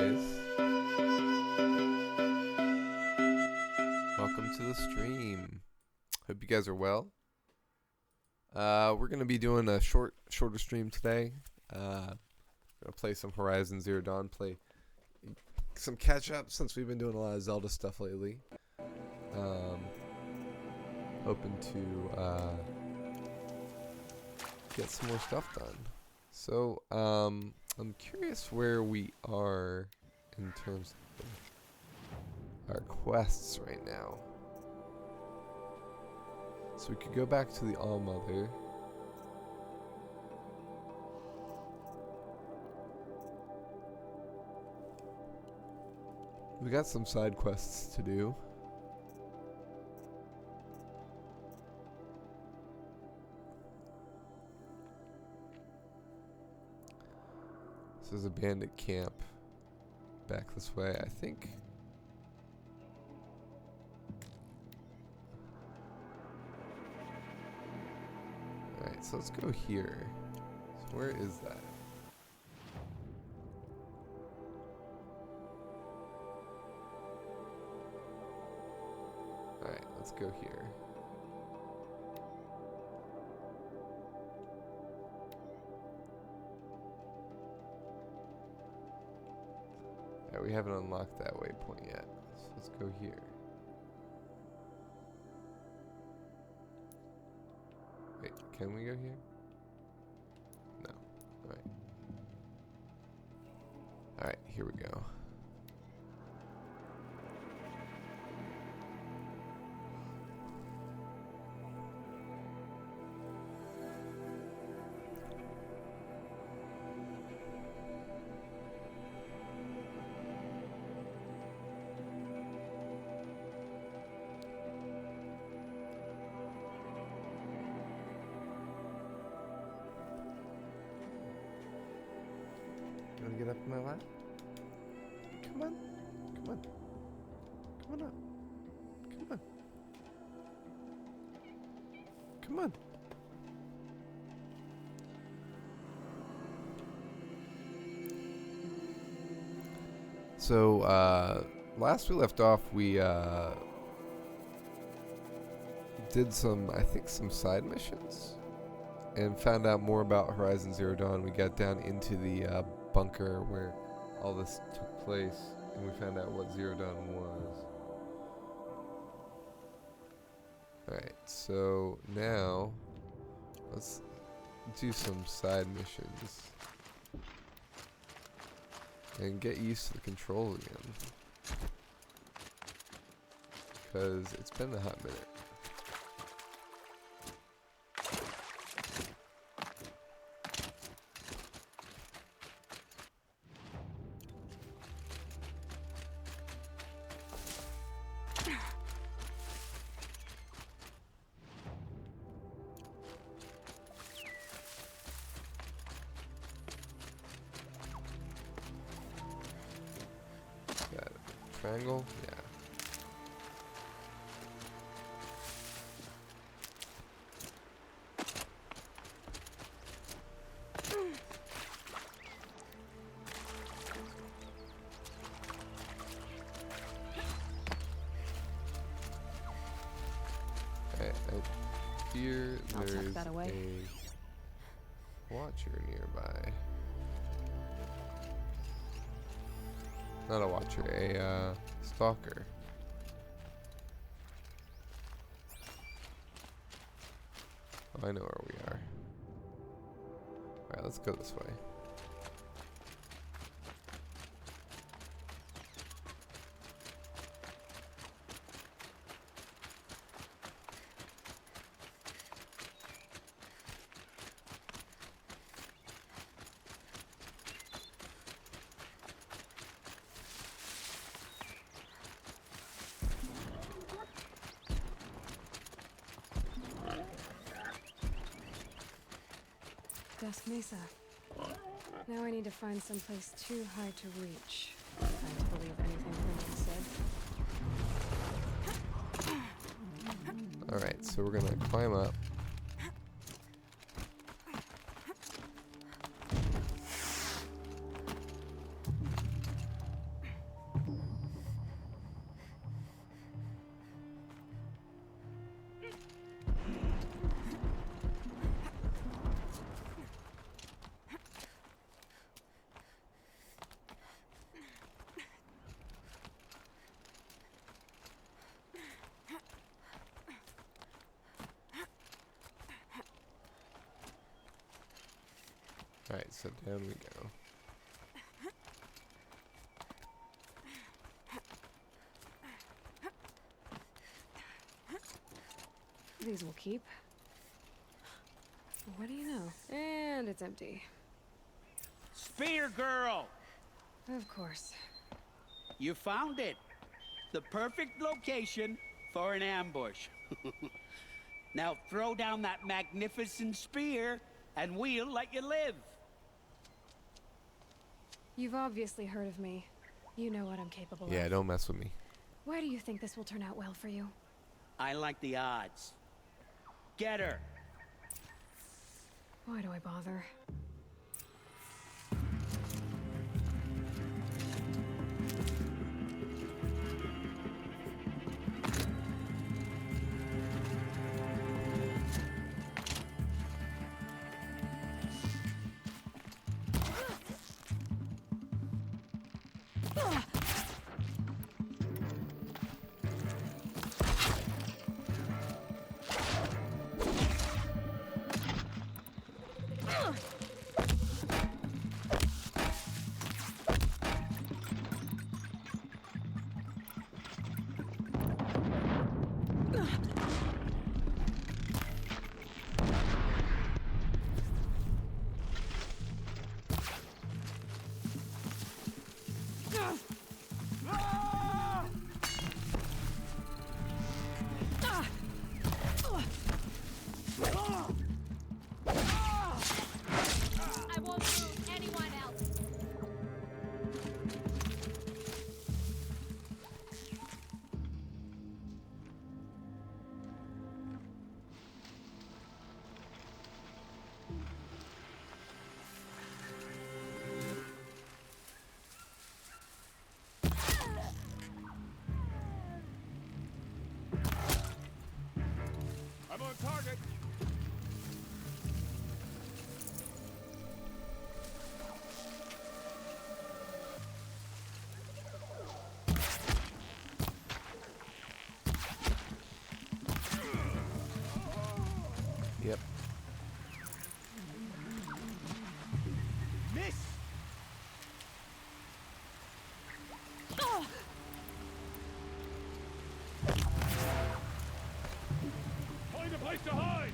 guys. Welcome to the stream. Hope you guys are well. We're gonna be doing a shorter stream today. Gonna play some Horizon Zero Dawn, play some catch up since we've been doing a lot of Zelda stuff lately. Hoping to get some more stuff done. So I'm curious where we are in terms of our quests right now. So we could go back to the All-Mother. We got some side quests to do. This is a bandit camp back this way, I think. Alright, so let's go here. So where is that? Alright, let's go here. Alright, we haven't unlocked that waypoint yet. So let's go here. Wait, can we go here? No. Alright. Alright, here we go. You wanna get up in my lap? Come on. Come on. Come on up. Come on. Come on. So, last we left off, we, did some, I think, some side missions. And found out more about Horizon Zero Dawn. We got down into the, bunker where all this took place, and we found out what Zero Dawn was. Alright, so now let's do some side missions and get used to the controls again, because it's been a hot minute. Triangle? Yeah. I hear there's a watcher nearby. Not a watcher, a stalker. Oh, I know where we are. Alright, let's go this way. Dusk Mesa. Now I need to find someplace too high to reach. If I believe anything Quentin said. Alright, so we're gonna climb up. Alright, so down we go. These will keep. What do you know? And it's empty. Spear girl! Of course. You found it. The perfect location for an ambush. Now throw down that magnificent spear, and we'll let you live. You've obviously heard of me. You know what I'm capable Yeah, of. don't mess with me. Why do you think this will turn out well for you? I like the odds. Get her. Why do I bother? I won't move anyone else. I'm on target. Yep. Miss. Find a place to hide.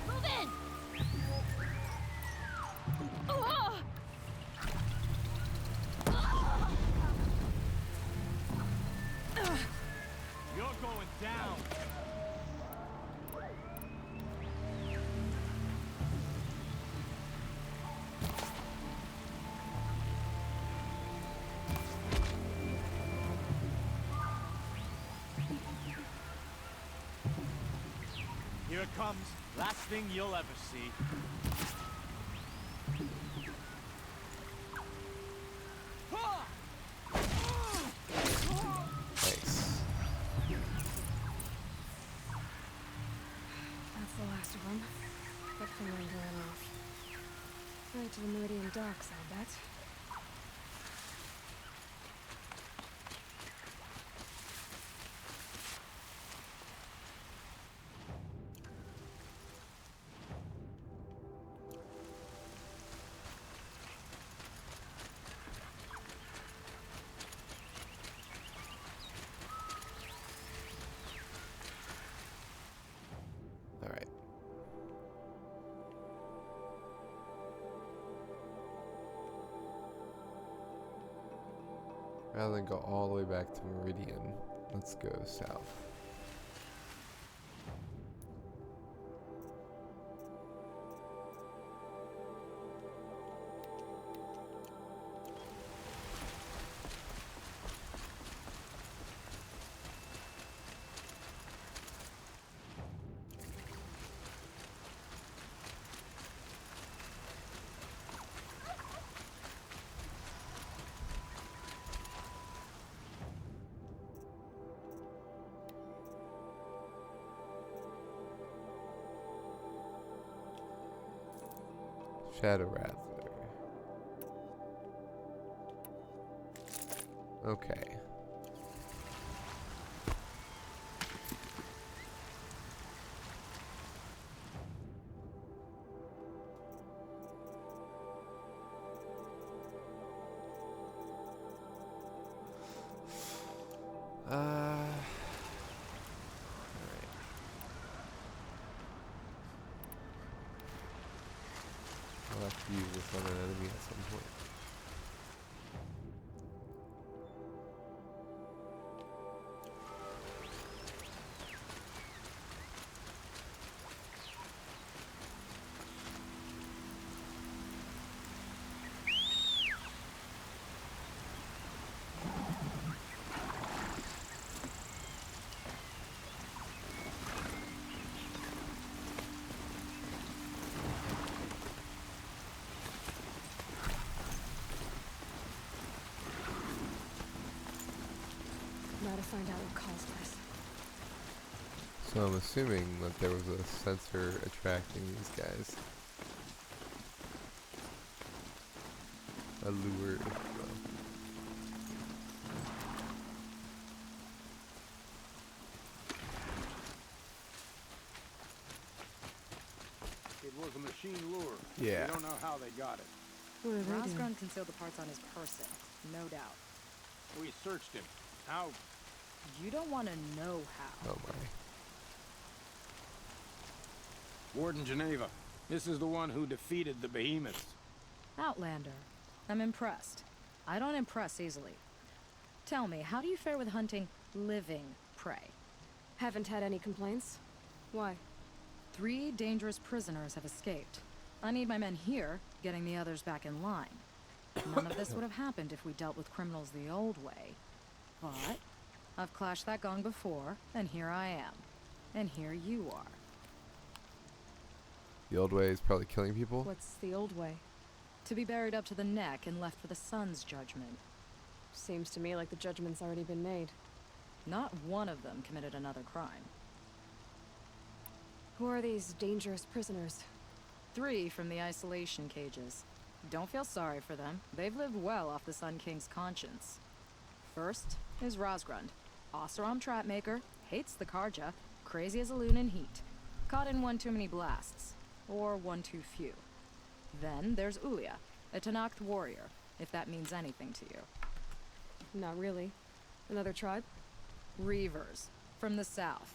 Move in! Oh! You're going down. Here it comes. Last thing you'll ever see. Nice. That's the last of them. But Finland ran off. Right to the Meridian docks, I bet. All right. Rather than go all the way back to Meridian, let's go south. Shadow Rattler. Okay. have to use this on an enemy at some point. Now to find out what caused this. So I'm assuming that there was a sensor attracting these guys. A lure, if you will. It was a machine lure. Yeah. We don't know how they got it. What are they doing? Rosgron concealed the parts on his person, no doubt. We searched him. How? You don't want to know how. Oh my. Warden Geneva. This is the one who defeated the behemoths. Outlander. I'm impressed. I don't impress easily. Tell me, how do you fare with hunting living prey? Haven't had any complaints? Why? 3 dangerous prisoners have escaped. I need my men here, getting the others back in line. None of this would have happened if we dealt with criminals the old way. But I've clashed that gong before, and here I am. And here you are. The old way is probably killing people. What's the old way? To be buried up to the neck and left for the sun's judgment. Seems to me like the judgment's already been made. Not one of them committed another crime. Who are these dangerous prisoners? 3 from the isolation cages. Don't feel sorry for them. They've lived well off the Sun King's conscience. First is Rosgrund. Oseram trapmaker, hates the Karja, crazy as a loon in heat. Caught in one too many blasts. Or one too few. Then there's Ulia, a Tenakth warrior, if that means anything to you. Not really. Another tribe? Reavers, from the south.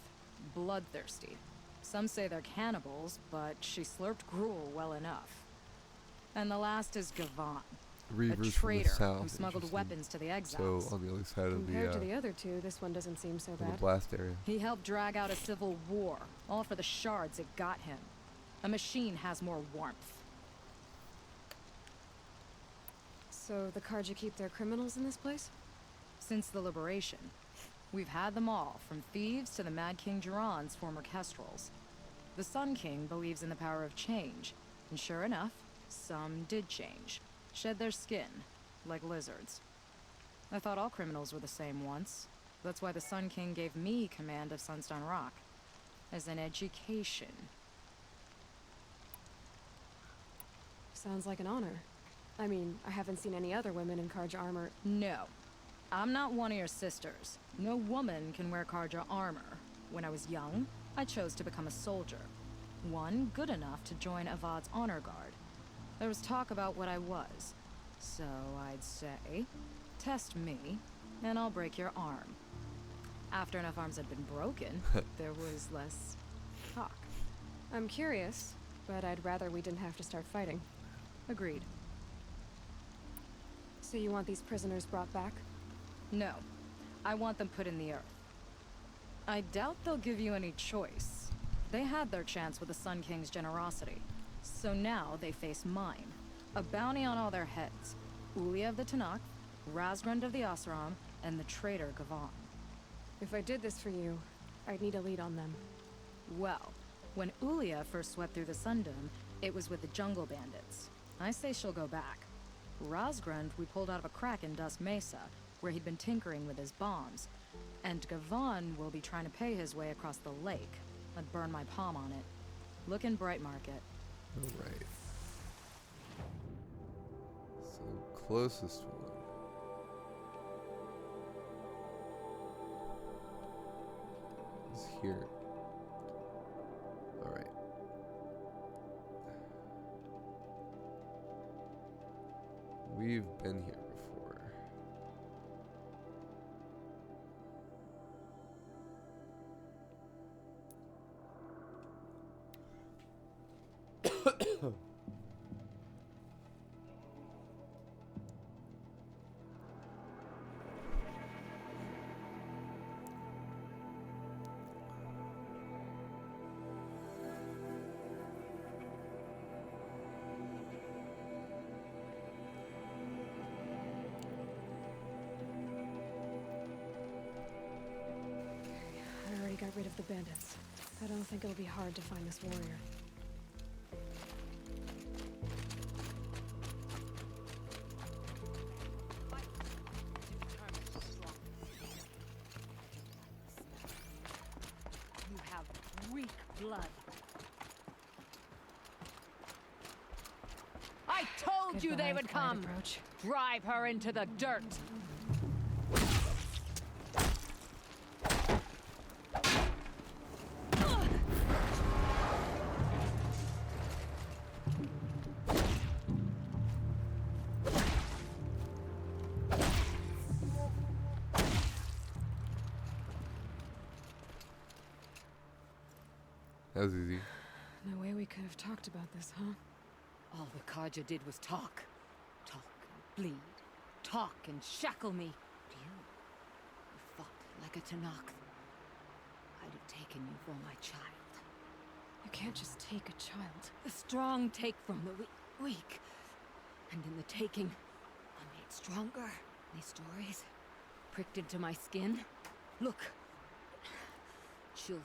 Bloodthirsty. Some say they're cannibals, but she slurped gruel well enough. And the last is Gavan, a Reavers from the traitor south. who smuggled Interesting. weapons to the So exiles. on the other side of Compared to the the other two, this one doesn't seem so little bad. blast area. He helped drag out a civil war, all for the shards it got him. A machine has more warmth. So the Karja keep their criminals in this place? Since the liberation, we've had them all, from thieves to the Mad King Jiran's former kestrels. The Sun King believes in the power of change, and sure enough, some did change. Shed their skin, like lizards. I thought all criminals were the same once. That's why the Sun King gave me command of Sunstone Rock. As an education. Sounds like an honor. I mean, I haven't seen any other women in Karja armor. No. I'm not one of your sisters. No woman can wear Karja armor. When I was young, I chose to become a soldier. One good enough to join Avad's honor guard. There was talk about what I was. So I'd say, test me, and I'll break your arm. After enough arms had been broken, there was less talk. I'm curious, but I'd rather we didn't have to start fighting. Agreed. So you want these prisoners brought back? No. I want them put in the earth. I doubt they'll give you any choice. They had their chance with the Sun King's generosity. So now they face mine. A bounty on all their heads. Ulia of the Tenakth, Razgrund of the Oseram, and the traitor Gavan. If I did this for you, I'd need a lead on them. Well, when Ulia first swept through the Sundom, it was with the jungle bandits. I say she'll go back. Razgrund we pulled out of a crack in Dust Mesa, where he'd been tinkering with his bombs. And Gavan will be trying to pay his way across the lake. I'd burn my palm on it. Look in Bright Market. Alright. So closest one. Is here. Alright. We've been here before. of the bandits. I don't think it'll be hard to find this warrior. You have weak blood. I told you they Goodbye, would quiet come! approach. Drive her into the dirt! That was easy. No way we could have talked about this, huh? All the Karja did was talk. Talk and bleed. Talk and shackle me. But you fought like a Tanakh. I'd have taken you for my child. You can't just take a child. The strong take from the weak. And in the taking, I'm made stronger. These stories pricked into my skin. Look. Children,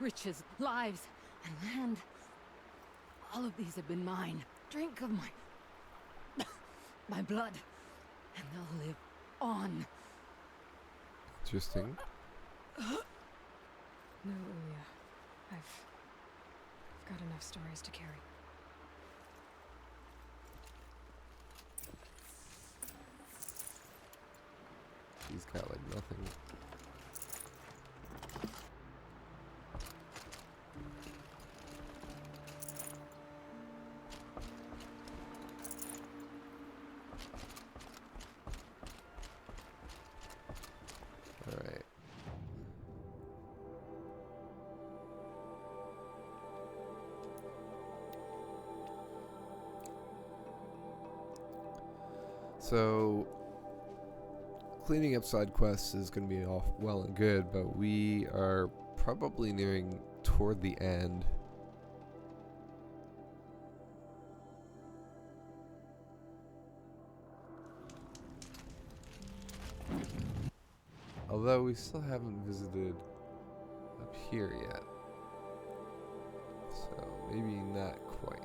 riches, lives, and land. All of these have been mine. Drink of my blood, and they'll live on. Interesting. No, Uya. I've got enough stories to carry. He's got like nothing. Alright. So cleaning up side quests is going to be all well and good, but we are probably nearing toward the end. Although we still haven't visited up here yet. So maybe not quite.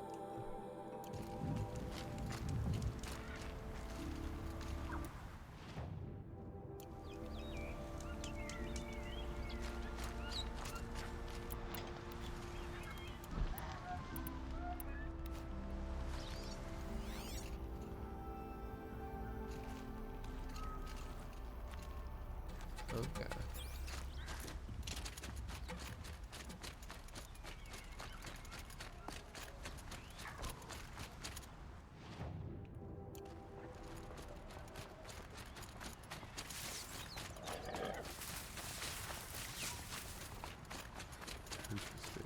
Okay. Interesting.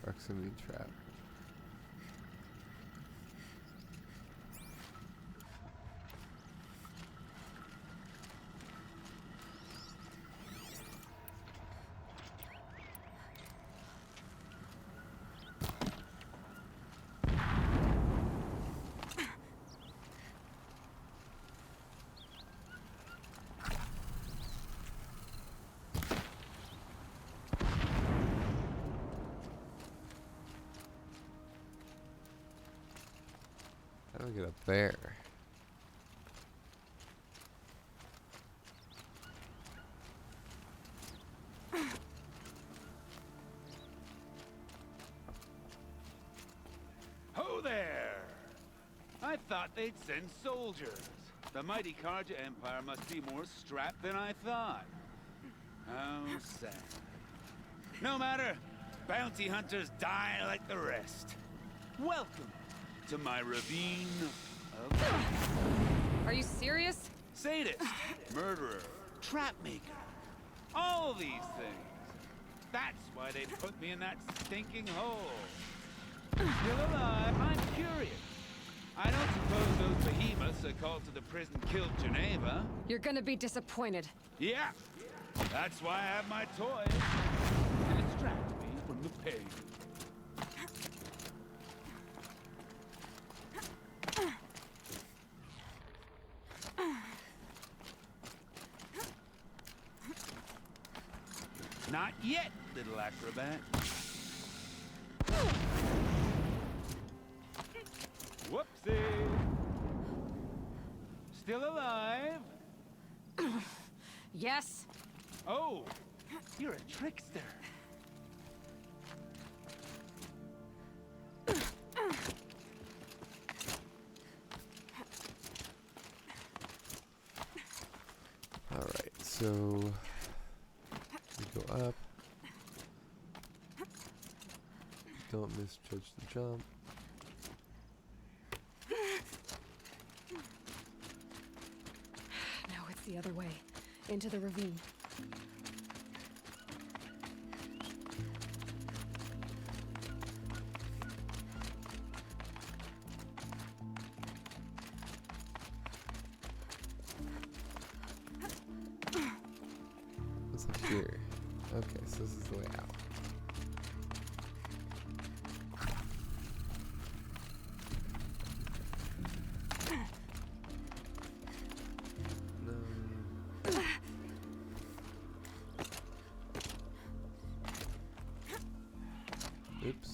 Proximity trap. How do I get up there? Ho there! I thought they'd send soldiers. The mighty Karja Empire must be more strapped than I thought. How sad. No matter, bounty hunters die like the rest. Welcome to my ravine of... Are you serious? sadist, murderer, trap maker. All these things. That's why they put me in that stinking hole. Still alive, I'm curious. I don't suppose those behemoths that called to the prison killed Geneva. You're gonna be disappointed. Yeah, that's why I have my toys. To distract me from the pain. Not yet, little acrobat. Whoopsie. Still alive? Yes? Oh, you're a trickster. Alright, so we go up. Don't misjudge the jump. No, it's the other way. Into the ravine. What's up here? Okay, so this is the way out. No. Oops.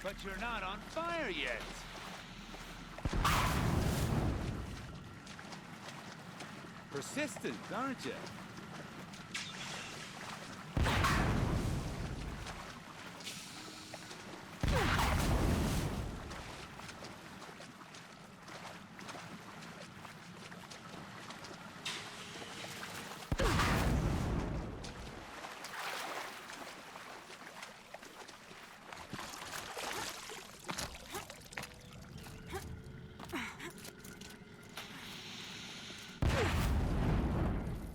But you're not on fire yet. Persistent, aren't you?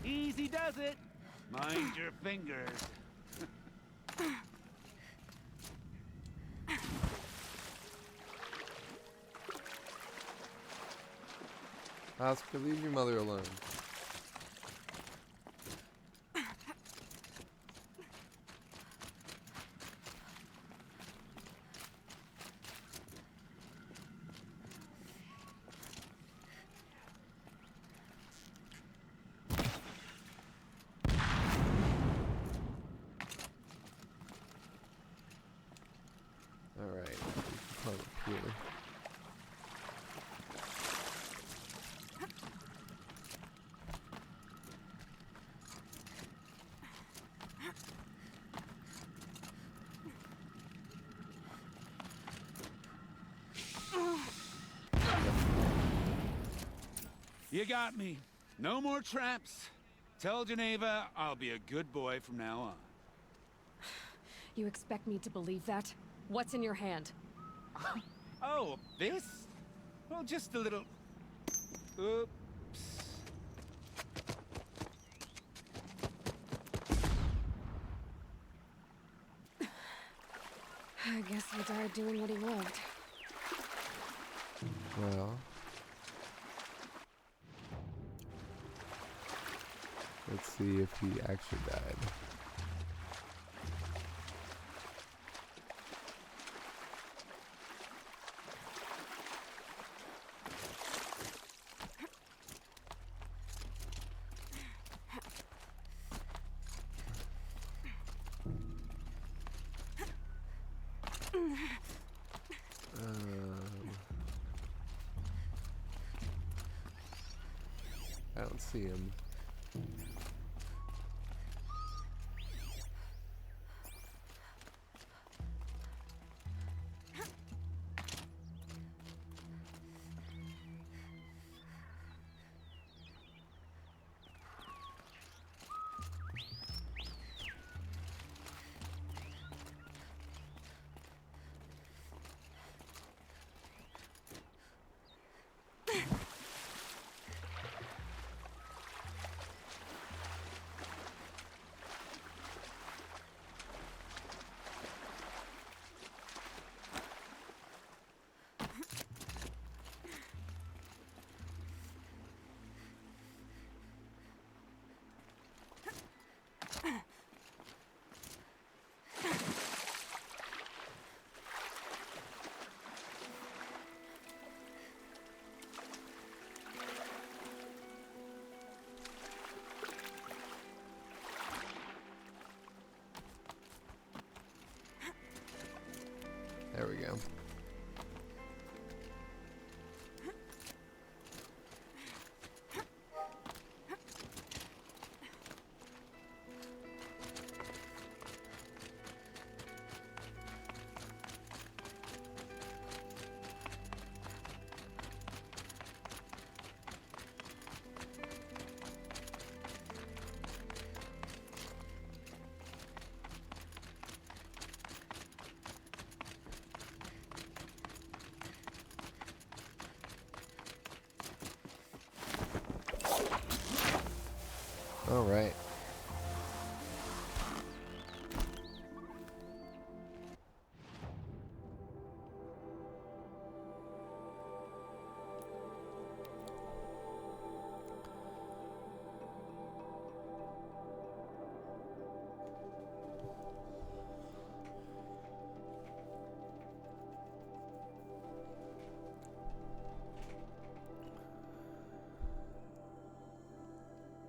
Easy does it. Mind your fingers. Oscar, leave your mother alone. Alright, climb up here. You got me. No more traps. Tell Geneva I'll be a good boy from now on. You expect me to believe that? What's in your hand? Oh, this? Well, just a little... Oops. I guess he died doing what he loved. Well, let's see if he actually died. I don't see him. All right.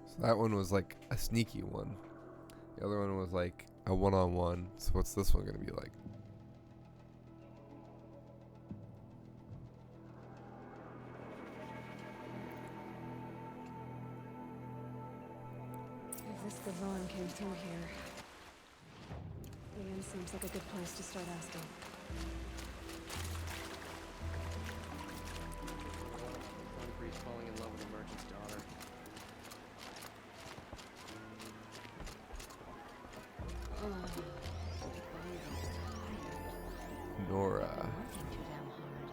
So that one was like a sneaky one. The other one was like a one-on-one. So what's this one gonna be like? If this Gavon came through here, the inn seems like a good place to start asking. One priest falling in love with a merchant's daughter. Nora. Too damn hard.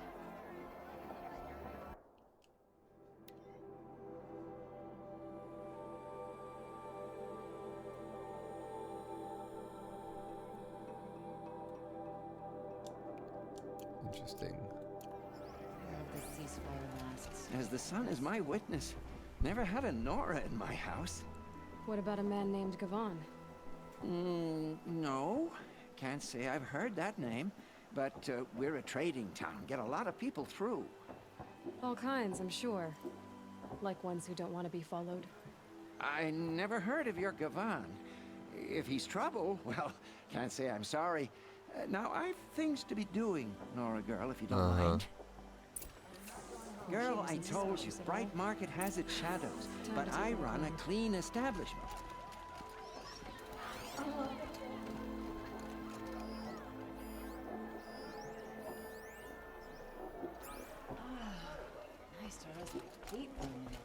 Interesting. I hope this ceasefire lasts. As the sun is my witness, never had a Nora in my house. What about a man named Gavon? No. Can't say I've heard that name. But we're a trading town. Get a lot of people through. All kinds, I'm sure. Like ones who don't want to be followed. I never heard of your Gavon. If he's trouble, well, can't say I'm sorry. Now, I've things to be doing, Nora girl, if you don't mind. Girl, I told you, Bright Market has its shadows, but I run a clean establishment. Nice to rest my feet for a minute.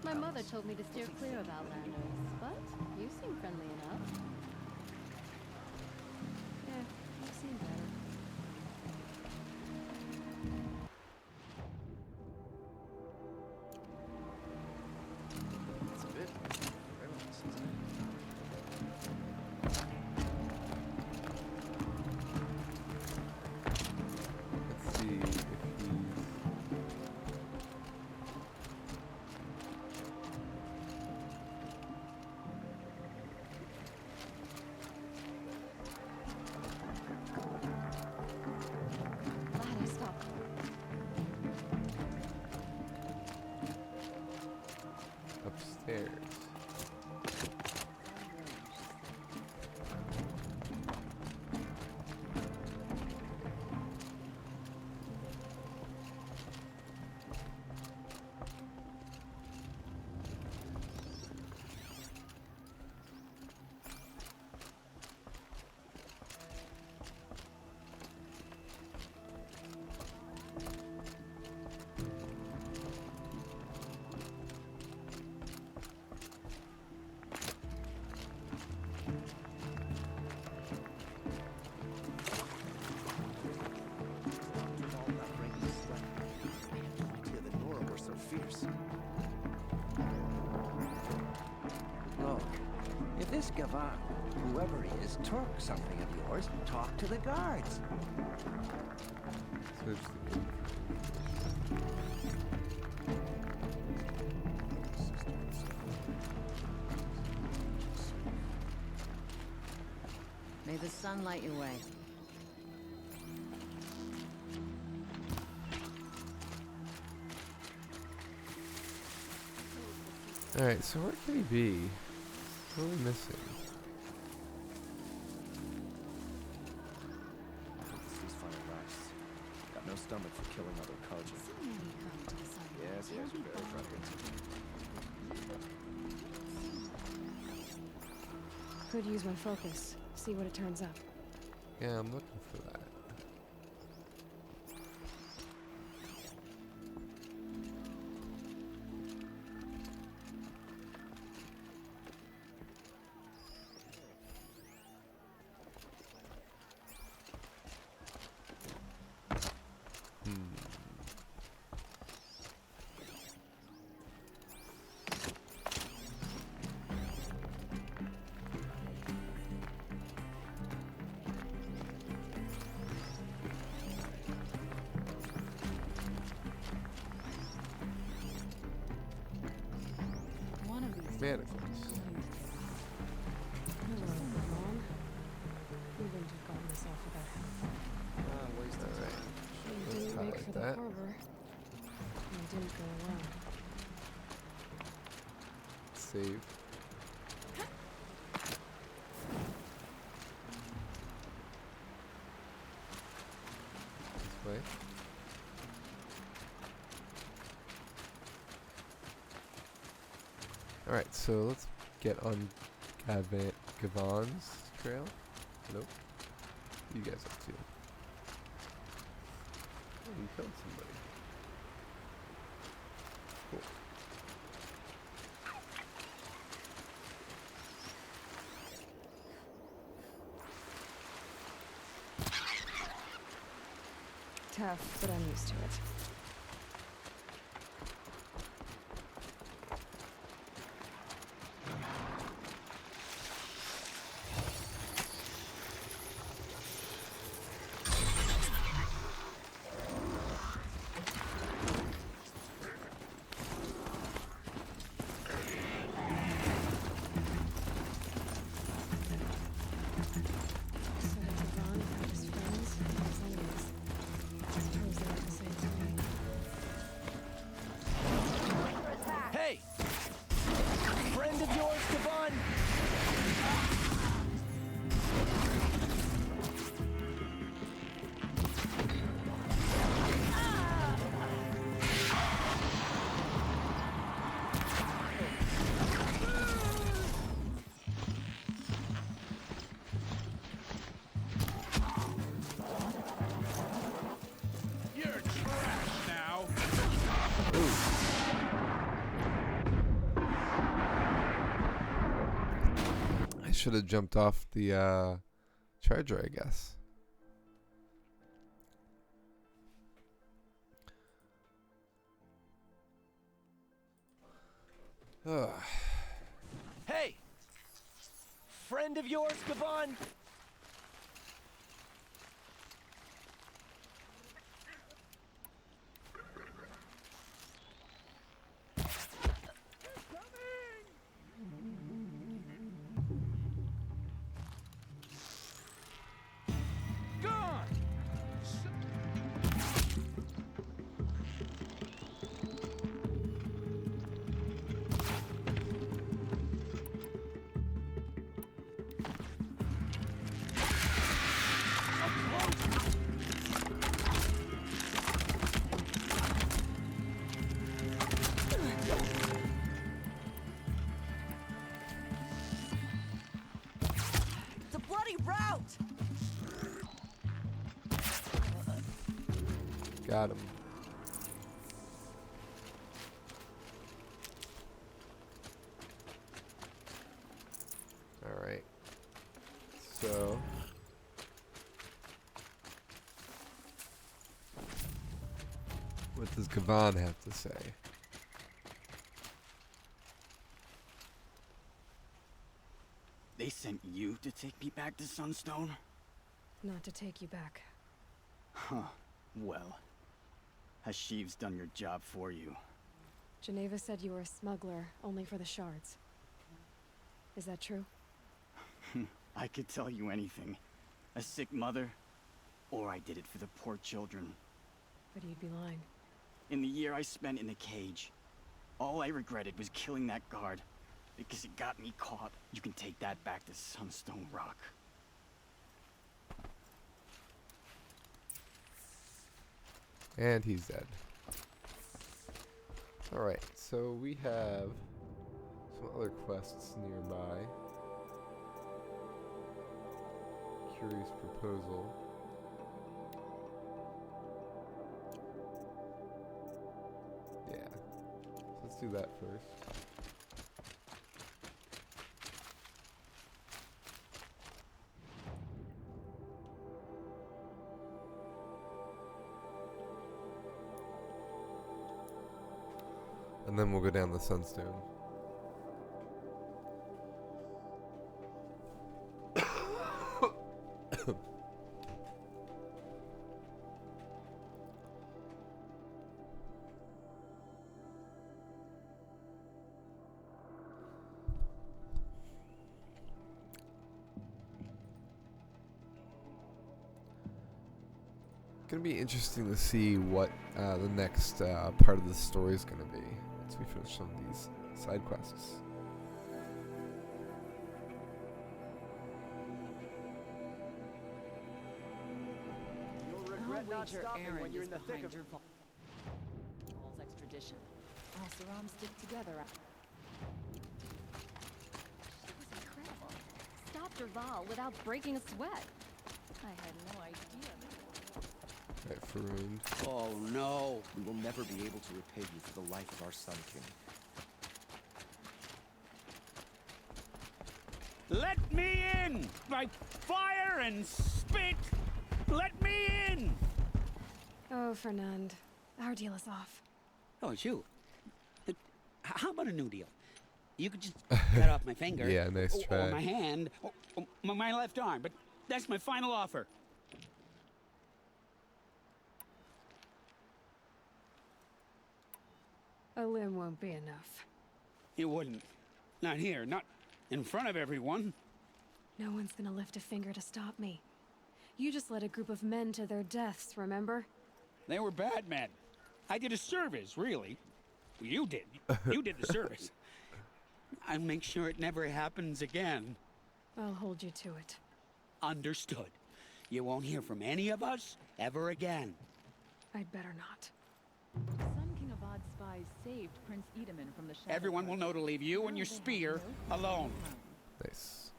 My mother told me to steer clear of outlanders, but you seem friendly enough. Yeah, I've seen better. It's a bit frivolous, isn't it? Let's see if he's... Glad I stopped. upstairs. All that breaking sweat. I had no idea the Nora were so fierce. Look, if this Gavon, whoever he is, took something of yours, talk to the guards. So it's May the sun light your way. Alright, so where could he be? What are we missing? Ceasefire lasts. Got no stomach for killing other Carja. Yes, yes, you're very right. Could use my focus. See what it turns up. Yeah, I'm looking for that. Hmm. Manacles. Hello, Mom. You wouldn't have gotten this off without help. Waste of Alright. time. You Let's didn't make highlight for the that. harbor. And didn't go alone. Save. This way. Alright, so let's get on Gavon's trail. Nope. What are you guys up to? Oh, you killed somebody. Cool. Tough, but I'm used to it. So did Devon find his friends and his enemies. Suppose they're at the same time. Hey! Friend of yours, Devon? You're trash now. I should have jumped off the charger, I guess. Ugh. Hey! Friend of yours, Devon? Gone. It's a bloody route! Got him. Alright. So. What does Gavon have to say? They sent you to take me back to Sunstone? Not to take you back. Huh. Well, Hashiv's done your job for you. Geneva said you were a smuggler, only for the shards. Is that true? I could tell you anything. A sick mother, or I did it for the poor children. But you'd be lying. In the year I spent in the cage, all I regretted was killing that guard. Because it got me caught. You can take that back to Sunstone Rock. And he's dead. Alright, so we have some other quests nearby. Curious proposal. Yeah. Let's do that first. And then we'll go down the Sunstone. gonna be interesting to see what the next part of the story is gonna be once we finish some of these side quests. I'll wager Aaron is behind your Paul's extradition. Al-Saram stick together. She was incredible. Stopped Derval without breaking a sweat. I had no idea. Right, Faroon. Oh no. We will never be able to repay you for the life of our Sun King. Let me in! By fire and spit! Let me in! Oh, Fernand. Our deal is off. Oh, it's you. How about a new deal? You could just cut off my finger. Yeah, nice or try. my hand. Or my left arm. But that's my final offer. A limb won't be enough. You wouldn't. Not here. Not in front of everyone. No one's gonna lift a finger to stop me. You just led a group of men to their deaths, remember? They were bad men. I did a service, really. You did. You did the service. I'll make sure it never happens again. I'll hold you to it. Understood. You won't hear from any of us ever again. I'd better not. Sun King Avad's spies saved Prince Edaman from the Shadow Everyone will know to leave you and your spear alone. Nice.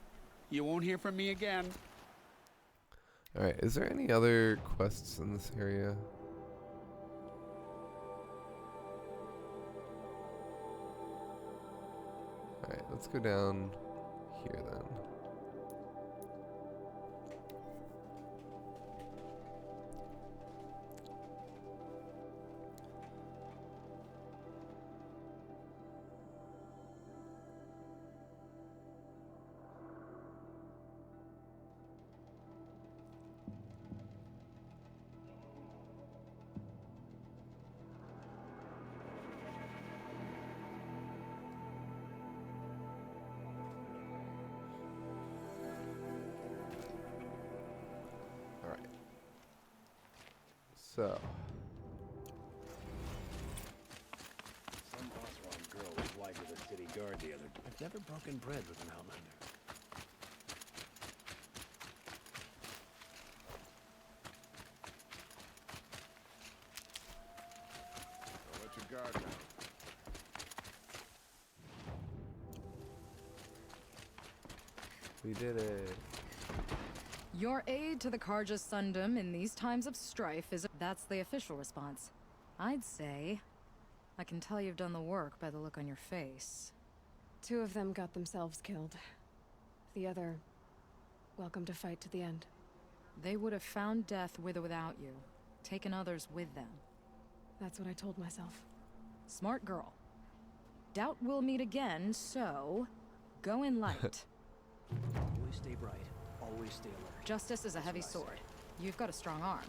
You won't hear from me again. Alright, is there any other quests in this area? Alright, let's go down here then. So, Some Osram girl was like with a city guard the other day. I've never broken bread with an outlander. I'll let your guard down. we did it. Your aid to the Karja Sundom in these times of strife is... That's the official response. I'd say... I can tell you've done the work by the look on your face. 2 of them got themselves killed. The other... welcome to fight to the end. They would have found death with or without you. Taken others with them. That's what I told myself. Smart girl. Doubt we'll meet again, so... Go in light. Always stay bright. Always stay alert. Justice is a heavy sword. You've got a strong arm.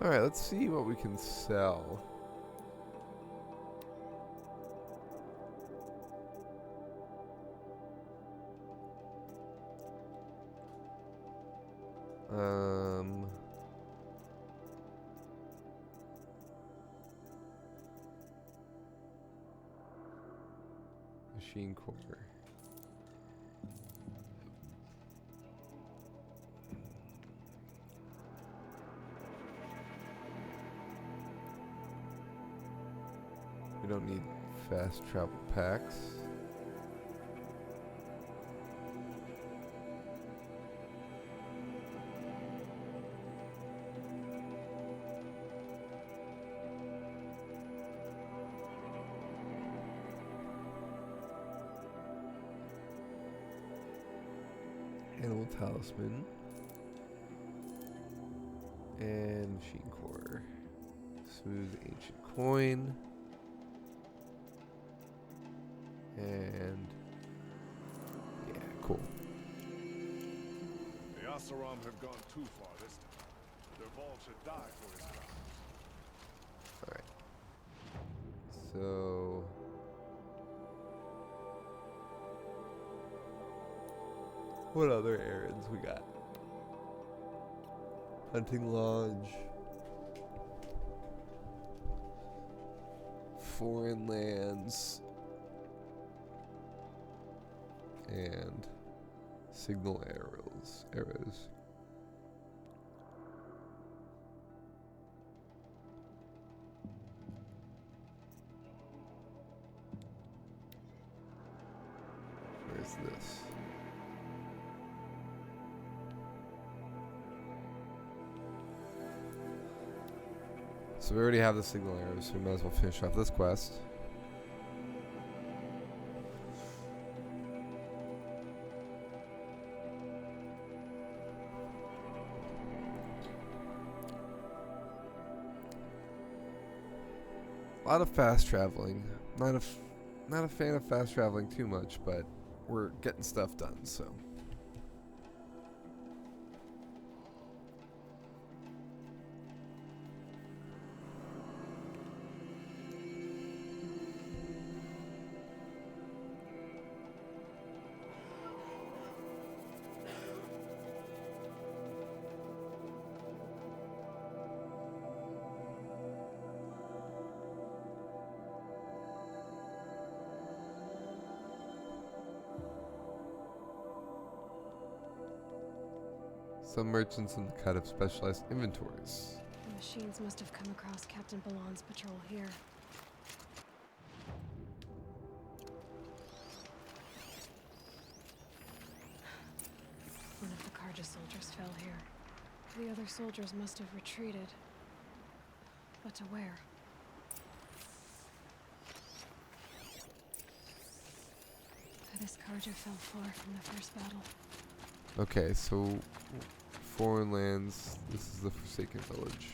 Alright, let's see what we can sell. Machine core. We don't need fast travel packs. Animal talisman and machine core. Smooth ancient coin and yeah, cool. The Osram have gone too far this time. Derval should die for his crime. Alright. So What other errands we got? Hunting lodge. Foreign lands. And signal arrows. Where's this? So we already have the signal arrows, so we might as well finish off this quest. A lot of fast traveling. Not a fan of fast traveling too much, but we're getting stuff done, so. Some merchants in the cut have specialized inventories. The machines must have come across Captain Balon's patrol here. One of the Karja soldiers fell here. The other soldiers must have retreated. But to where? This Karja fell far from the first battle. Okay, so foreign lands. This is the Forsaken Village.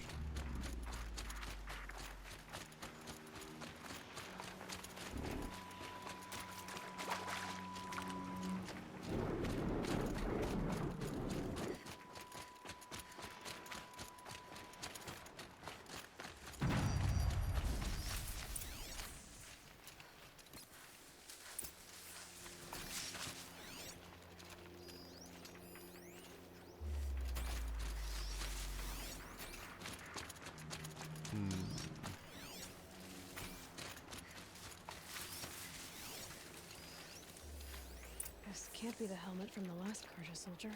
This can't be the helmet from the last Karja soldier.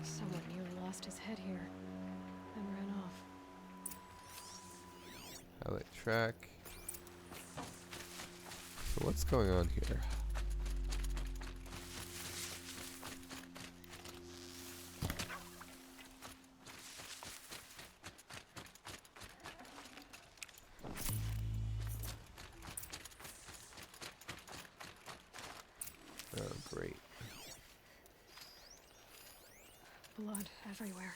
Someone new lost his head here, then ran off. Highlight track. So what's going on here? Oh, great. Blood everywhere.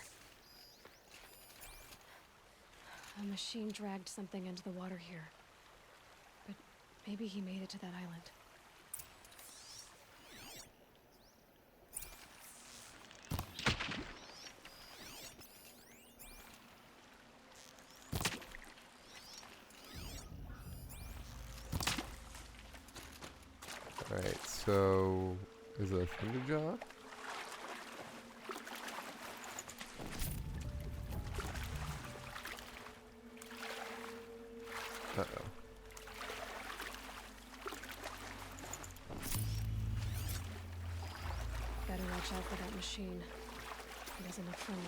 A machine dragged something into the water here. But maybe he made it to that island. Alright, so is it a Thunderjaw? Uh-oh. Better watch out for that machine. It doesn't look friendly.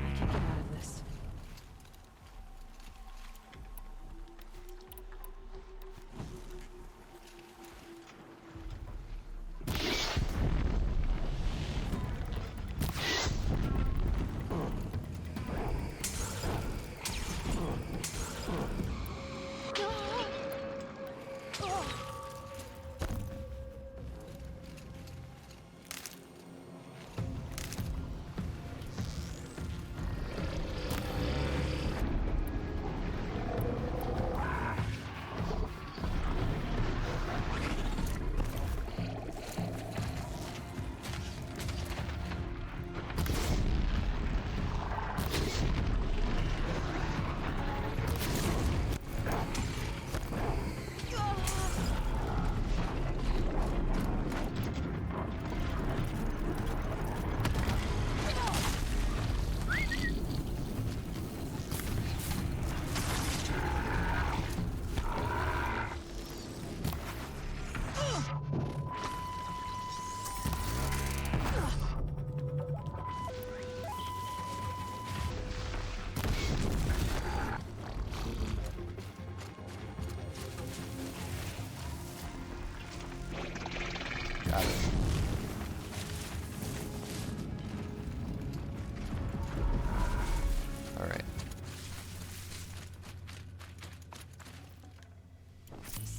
I can get out of this.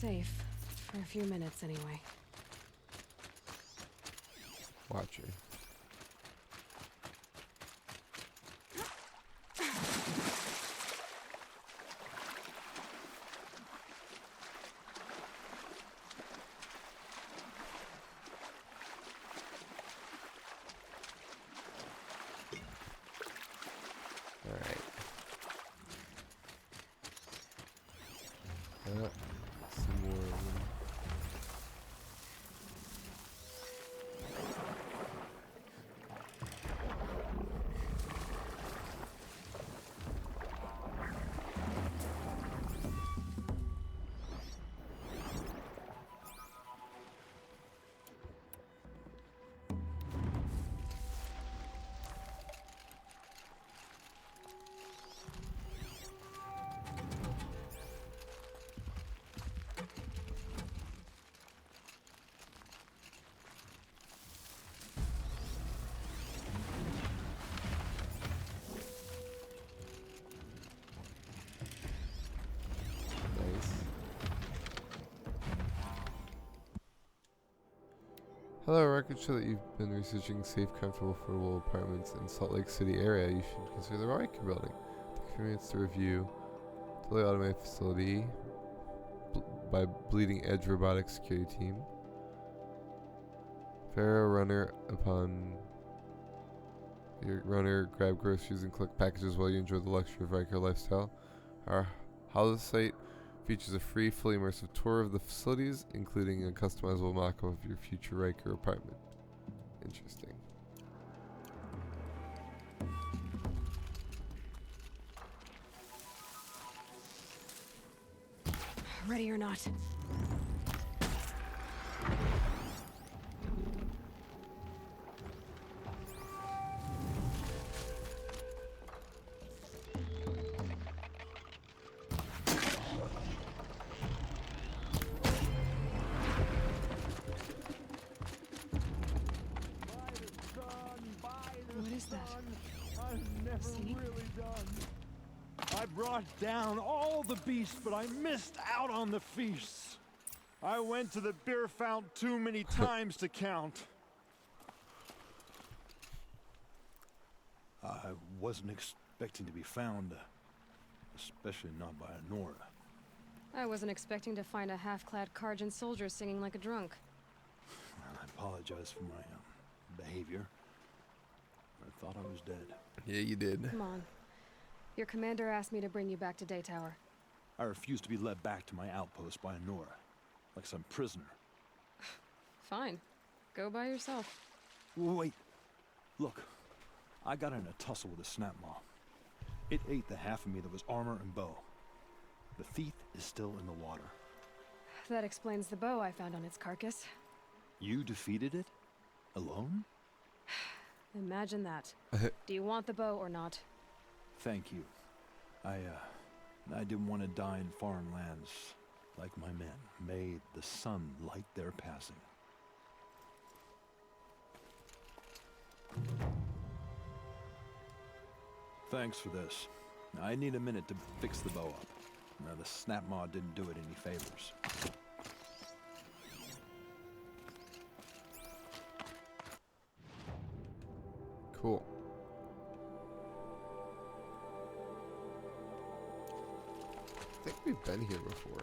safe. For a few minutes, anyway. Watch her. Alright. Some more of them. Hello, records show that you've been researching safe, comfortable, affordable apartments in Salt Lake City area. You should consider the Riker building. Take a few minutes to review. Totally automated facility by Bleeding Edge Robotics Security Team. Pharaoh runner upon your runner, grab groceries and collect packages while you enjoy the luxury of Riker lifestyle. Our holo site features a free, fully immersive tour of the facilities, including a customizable mock-up of your future Riker apartment. Interesting. Ready or not. What is that? I'm never Singing? really done. I brought down all the beasts, but I missed out on the feasts. I went to the beer fount too many times to count. I wasn't expecting to be found, especially not by Nora. I wasn't expecting to find a half-clad Karjan soldier singing like a drunk. I apologize for my behavior. I thought I was dead. Yeah, you did. Come on. Your commander asked me to bring you back to Daytower. I refused to be led back to my outpost by Nora, like some prisoner. Fine. Go by yourself. Wait. Look. I got in a tussle with a snap maw. It ate the half of me that was armor and bow. The thief is still in the water. That explains the bow I found on its carcass. You defeated it? Alone? Imagine that. Do you want the bow or not? Thank you. I didn't want to die in foreign lands like my men. May the sun light their passing. Thanks for this. I need a minute to fix the bow up. Now, the snap maw didn't do it any favors. Cool. I think we've been here before.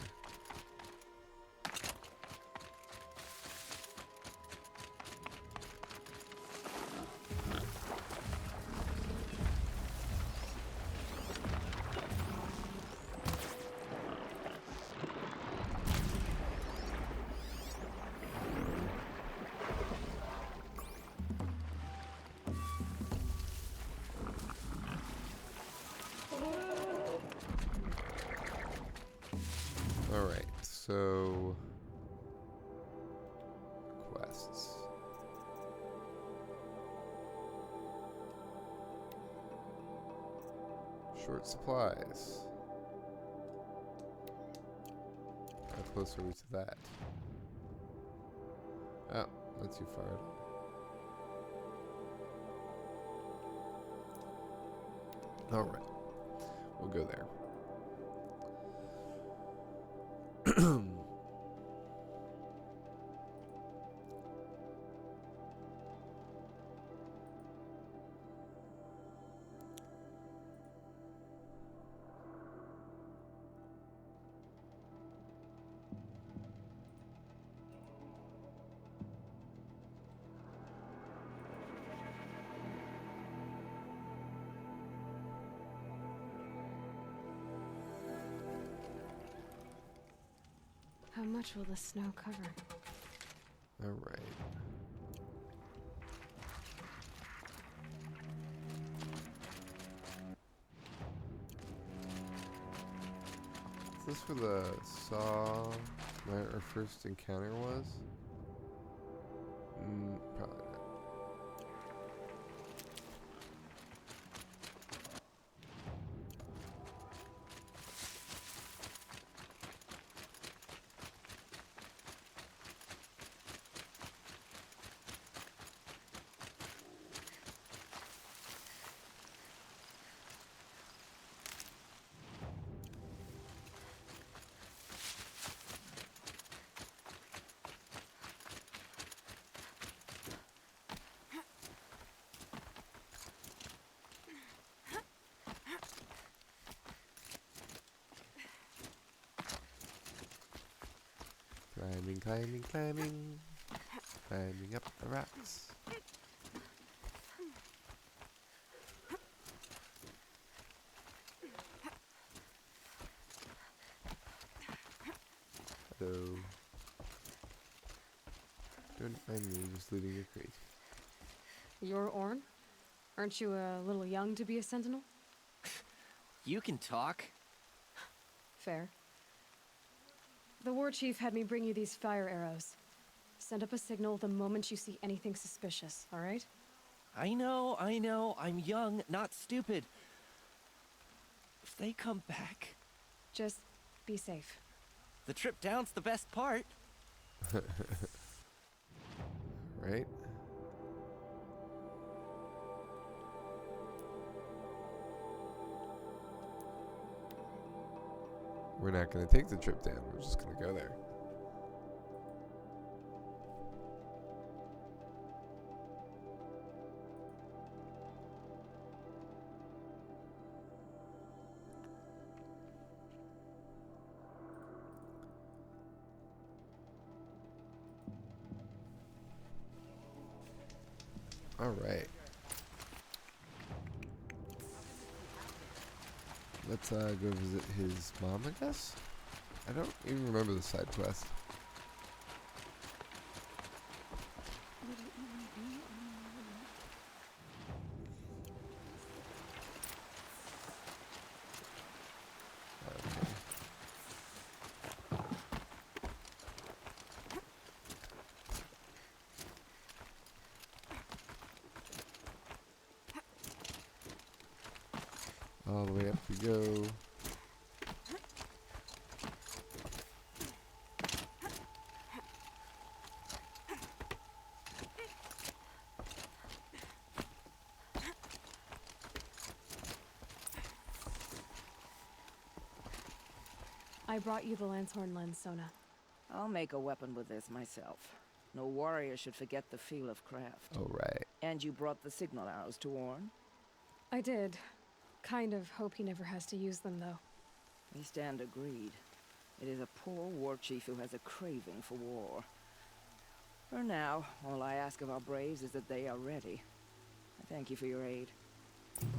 Alright, so quests. Short supplies. How close are we to that? Oh, not too far. Alright, we'll go there. much will the snow cover? All right. Is this where the saw where our first encounter was? Probably not. Climbing, climbing, climbing. Climbing up the rocks. Hello. Don't mind me, just looting your crate. You're Orn? Aren't you a little young to be a sentinel? You can talk. Fair. The war chief had me bring you these fire arrows. Send up a signal the moment you see anything suspicious, all right? I know. I'm young, not stupid. If they come back... Just be safe. The trip down's the best part. Right? We're not going to take the trip down. We're just going to go there. All right. Let's go visit his mom, I guess? I don't even remember the side quest. Okay. All the way up we go. I brought you the Lancehorn lens, Sona. I'll make a weapon with this myself. No warrior should forget the feel of craft. Oh, right. And you brought the signal arrows to Orn? I did. Kind of hope he never has to use them, though. We stand agreed. It is a poor war chief who has a craving for war. For now, all I ask of our braves is that they are ready. I thank you for your aid.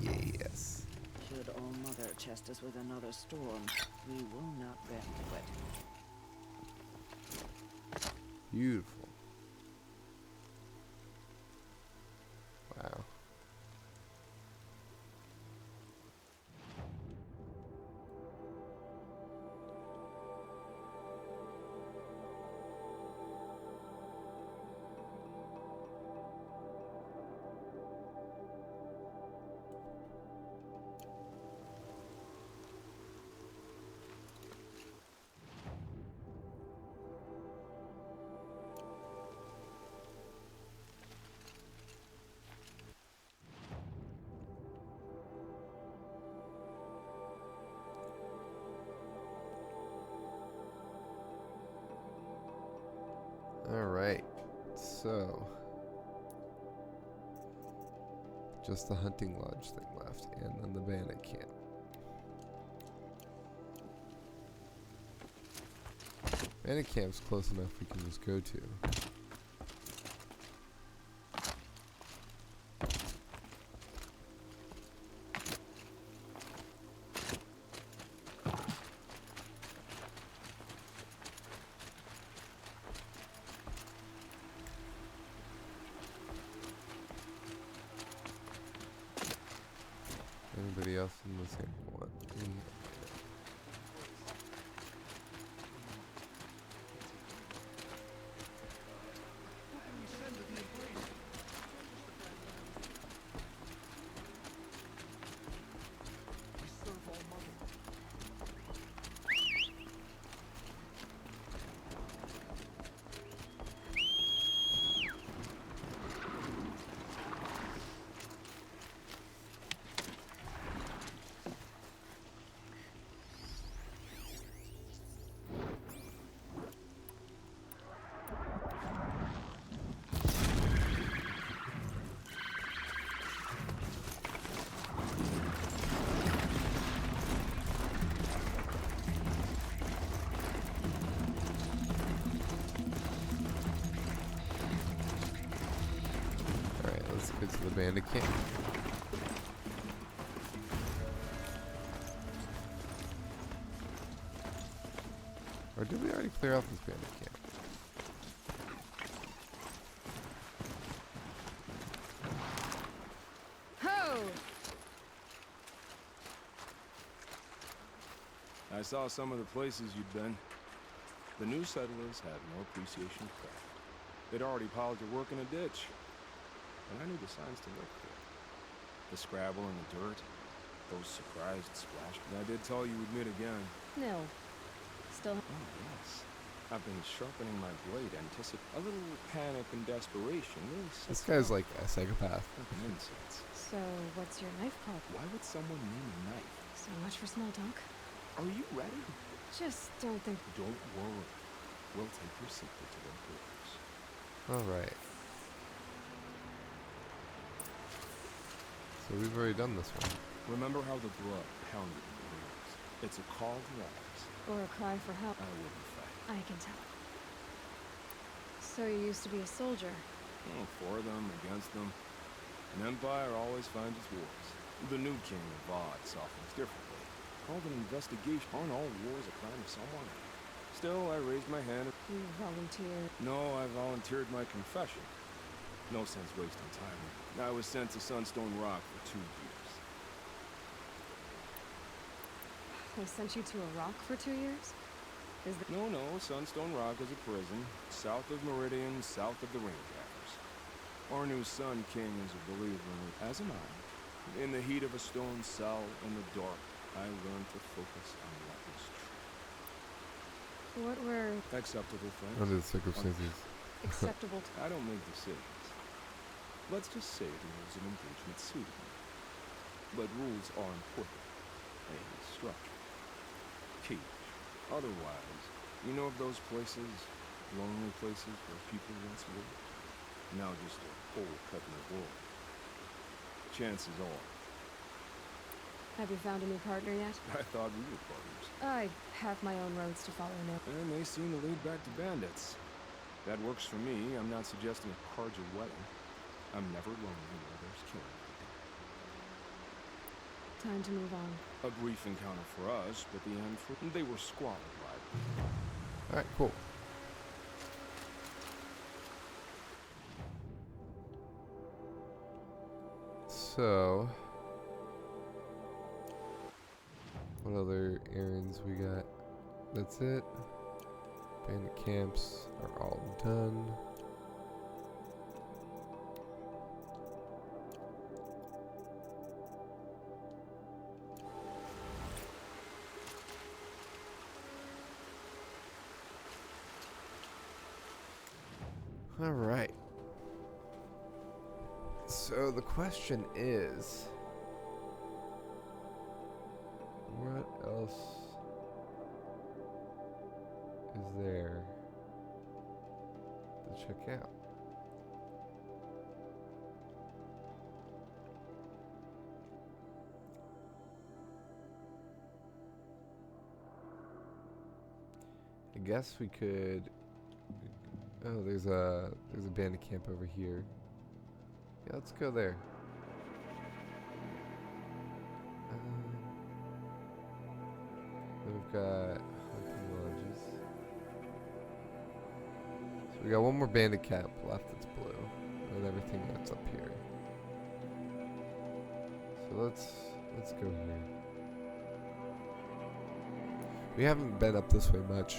Yes. Should All Mother test us with another storm, we will not bend to it. Beautiful. Wow. Alright, so just the hunting lodge thing left, and then the bandit camp. Bandit camp's close enough we can just go to. Anybody else in the same one? Get to the bandit camp. Or did we already clear out this bandit camp? Ho! I saw some of the places you'd been. The new settlers had no appreciation for that. They'd already piled your work in a ditch. And I knew the signs to look for. The scrabble in the dirt, those surprised splash. I did tell you we'd meet again. No. Still. Oh, yes. I've been sharpening my blade, a little panic and desperation. Really this guy's like a psychopath. Incense. So, what's your knife called? Why would someone need a knife? So much for small talk. Are you ready? Just don't think. Don't worry. We'll take your secret to their quarters. Alright. So we've already done this one. Remember how the blood pounded in the ribs? It's a call to arms. Or a cry for help. I wouldn't fight. I can tell. So you used to be a soldier? Oh, for them, against them. An empire always finds its wars. The new king of Vod saw things differently. Called an investigation on all wars a crime of someone. Still, I raised my hand. You volunteered? No, I volunteered my confession. No sense wasting time. I was sent to Sunstone Rock for 2 years. They sent you to a rock for 2 years? Is that... No, Sunstone Rock is a prison, south of Meridian, south of the Raingathers. Our new Sun King is a believer, as am I. In the heat of a stone cell in the dark, I learned to focus on what was true. What were... Acceptable things. Under the circumstances. acceptable I don't make decisions. Let's just say the rules of engagement suited me. But rules are important. A structure. Cage. Otherwise, you know of those places, lonely places where people once lived? Now just a hole cut in the wall. Chances are. Have you found a new partner yet? I thought we were partners. I have my own roads to follow now. And they seem to lead back to bandits. That works for me. I'm not suggesting a Karja wedding. I'm never lonely where there's killing. Time to move on. A brief encounter for us, but the end for... They were squalid lives. Alright, cool. So... what other errands we got? That's it. Bandit camps are all done. All right. So the question is, what else is there to check out? I guess we could. Oh, there's a bandit camp over here. Yeah, let's go there. Then we've got hunting lodges. So we got one more bandit camp left that's blue, and everything that's up here. So let's Let's go here. We haven't been up this way much.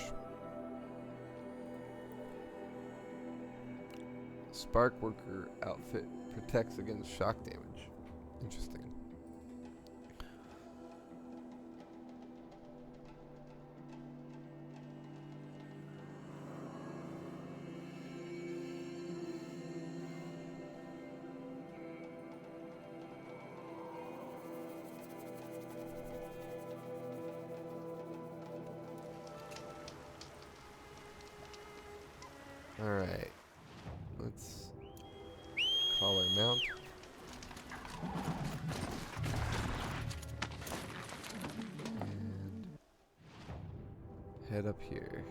Spark worker outfit protects against shock damage. Interesting. Alright. Let's call our mount. And head up here.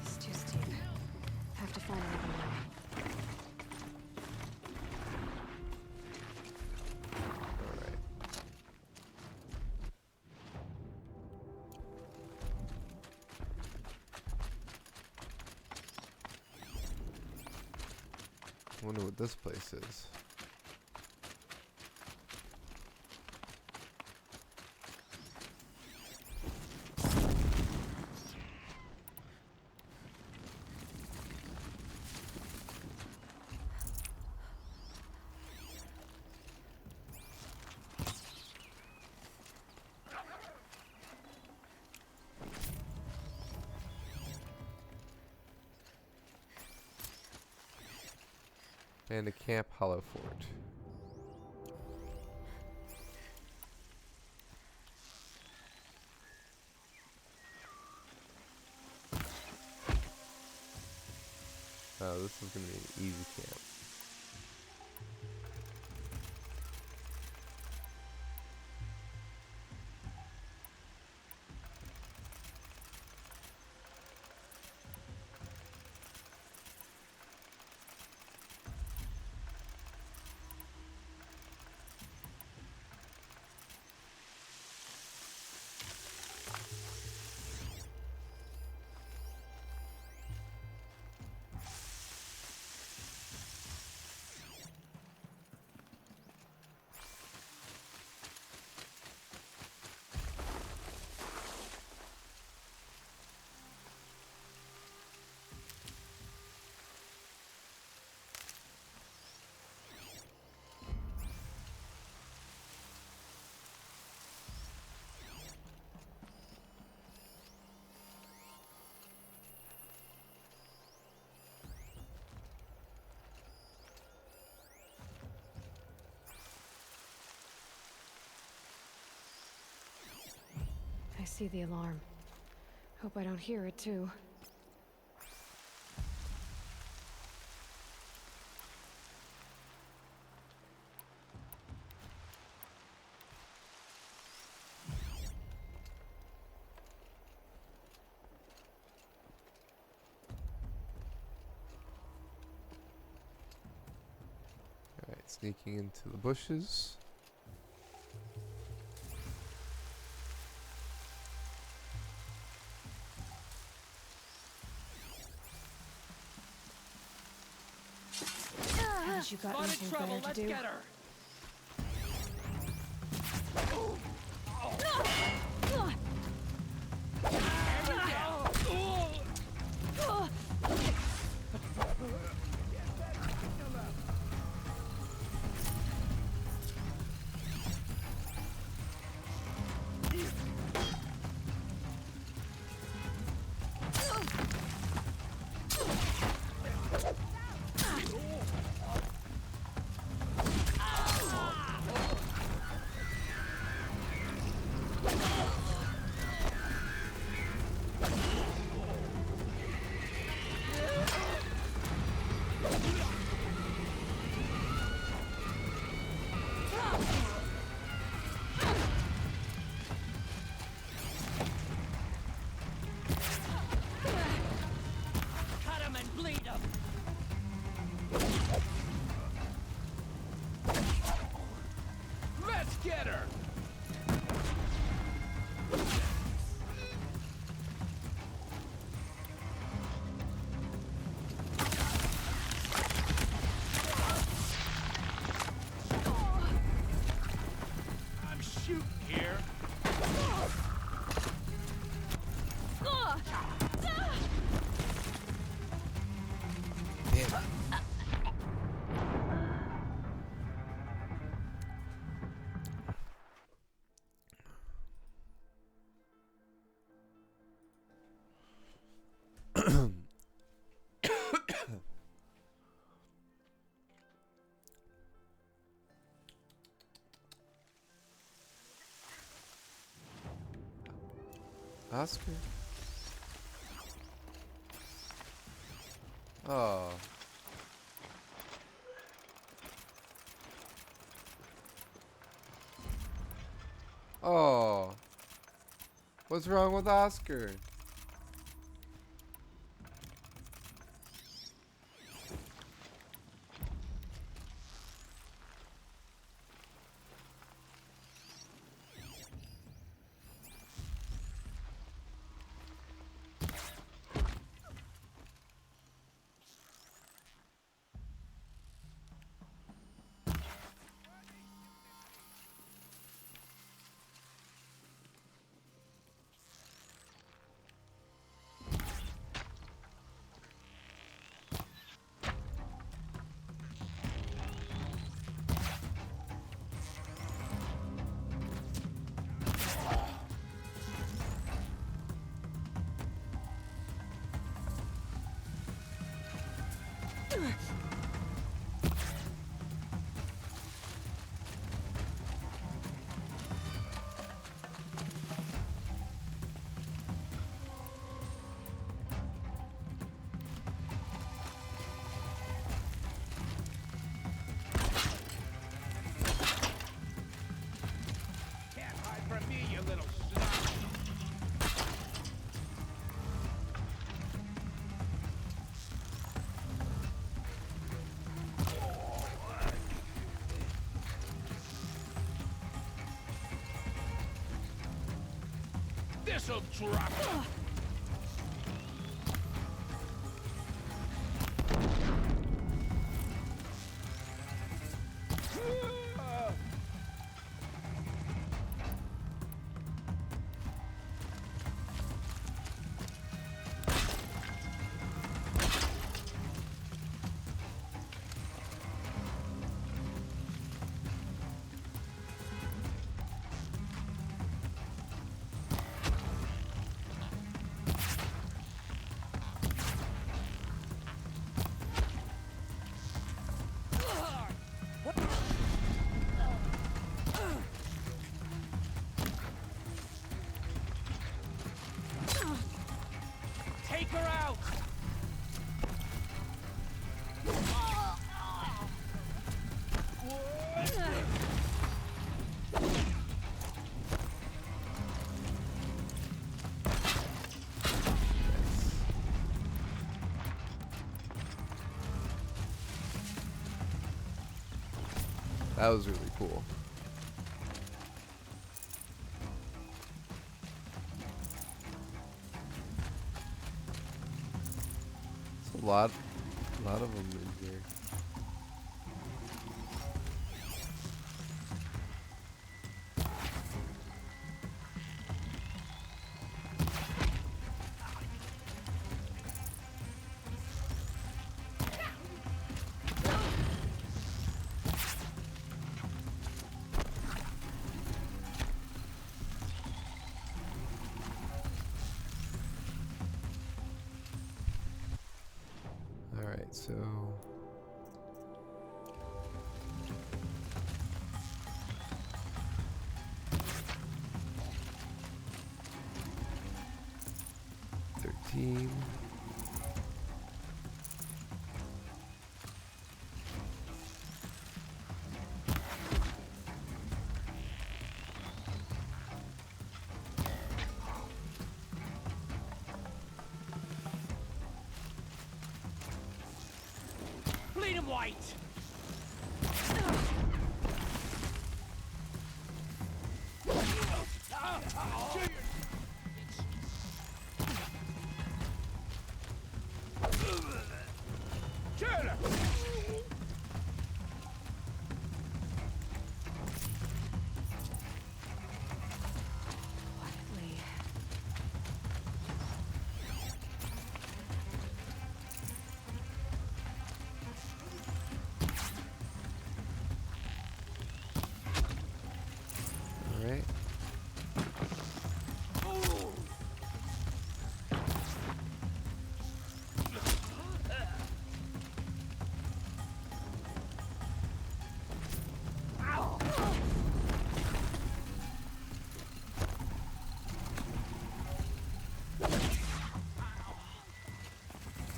It's too steep. Have to find another way. Alright. Wonder what this place is. And a Camp Hollow Fort. Oh, this is gonna be an easy camp. I see the alarm. Hope I don't hear it too. Alright, sneaking into the bushes. Haven't you got anything better to do? Oscar? Oh. Oh. What's wrong with Oscar? Can't hide from me, you little snob. This'll drop you. Take her out! That was really cool. It's a lot of them in here. Alright, so Bleed him white!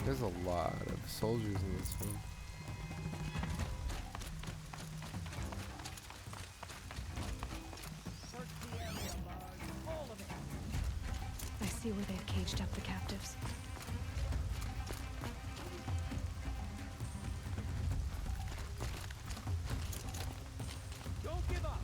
There's a lot of soldiers in this one. I see where they've caged up the captives. Don't give up.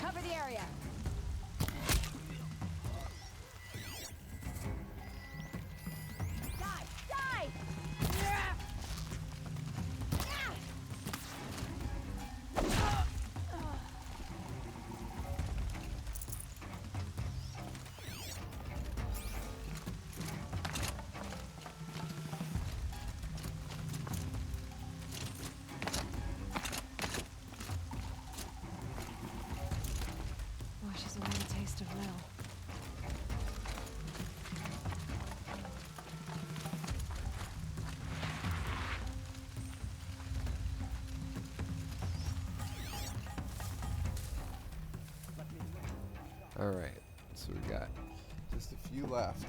Cover the area. Die! Die! Boy, she's a real taste of Lil. Alright, so we got just a few left.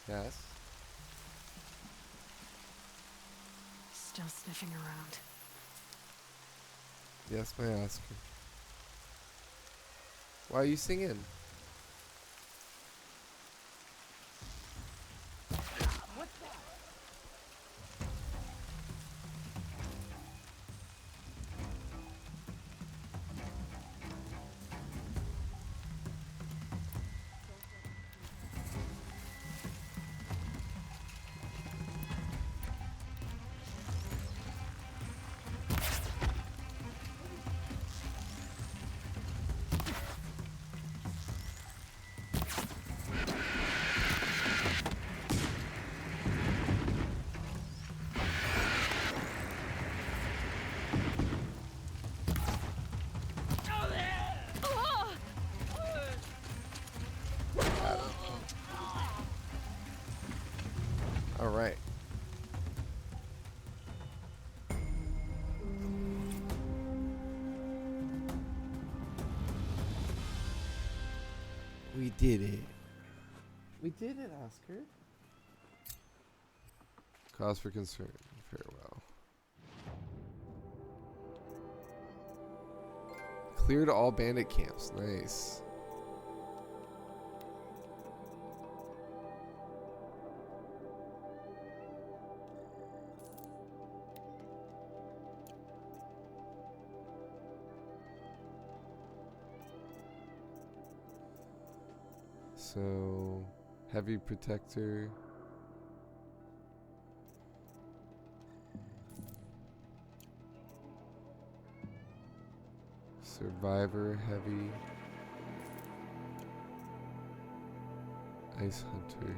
Yes? Still sniffing around. Yes, may I ask you? Why are you singing? Alright. We did it. We did it, Oscar. Cause for concern. Farewell. Cleared all bandit camps. Nice. So, heavy protector. Survivor heavy. Ice hunter.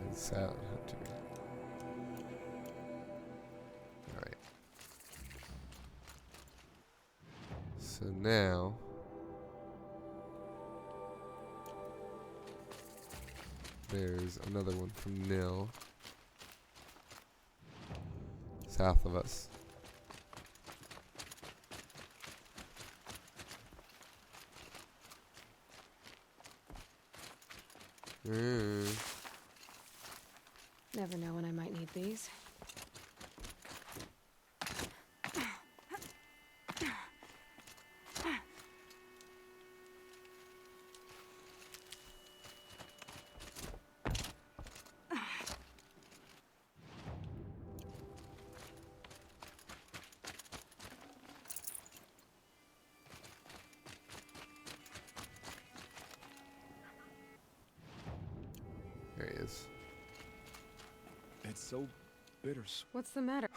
And silent hunter. Alright. So now there's another one from Nil. South of us. Never know when I might need these. There he is. It's so bittersweet. What's the matter?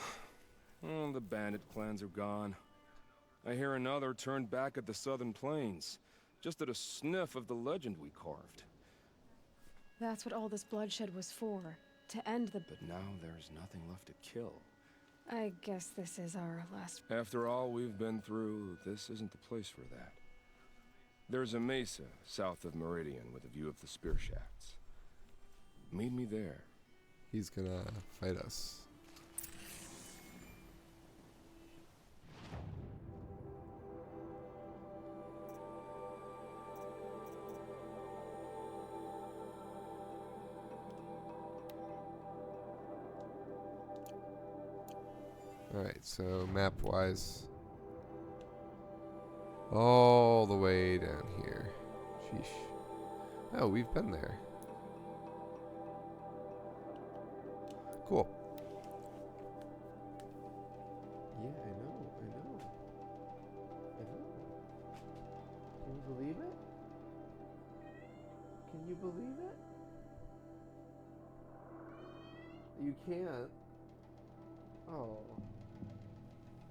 Oh, the bandit clans are gone. I hear another turned back at the southern plains, just at a sniff of the legend we carved. That's what all this bloodshed was for. To end the... But now there's nothing left to kill. I guess this is our last... After all we've been through, this isn't the place for that. There's a mesa south of Meridian with a view of the spear shafts. Meet me there. He's gonna fight us. Alright, so map-wise, all the way down here. Sheesh. Oh, we've been there. Cool. Yeah, I know. Can you believe it? Can you believe it? You can't. Oh.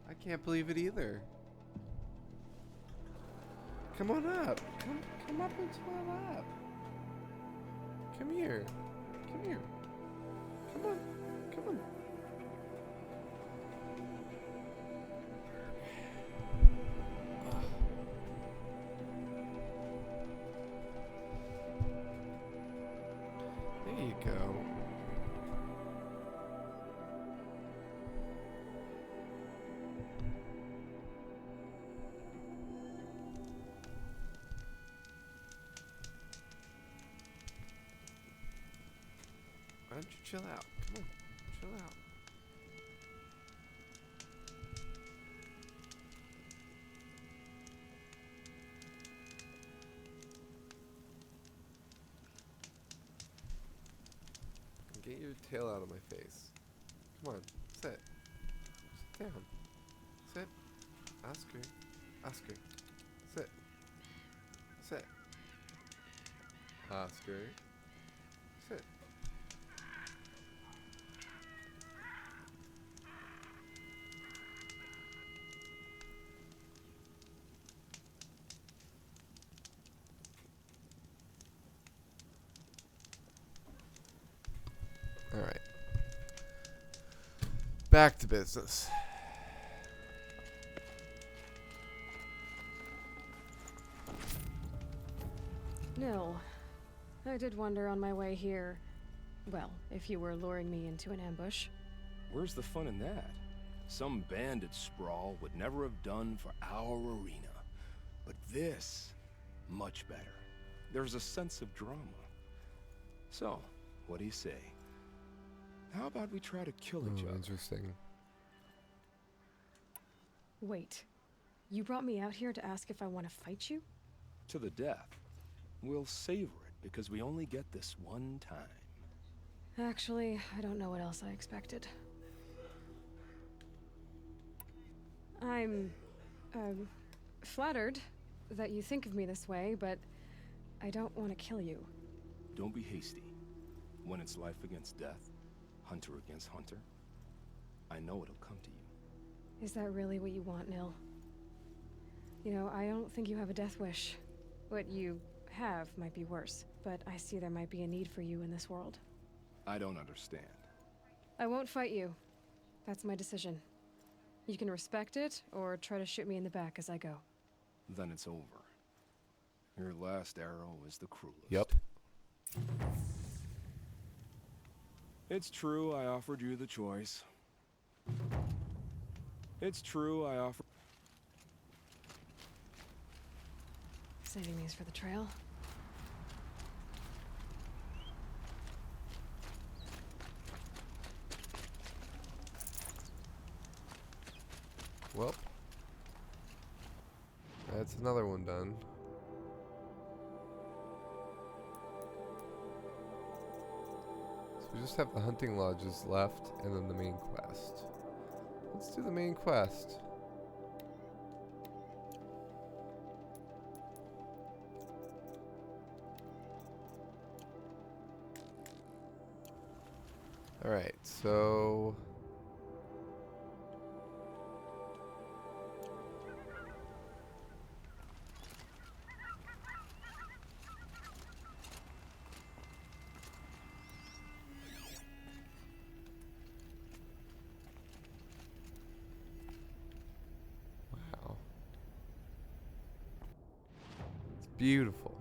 I can't believe it either. Come on up. Come up into my lap. Come here. Come here. Come on. Come on. There you go. Why don't you chill out? Come on, chill out. Get your tail out of my face. Come on, sit. Sit down. Sit. Oscar. Oscar. Sit. Sit. Oscar. Sit. All right. Back to business. Nil, I did wonder on my way here, well, if you were luring me into an ambush. Where's the fun in that? Some bandit sprawl would never have done for our arena. But this, much better. There's a sense of drama. So, what do you say? How about we try to kill each other? Interesting. Wait, you brought me out here to ask if I want to fight you? To the death. We'll savor it because we only get this one time. Actually, I don't know what else I expected. I'm, flattered that you think of me this way, but I don't want to kill you. Don't be hasty. When it's life against death, hunter against hunter, I know it'll come to you. Is that really what you want, Nil? You know, I don't think you have a death wish. What you have might be worse, but I see there might be a need for you in this world. I don't understand. I won't fight you. That's my decision. You can respect it, or try to shoot me in the back as I go. Then it's over. Your last arrow is the cruelest. Yep. It's true I offered you the choice. It's true I offered... Saving these for the trail. Well, that's another one done. So we just have the hunting lodges left and then the main quest. Let's do the main quest. Alright, so... Wow. It's beautiful.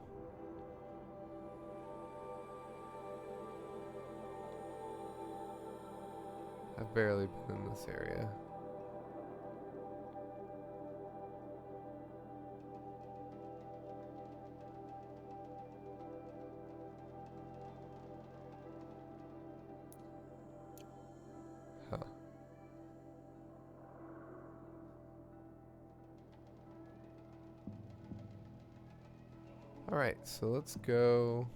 I've barely been in this area. Huh. Alright, so let's go.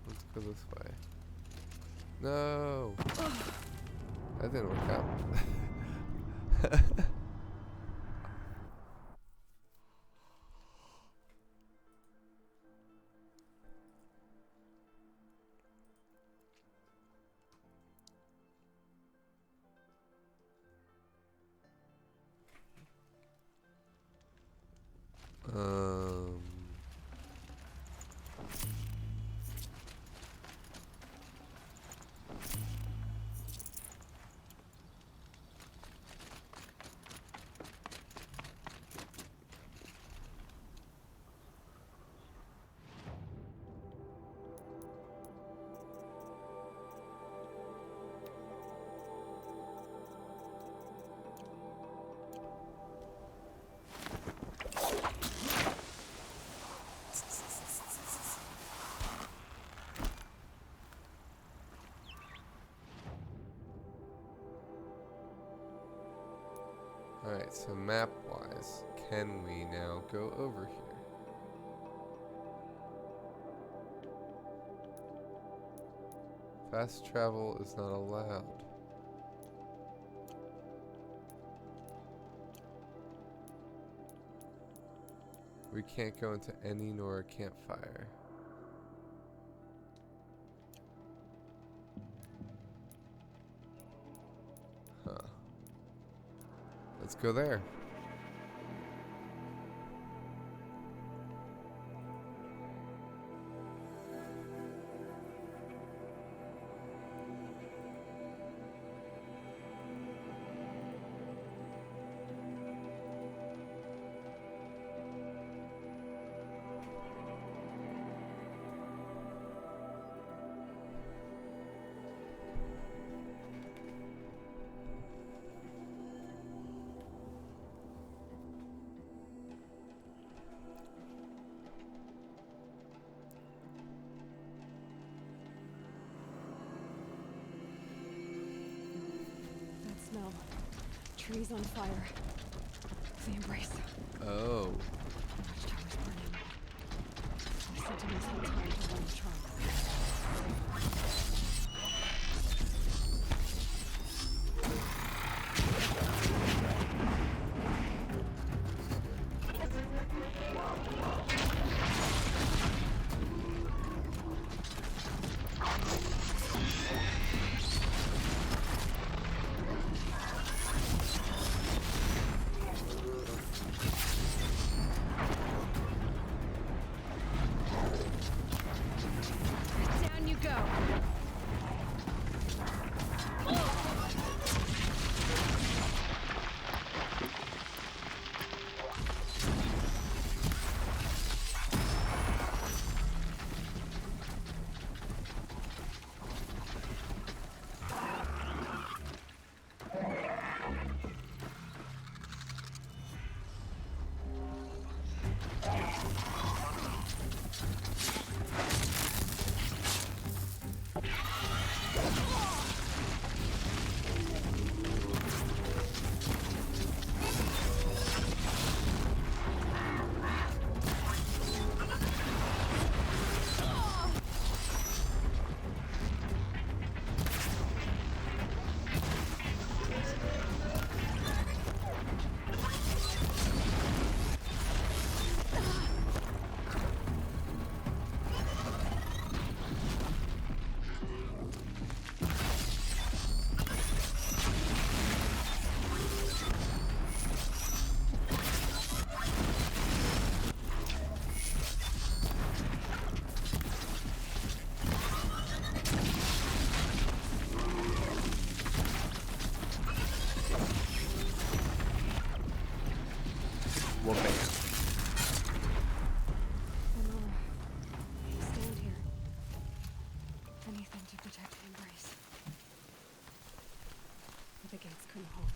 Let's go this way. No! That didn't work out. Um... Alright, so map-wise, can we now go over here? Fast travel is not allowed. We can't go into any nor a campfire. Huh. Let's go there. Smell. Trees on fire. The embrace. Oh. Watchtower's burning. The sentinels had time to run the trial. everything to protect Embrace. But the gates couldn't hold.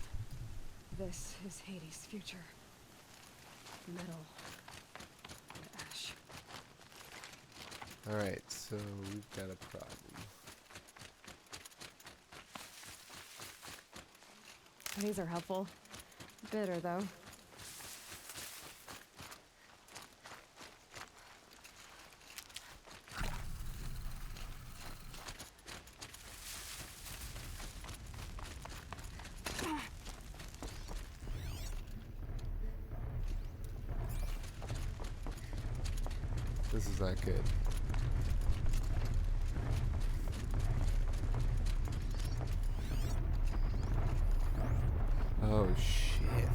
This is Hades' future. Metal and ash. Alright, so we've got a problem. These are helpful. Bitter, though. This is not good. Oh shit.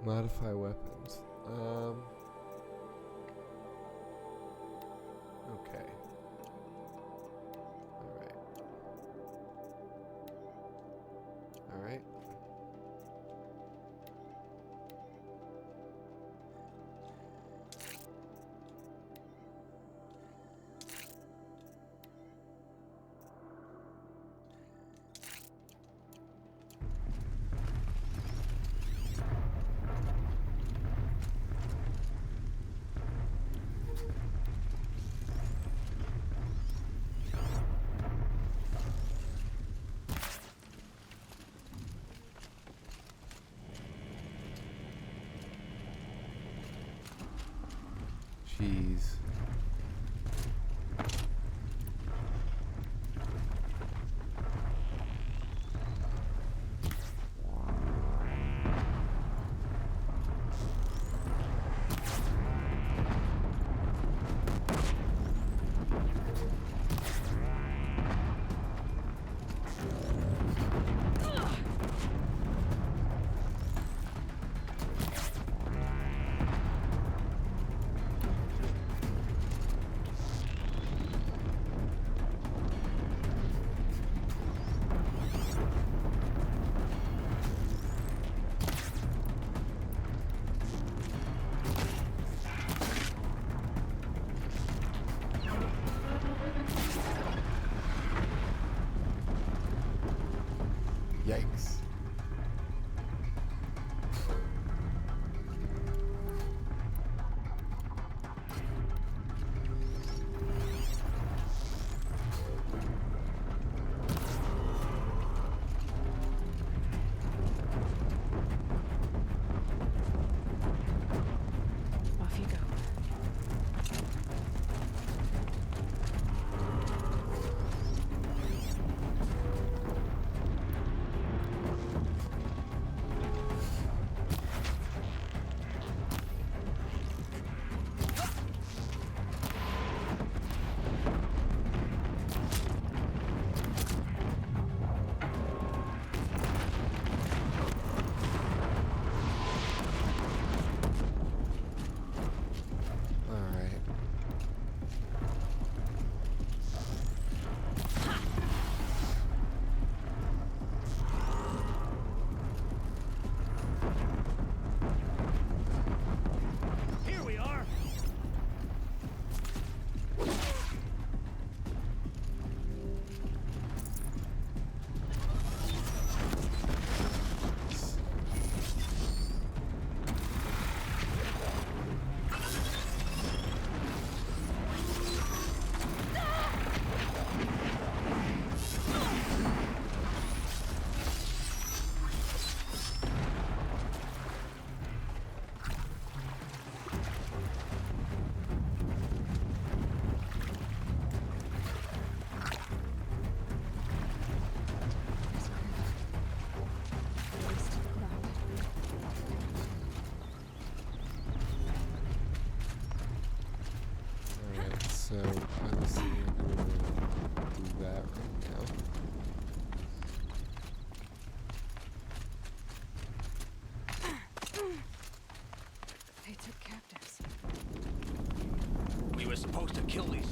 Modify weapons. Okay. All right. Jeez. Yikes. Off you go.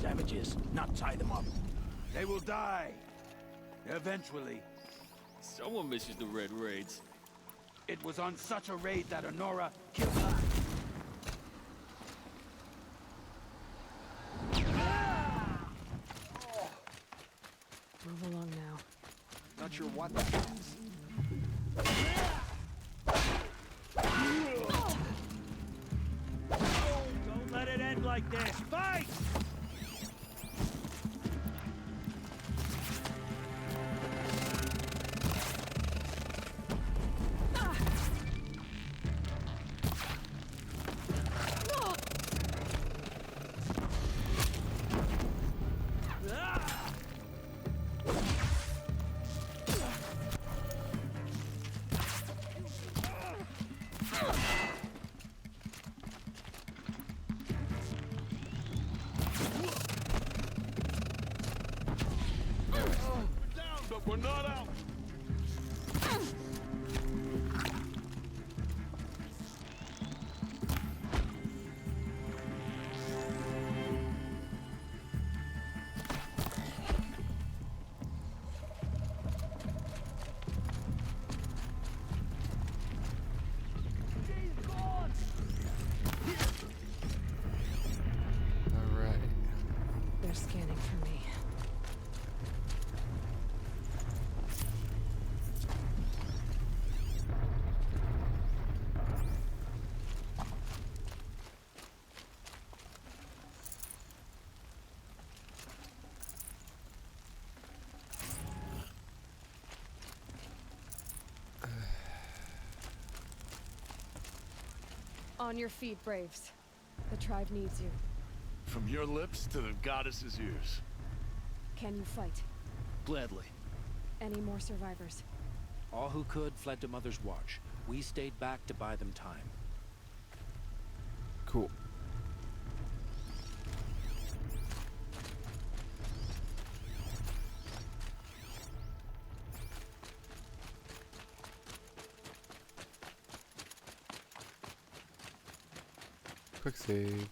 savages, not tie them up. They will die. Eventually. Someone misses the Red Raids. It was on such a raid that Honora killed Move along now. Not sure what that means. Don't let it end like this. Fight! We're not out. All right. They're scanning for me. On your feet, Braves. The tribe needs you. From your lips to the goddess's ears. Can you fight? Gladly. Any more survivors? All who could fled to Mother's Watch. We stayed back to buy them time. Cool. Quick save.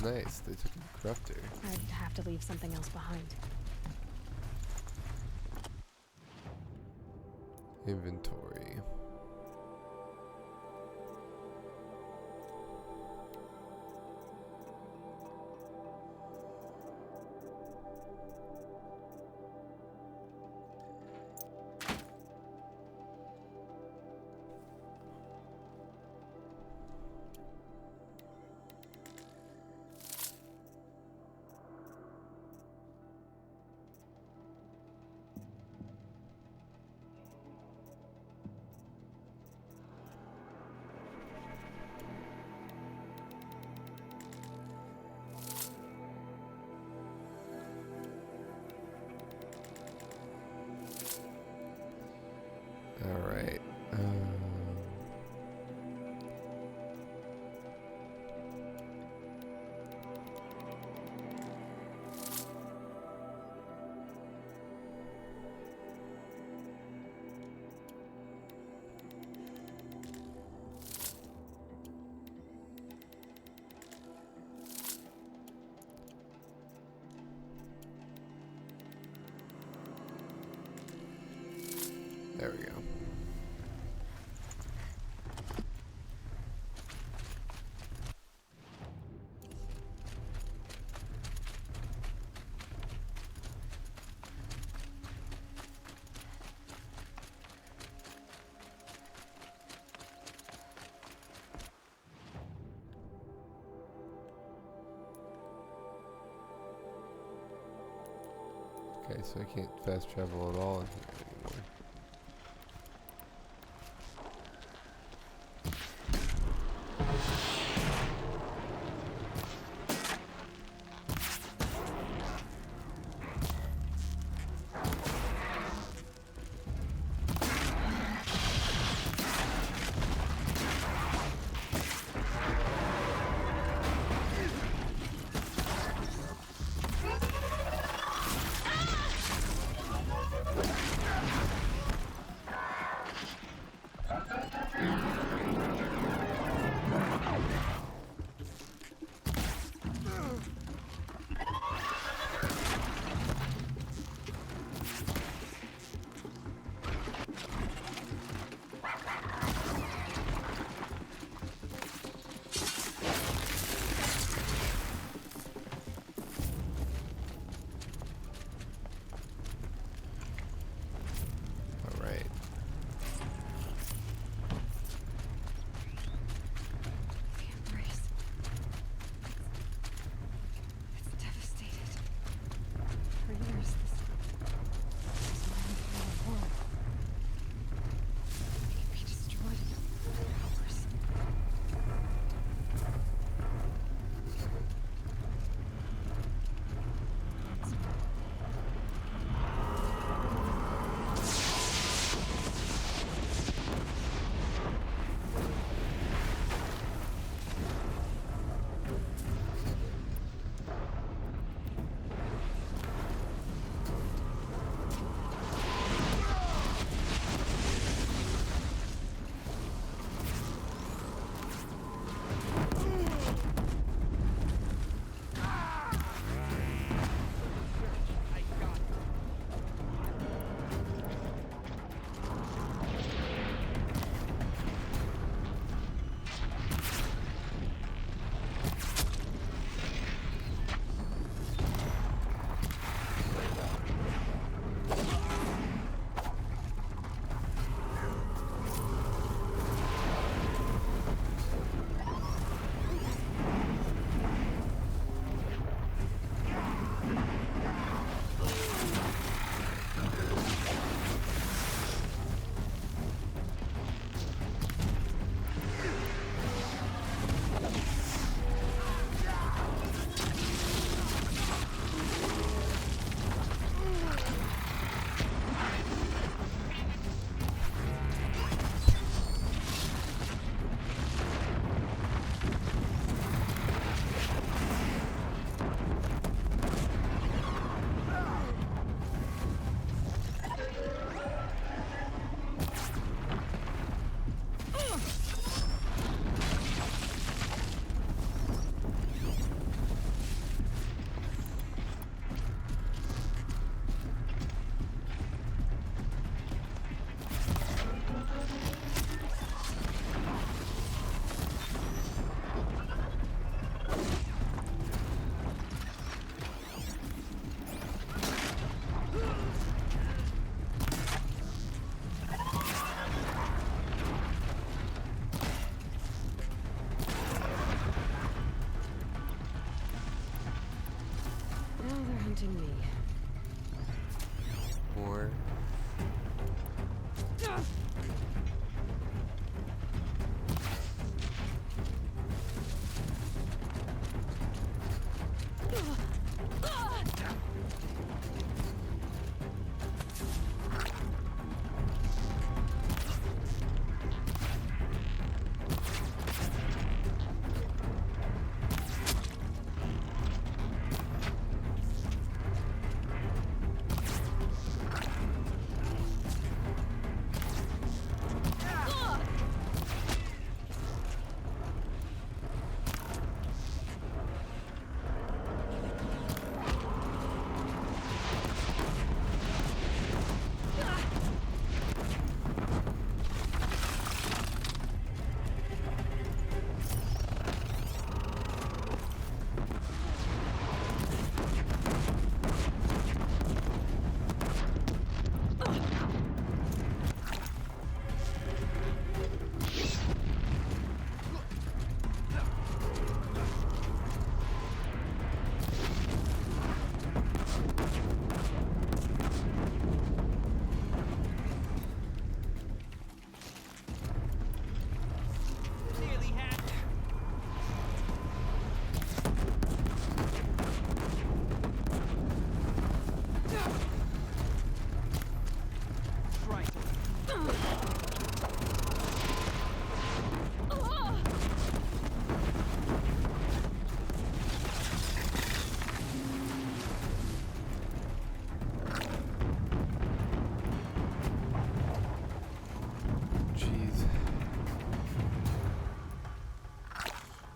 Nice, they took a corruptor. I'd have to leave something else behind. Inventory. Alright. There we go. Okay, so I can't fast travel at all in here anymore.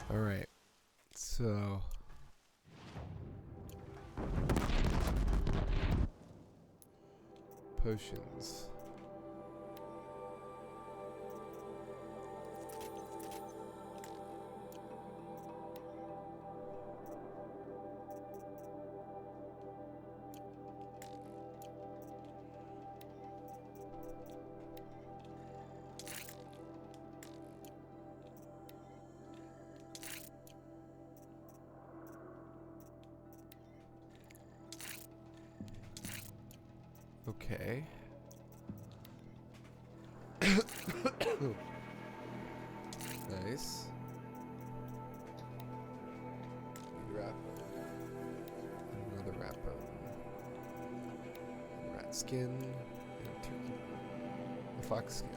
Alright, so potions. Okay. Nice. Rat. Another rat bone. Rat skin. And turkey. A fox skin.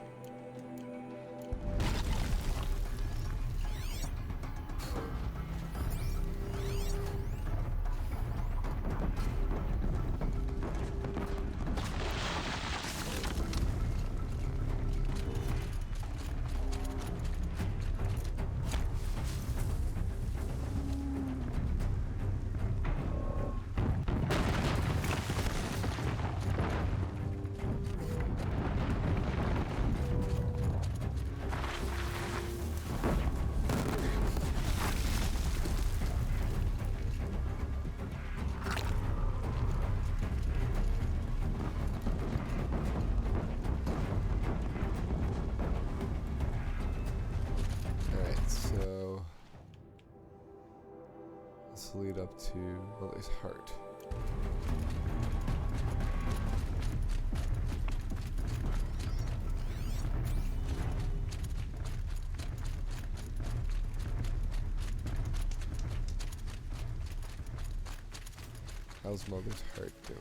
So this will lead up to Lily's heart. How's Mother's heart doing?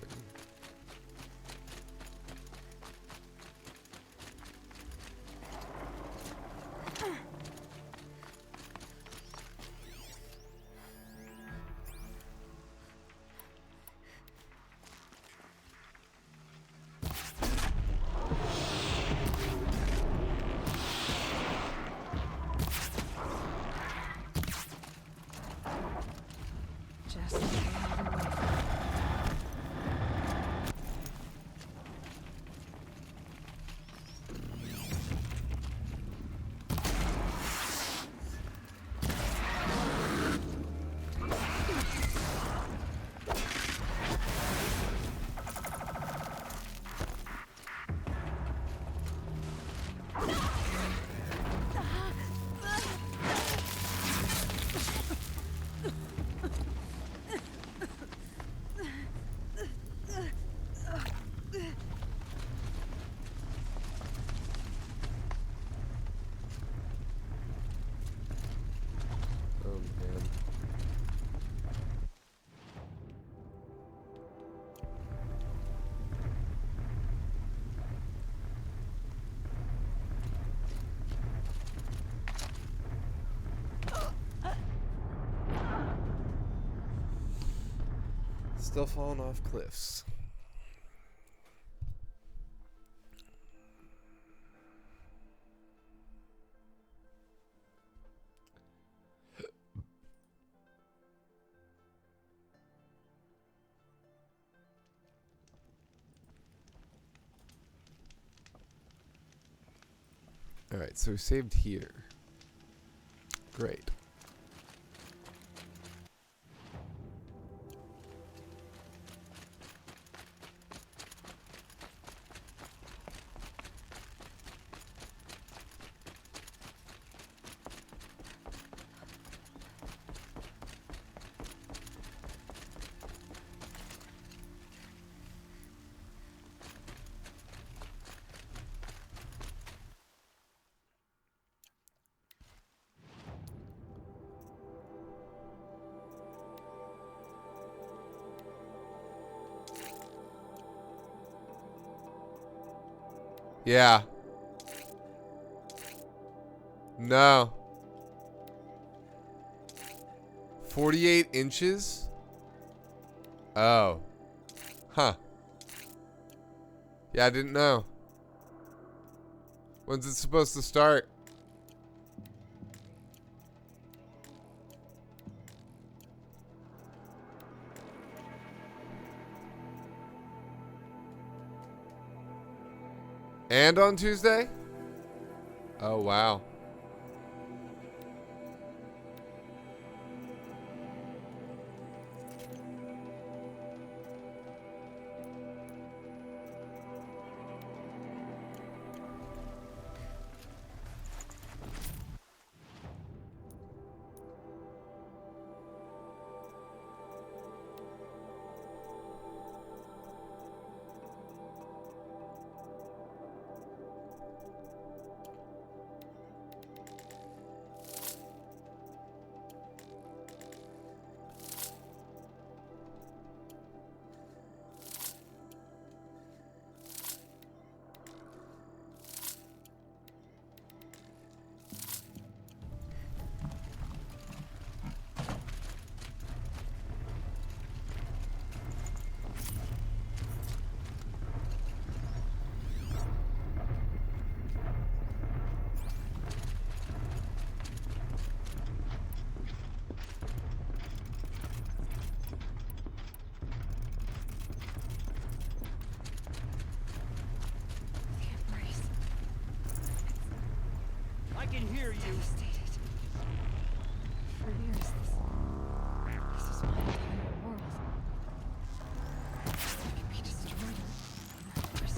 Still falling off cliffs. Alright, so we saved here. Great. Yeah. No. 48 inches? Oh. Huh. Yeah, I didn't know. When's it supposed to start? And on Tuesday? Oh, wow. I can hear you. For years, this is my entire world. It could be destroyed in hours.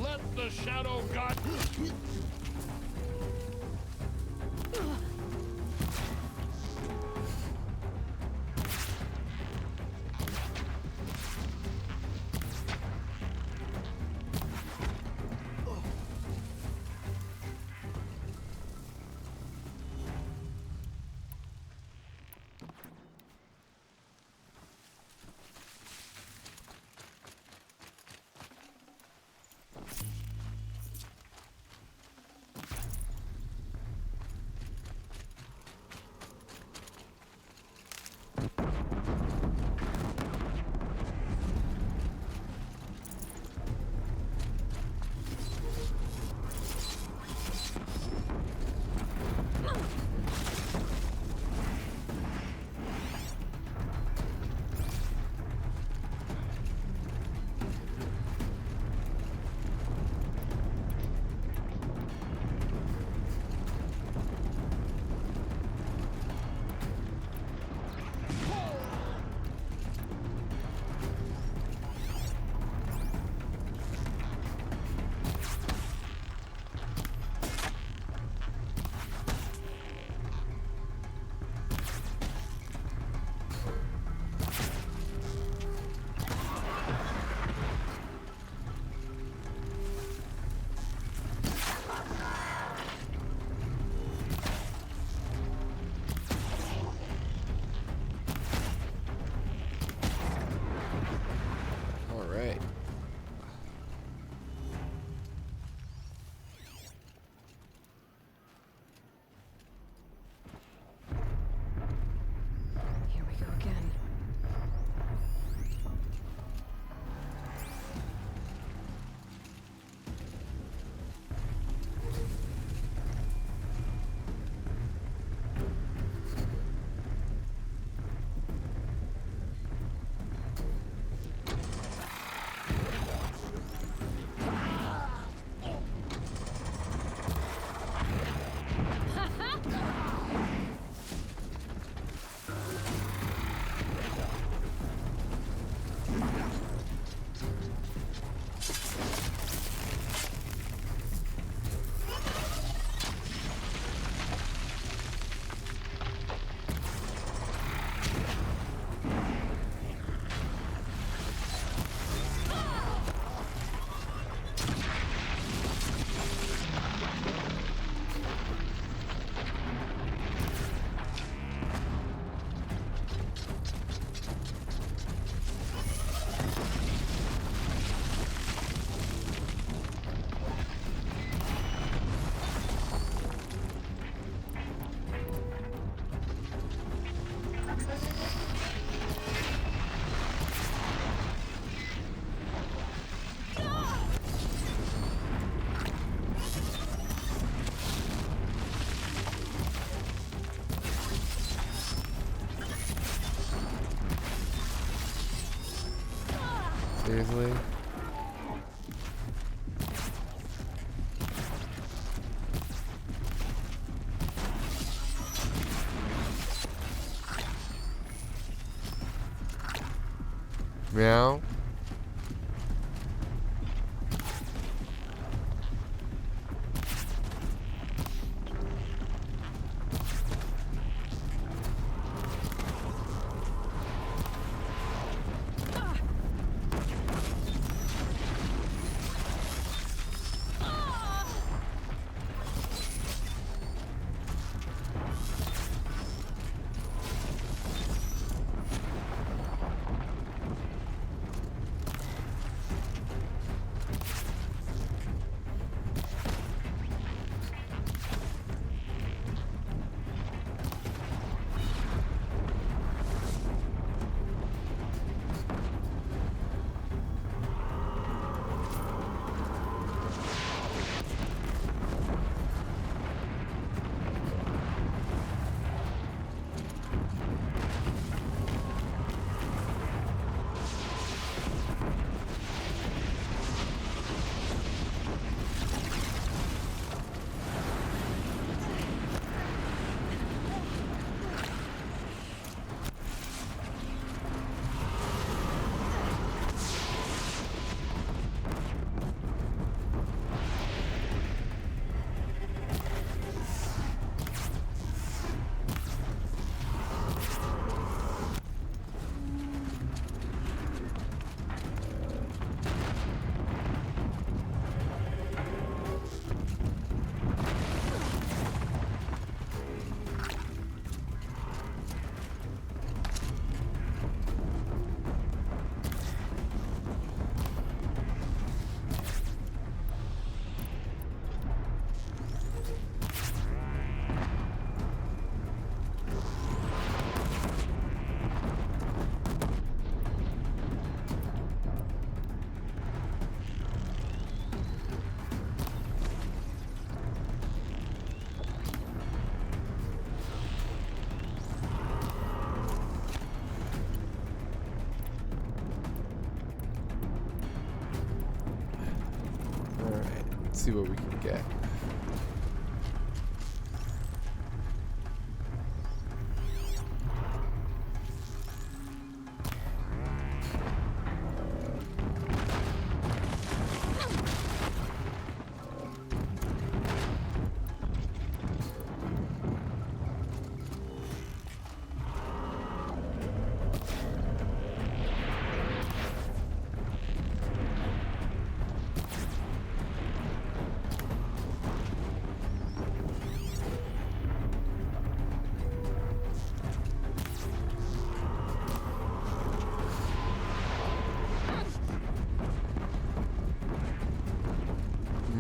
Let the shadow god... Seriously? Meow. See what we can get.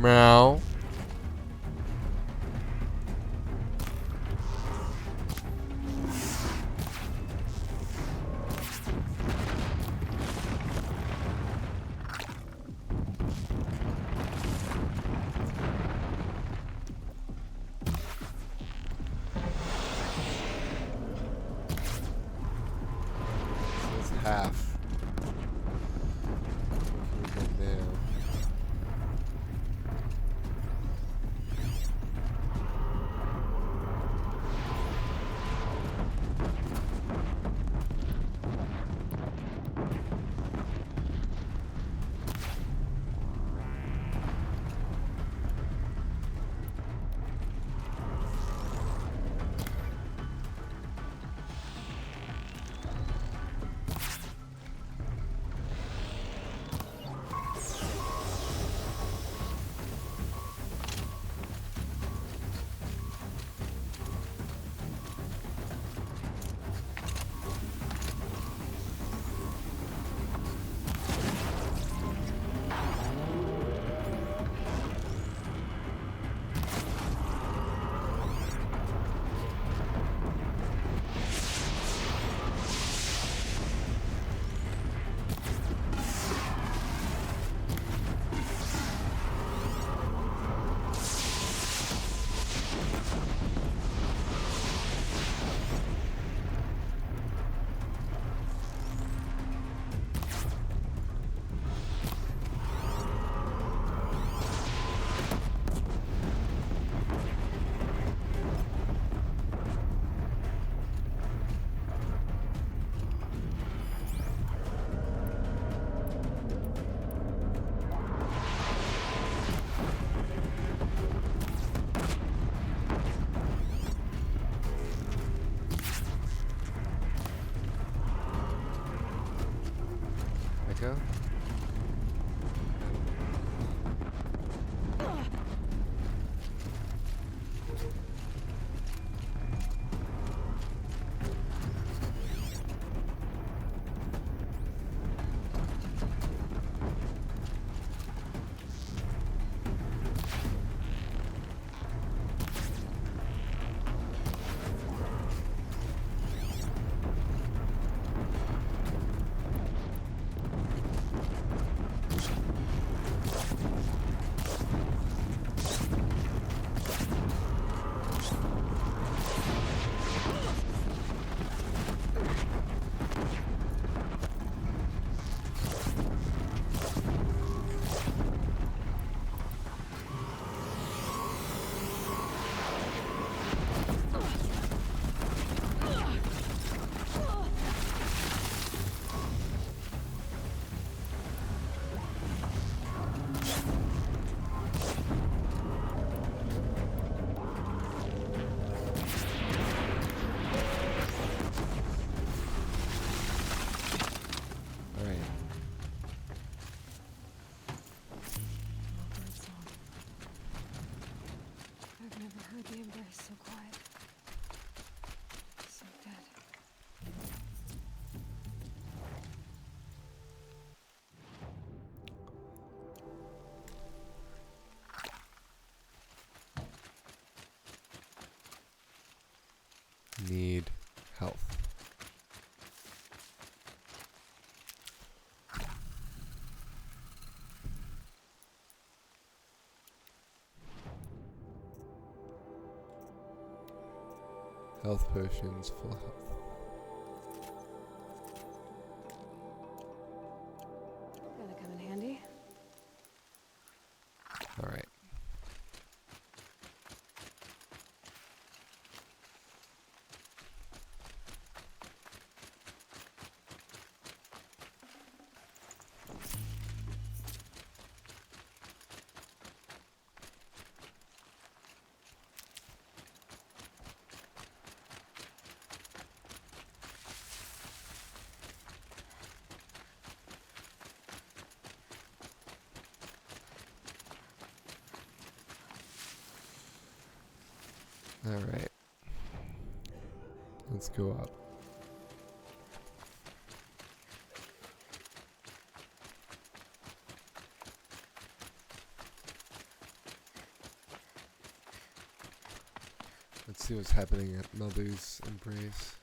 Meow. It's half. What can we get there? Health potions, full health. Gonna come in handy. Alright. Alright. Let's go up. Let's see what's happening at Mother's Embrace.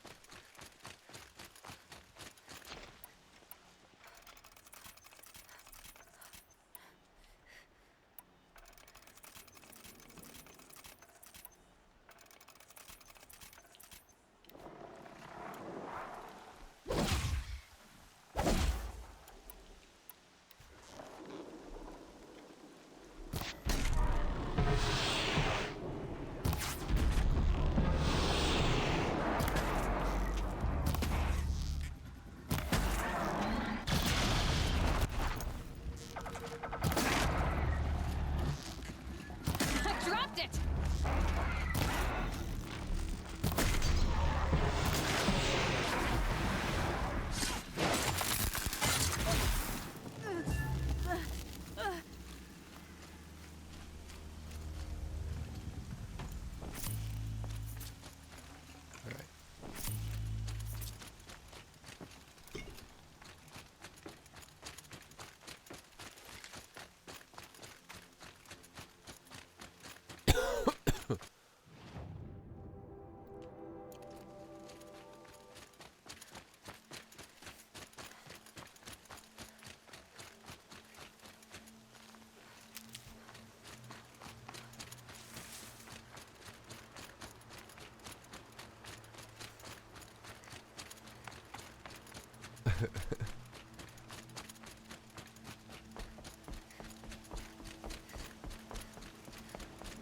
I dropped it!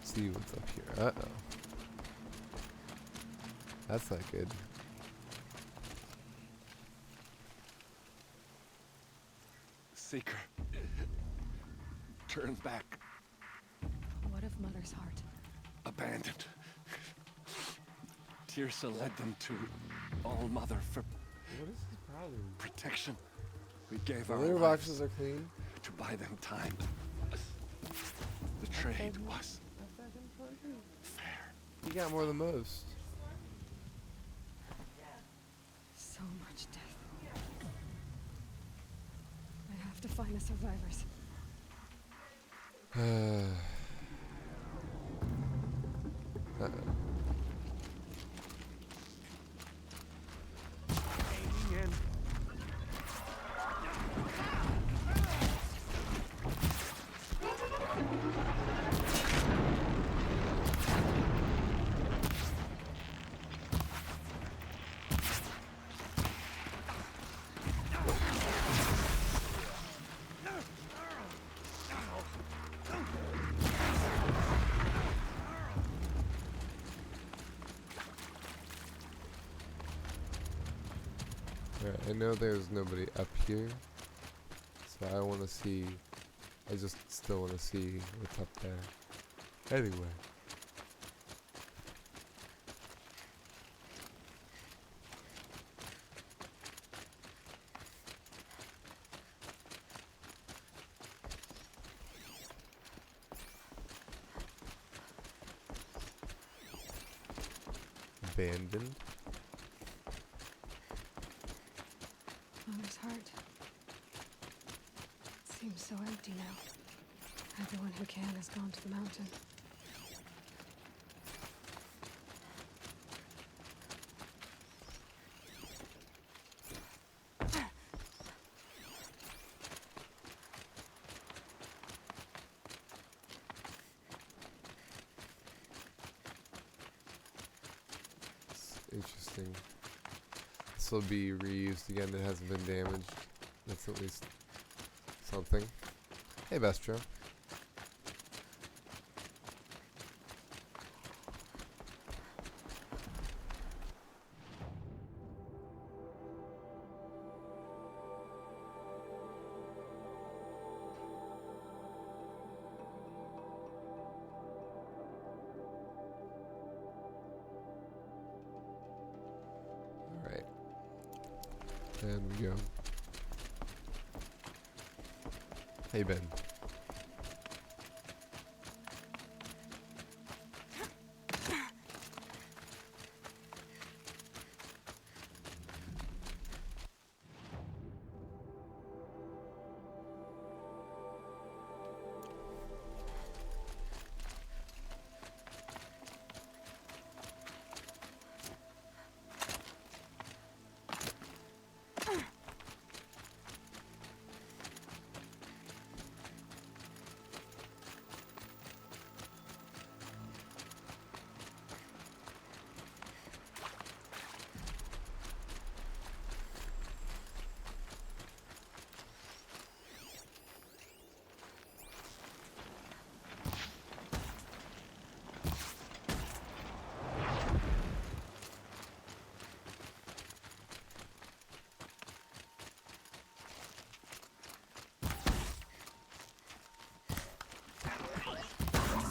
See what's up here. Uh-oh. That's not good. Seeker. Turn back. What of Mother's heart? Abandoned. Tirsa led them to All Mother for What is his problem? protection. We gave The our litter lives boxes are clean. to buy them time. The trade was fair. You got more than most. So much death. I have to find the survivors. Uh-oh. Alright, I know there's nobody up here, so I want to see, I just still want to see what's up there. Anyway. Abandoned. Mother's heart. It seems so empty now. Everyone who can has gone to the mountain. Interesting. This will be reused again. It hasn't been damaged. That's at least something. Hey, Bestro. Alright. And we go. Hey, Ben.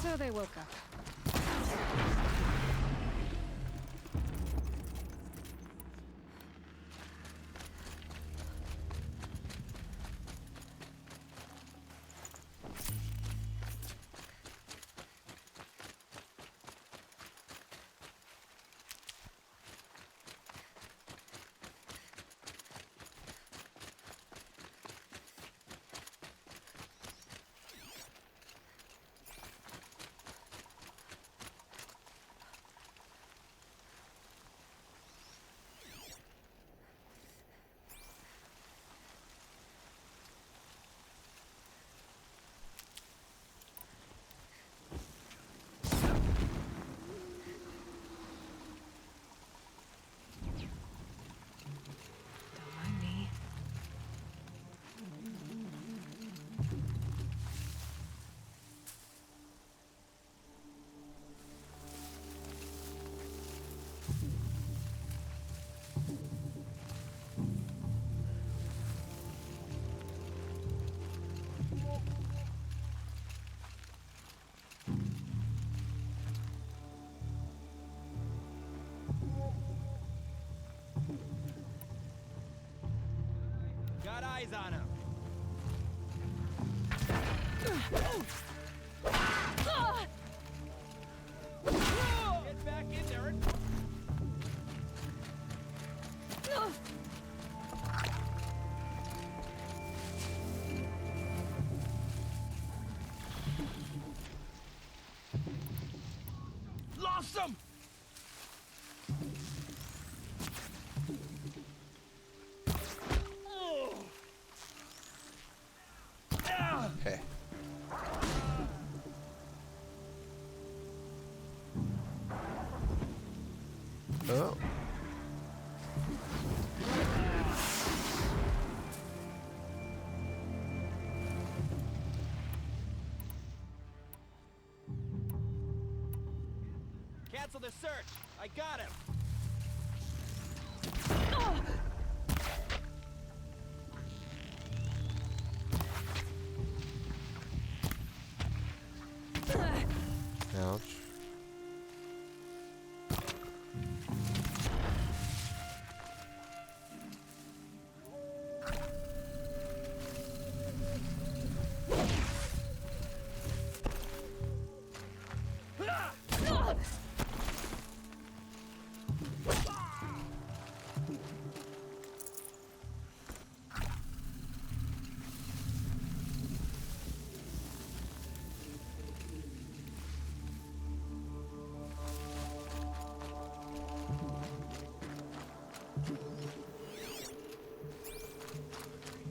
So they woke up. Got eyes on him. Get back in there and... Lost him! Hey. Oh. Cancel the search. I got him. Ouch.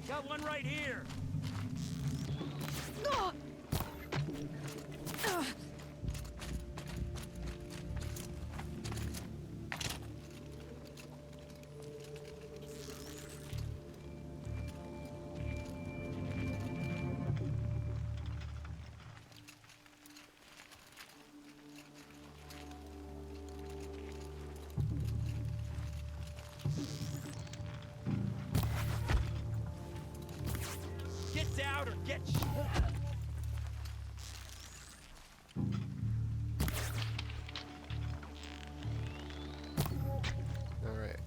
Got one right here. out or get shot. All right.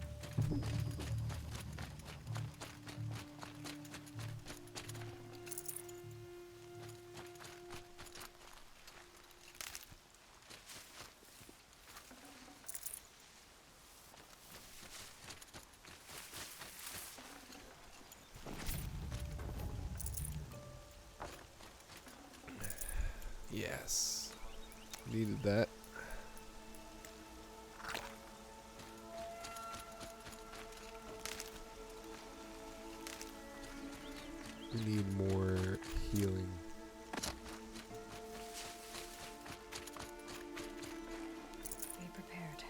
Yes. Needed that. We need more healing. Be prepared.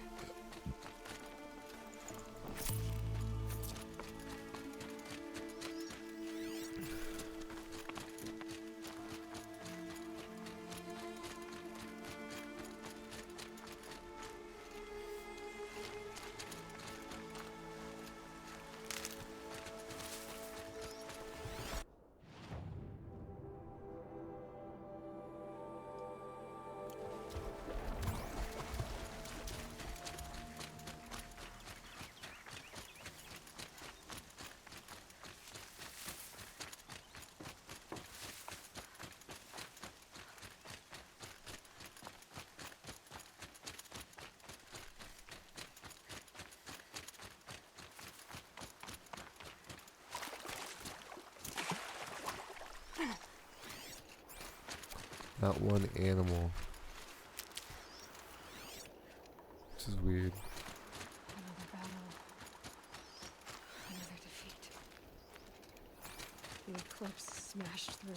Not one animal. Which is weird. Another battle. Another defeat. The eclipse smashed through.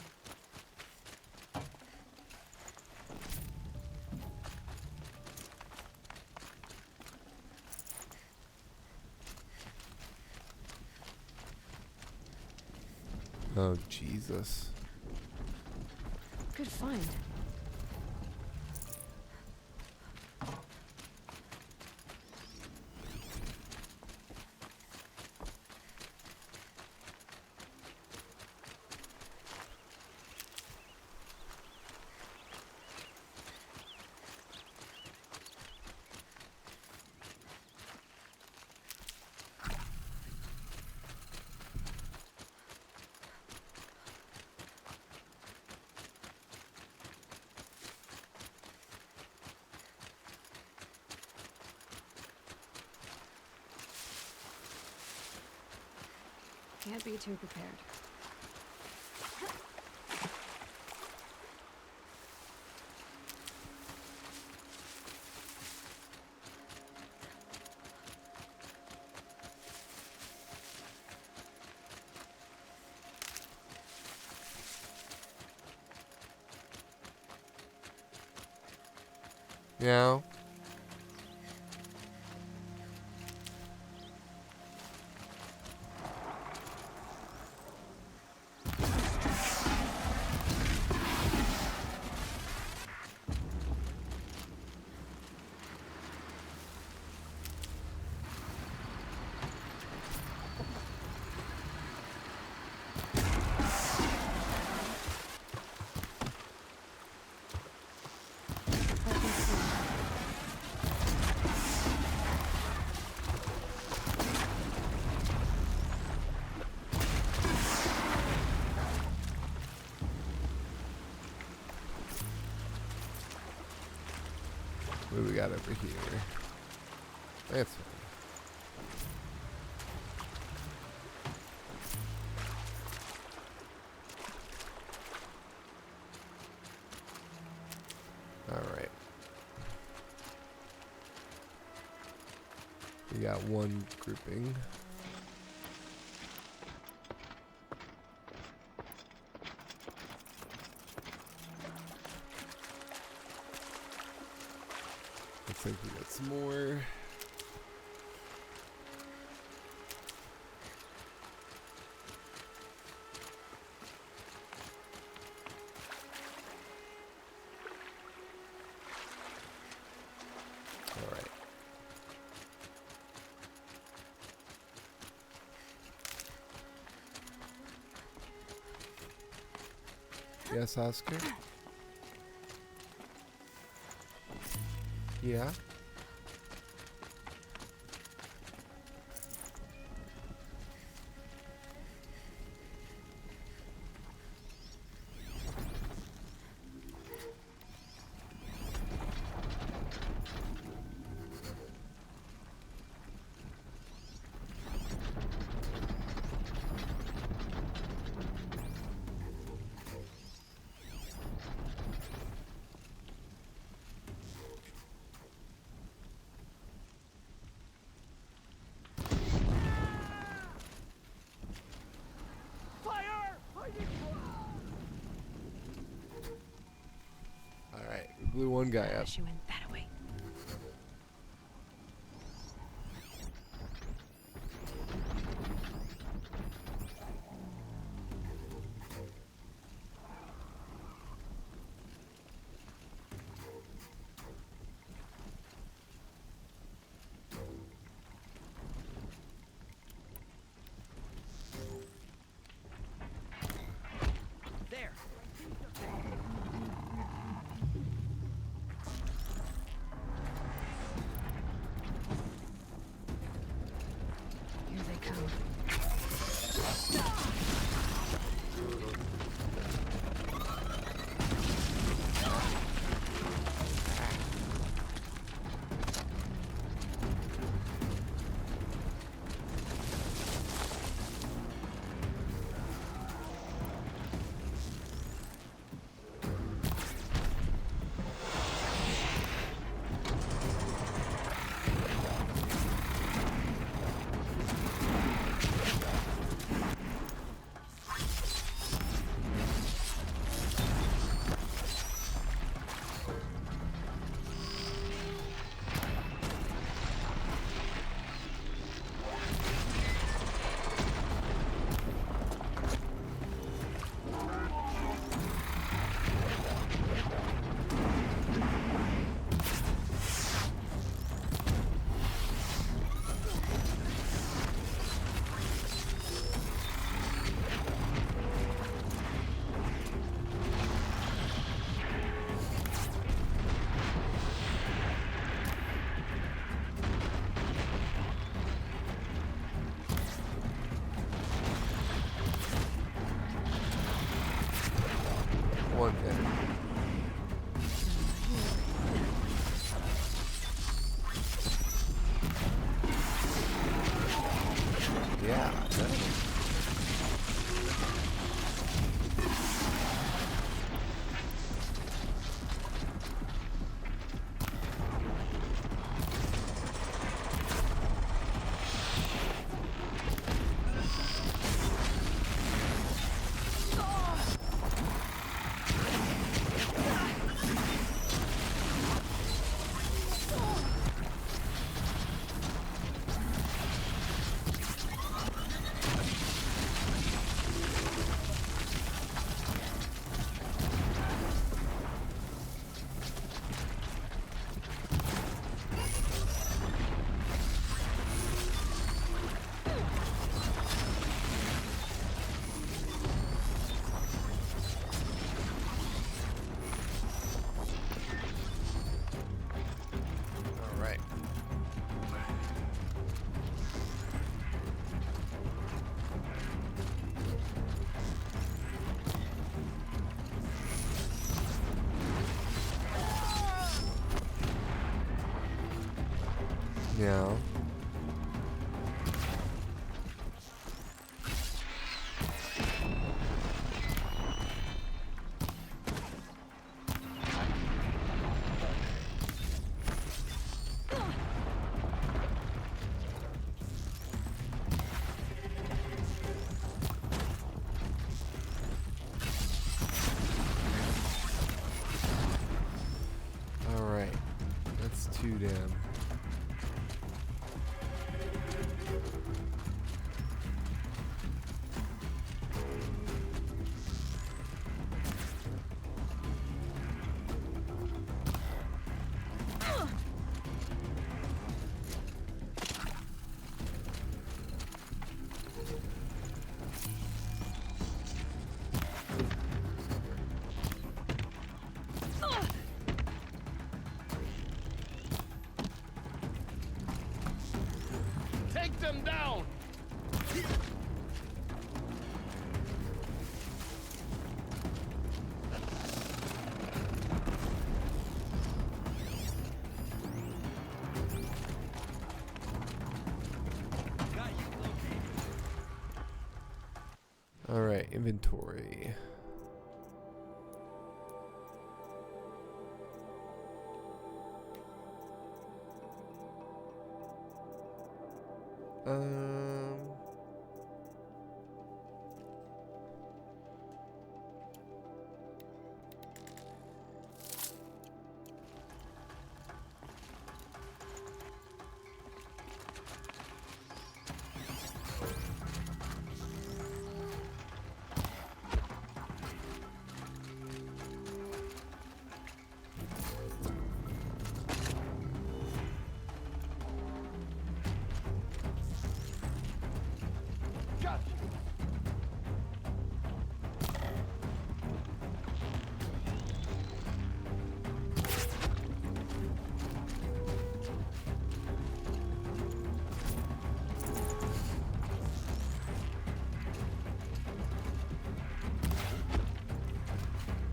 Oh, Jesus. Good find. Can't be too prepared. Meow. What do we got over here? That's fine. All right. We got one grouping. Looks like we got some more. All right. Yes, Oscar? Yeah? Alright, we blew one guy up. She went that way. There. Here they come. One hit. Yeah, definitely. Alright. Yeah. Alright. That's too damn. them down! All right, inventory.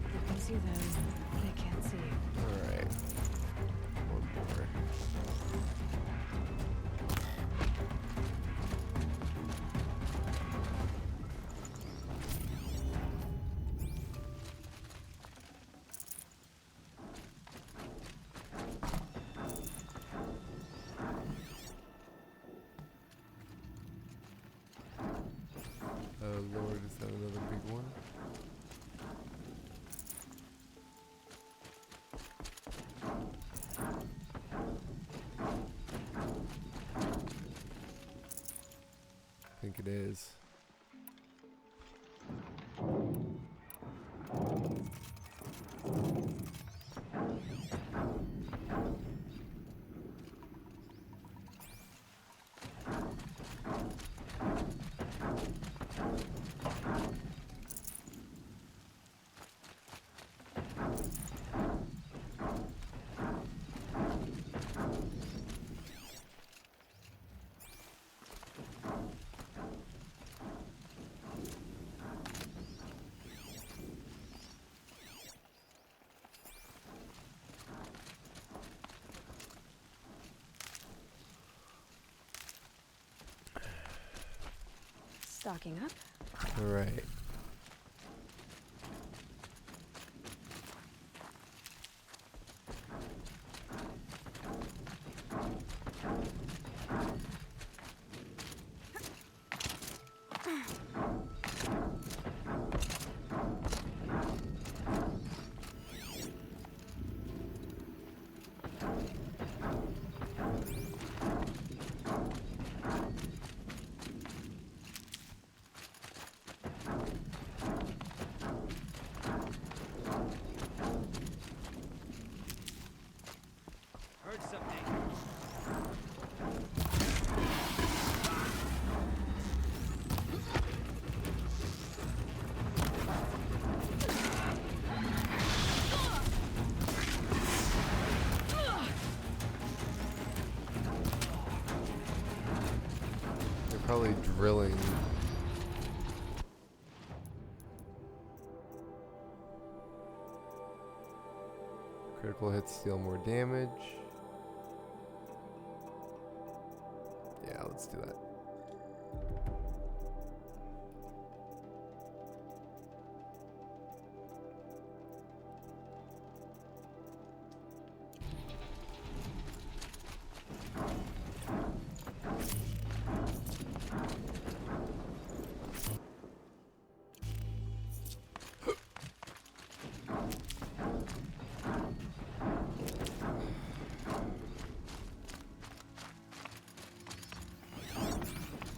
I can see them, but I can't see you. All right, one more. Oh Lord, is that another big one? I think it is. Stocking up. All right. Heard something. They're probably drilling. Critical hits deal more damage. Yeah, let's do that.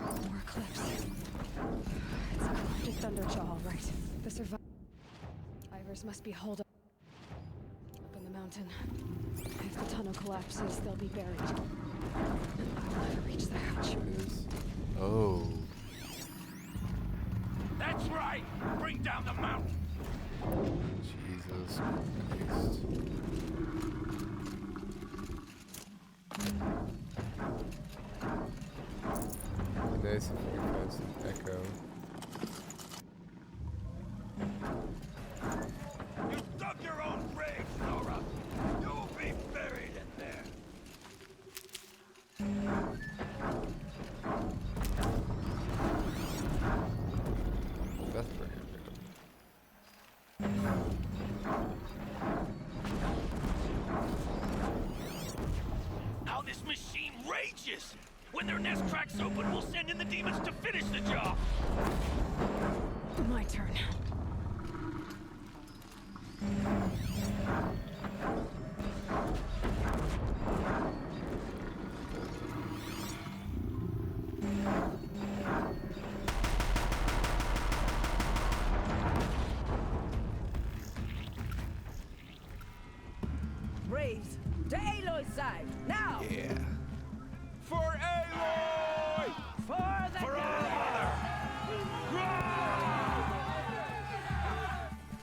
More clips. It's a corrupted Thunderjaw, all right. The survivors must be holed up in the mountain. If the tunnel collapses, they'll be buried. I'll never reach the hatch. Oh. That's right! Bring down the mountain! Jesus Christ. outrageous! When their nest cracks open, we'll send in the demons to finish the job! My turn. Braves, to Aloy's side, now! Yeah. For Aloy! For the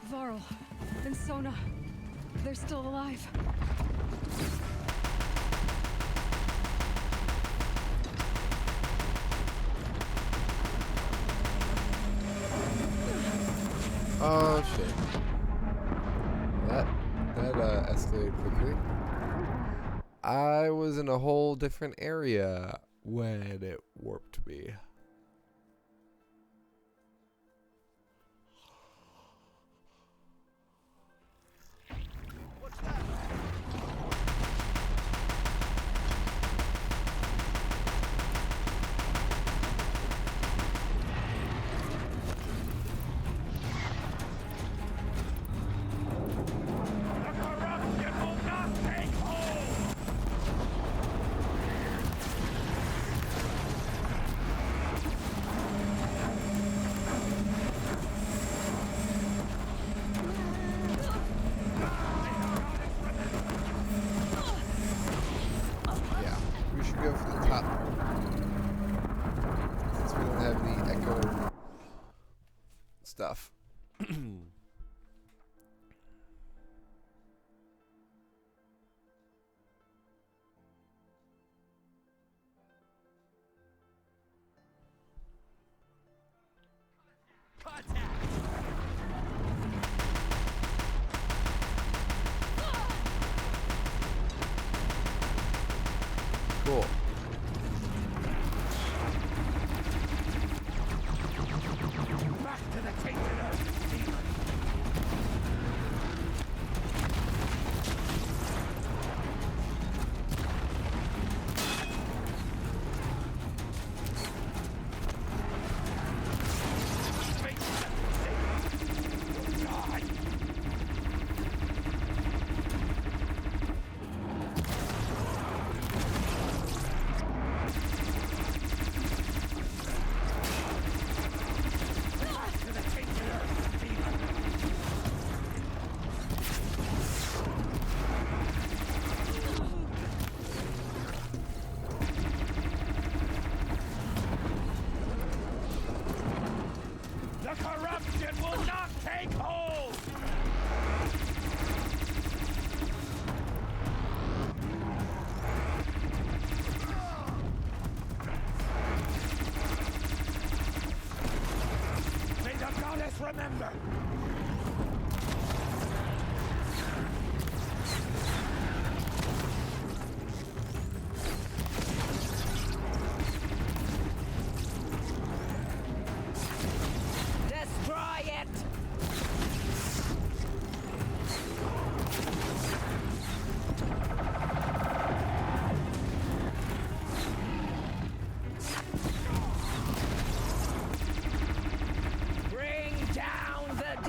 Varl and Sona. They're still alive. Oh shit. That escalated quickly. I was in a whole different area when it warped me. Yeah, we should go for the top since we don't have the echo stuff. Cool. Back to the tainted earth, demon! The corruption will not take hold! May the goddess remember! Destroy it! Bring down the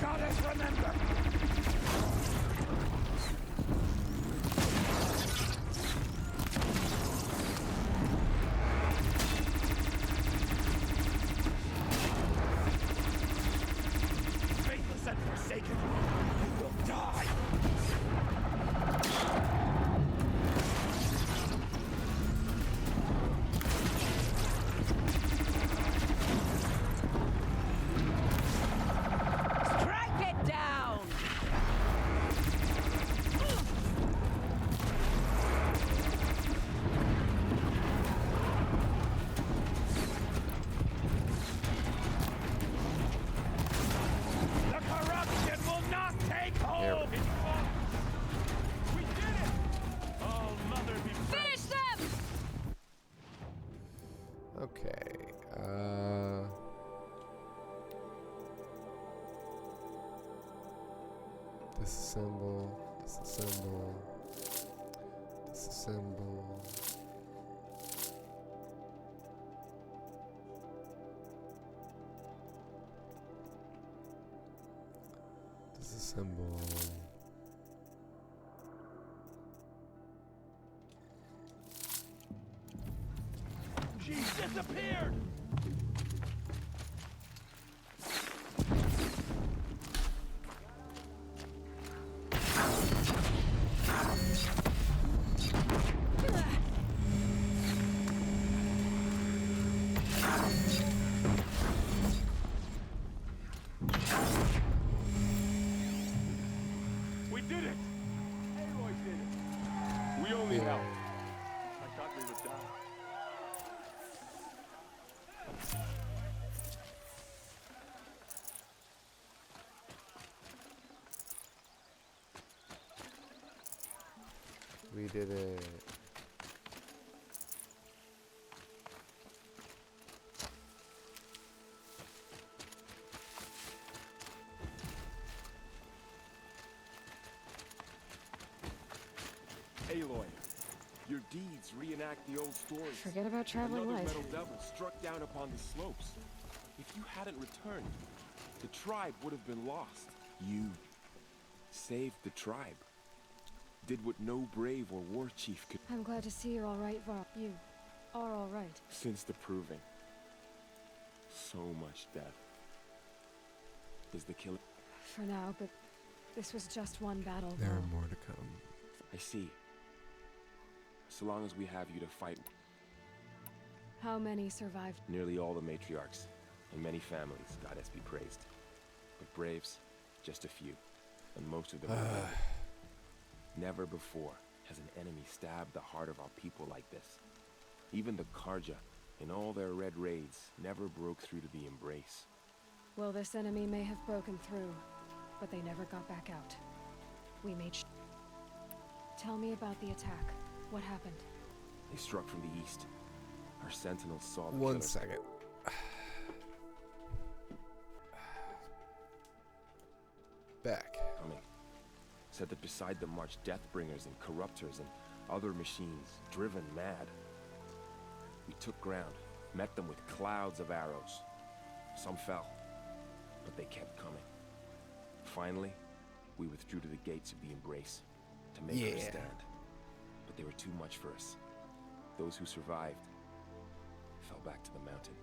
goddess remember? Faithless and forsaken, you will die! Strike it down! The corruption will not take hold! We did it! Oh, mother be Finish them! Okay. Disassemble. Disassemble. Disassemble. Disassemble. She disappeared! We did it! Aloy did it! We only helped. I thought we would die. We did it. Aloy, your deeds reenact the old stories. Forget about traveling Another light. metal devil struck down upon the slopes. If you hadn't returned, the tribe would have been lost. You saved the tribe. Did what no brave or war chief could. I'm glad to see you're all right, Varl. You are all right. Since the proving. So much death. Is the killing? For now, but this was just one battle. There are Varl. more to come. I see. So long as we have you to fight, How many survived? nearly all the matriarchs and many families, goddess be praised. But braves, just a few, and most of them were wounded. Never before has an enemy stabbed the heart of our people like this. Even the Karja, in all their red raids, never broke through to the embrace. Well, this enemy may have broken through, but they never got back out. We made Tell me about the attack. What happened? They struck from the east. Our sentinels saw the One killer. second. Back. Coming. Said that beside them marched Deathbringers and Corruptors and other machines, driven mad. We took ground, met them with clouds of arrows. Some fell, but they kept coming. Finally, we withdrew to the gates of the Embrace to make our Yeah. stand. But they were too much for us. Those who survived fell back to the mountain.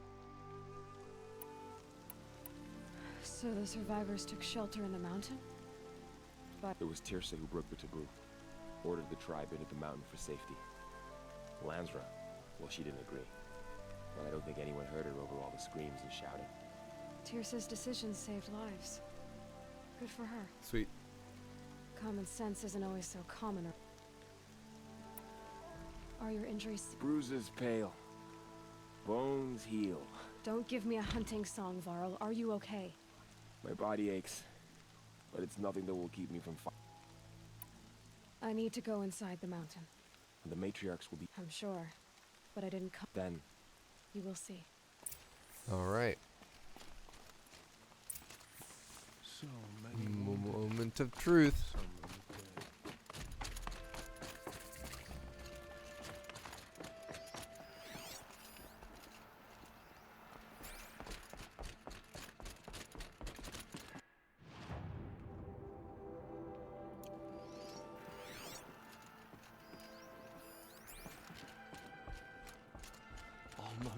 So the survivors took shelter in the mountain? But It was Tirsa who broke the taboo, ordered the tribe into the mountain for safety. Lansra, well, she didn't agree. But I don't think anyone heard her over all the screams and shouting. Tirsa's decisions saved lives. Good for her. Sweet. Common sense isn't always so common. Are your injuries? Bruises pale, bones heal. Don't give me a hunting song, Varl. Are you okay? My body aches, but it's nothing that will keep me from fighting. I need to go inside the mountain. The matriarchs will be. I'm sure. But I didn't come. Then, You will see. All right. so many wounded. Moment of truth. So many dead.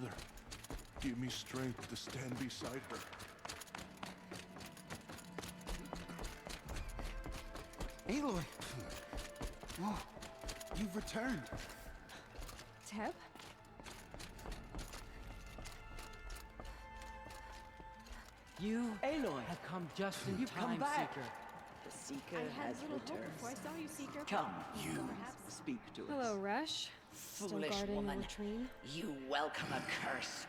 Mother, give me strength to stand beside her. Aloy! Oh, you've returned. Teb? You Aloy, have come just in you've time, come back. Seeker. The Seeker I had has little returned. hope before I saw you, Seeker. Come, you Perhaps. speak to us. Hello, Resh. Still Foolish guarding woman. the latrine? You welcome a curse.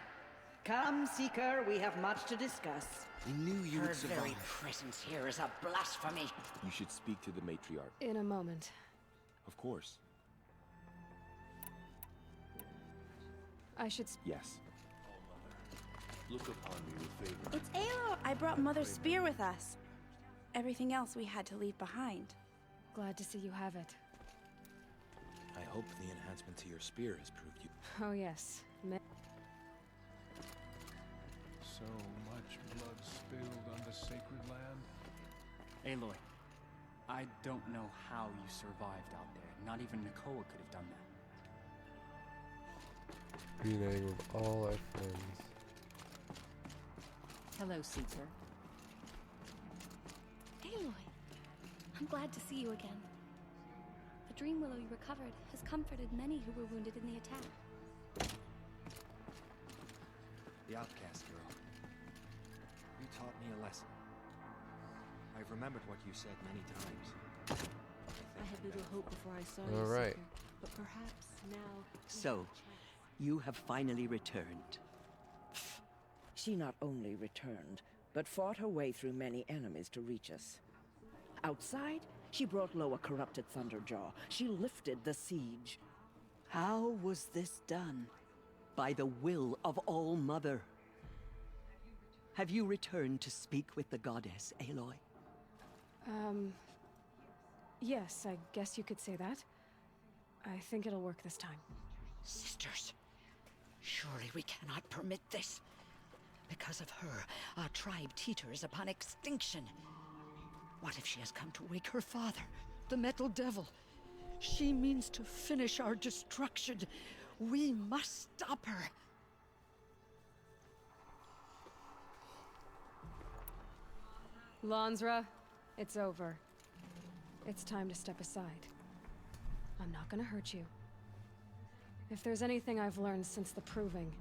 Come, Seeker, we have much to discuss. I knew you Her would survive. very presence here is a blasphemy. You should speak to the matriarch. In a moment. Of course. I should. Yes. Look upon me with favor. It's Aloy! I brought Mother's spear with us. Everything else we had to leave behind. Glad to see you have it. I hope the enhancement to your spear has proved you. Oh, yes. So much blood spilled on the sacred land. Aloy, I don't know how you survived out there. Not even Nakoa could have done that. Reuniting with all our friends. Hello, Seeker. Aloy, I'm glad to see you again. The dream willow you recovered has comforted many who were wounded in the attack. The outcast girl. You taught me a lesson. I've remembered what you said many times. I had little hope before I saw All you, right. Seeker, but perhaps now... So, you have finally returned. She not only returned, but fought her way through many enemies to reach us. Outside, she brought low a corrupted Thunderjaw. She lifted the siege. How was this done? By the will of All-Mother. Have you returned to speak with the goddess, Aloy? Yes, I guess you could say that. I think it'll work this time. Sisters, surely we cannot permit this. Because of her, our tribe teeters upon extinction. What if she has come to wake her father, the Metal Devil? She means to finish our destruction. We must stop her. Lansra, it's over. It's time to step aside. I'm not gonna hurt you. If there's anything I've learned since the Proving,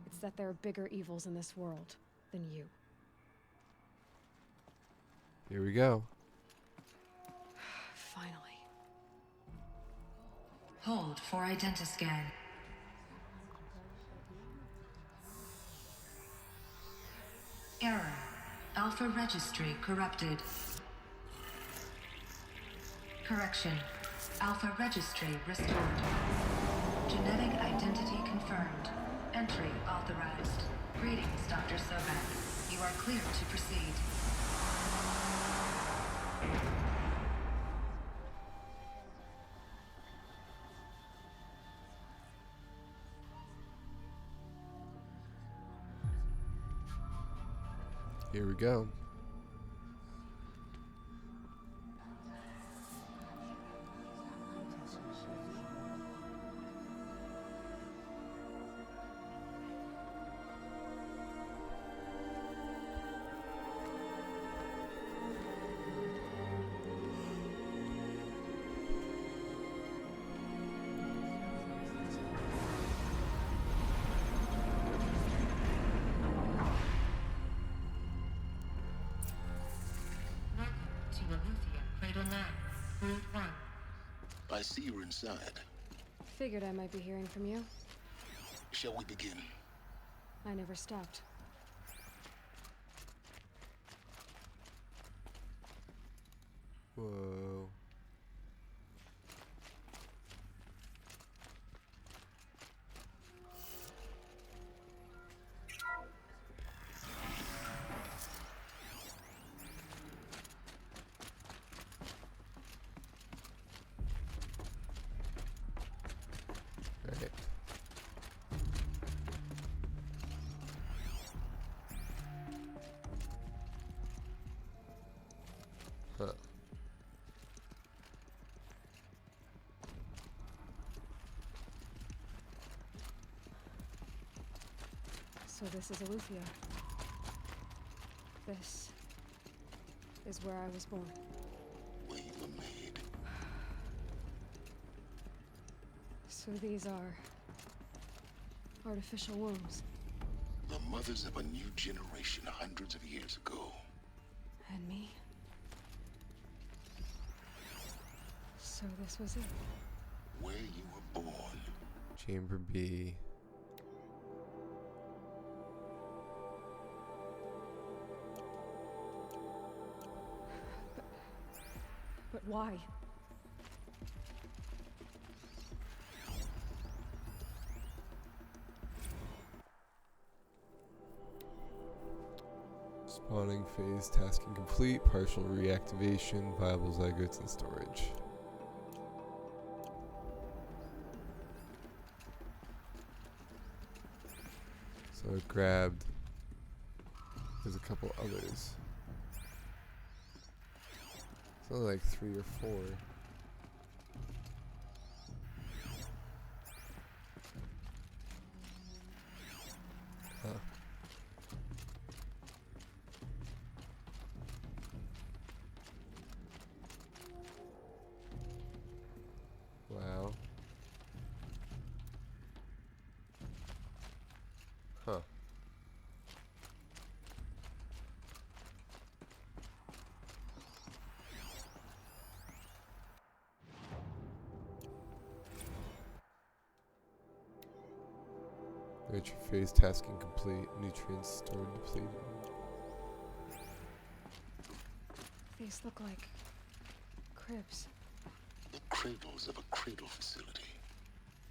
it's that there are bigger evils in this world than you. Here we go. Finally. Hold for identiscan. Error. Alpha registry corrupted. Correction. Alpha registry restored. Genetic identity confirmed. Entry authorized. Greetings, Dr. Sobek. You are clear to proceed. Here we go. I see you're inside. Figured I might be hearing from you. Shall we begin? I never stopped. Whoa. Right. Huh. So this is Eleuthia. This is where I was born. Where you were made. So these are artificial wombs. The mothers of a new generation hundreds of years ago. And me. So this was it. Where you were born. Chamber B. But why? Spawning phase, tasking complete, partial reactivation, viable zygotes in storage. So it grabbed. There's a couple others. It's only like 3 or 4. Huh. Wow. Huh. Entry phase tasking complete. Nutrients stored depleted. These look like cribs. The cradles of a cradle facility.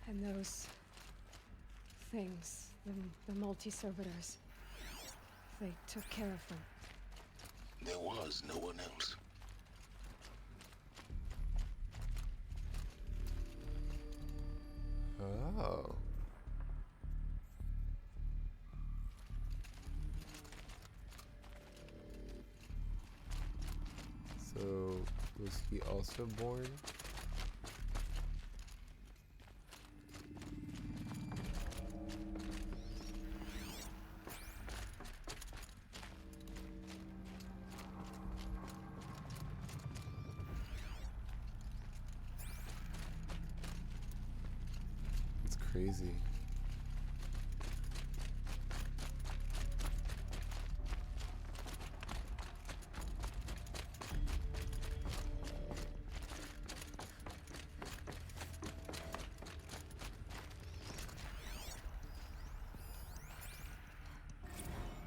And those things, the multi-servitors, they took care of them. There was no one else. Oh. So, was he also born? It's crazy.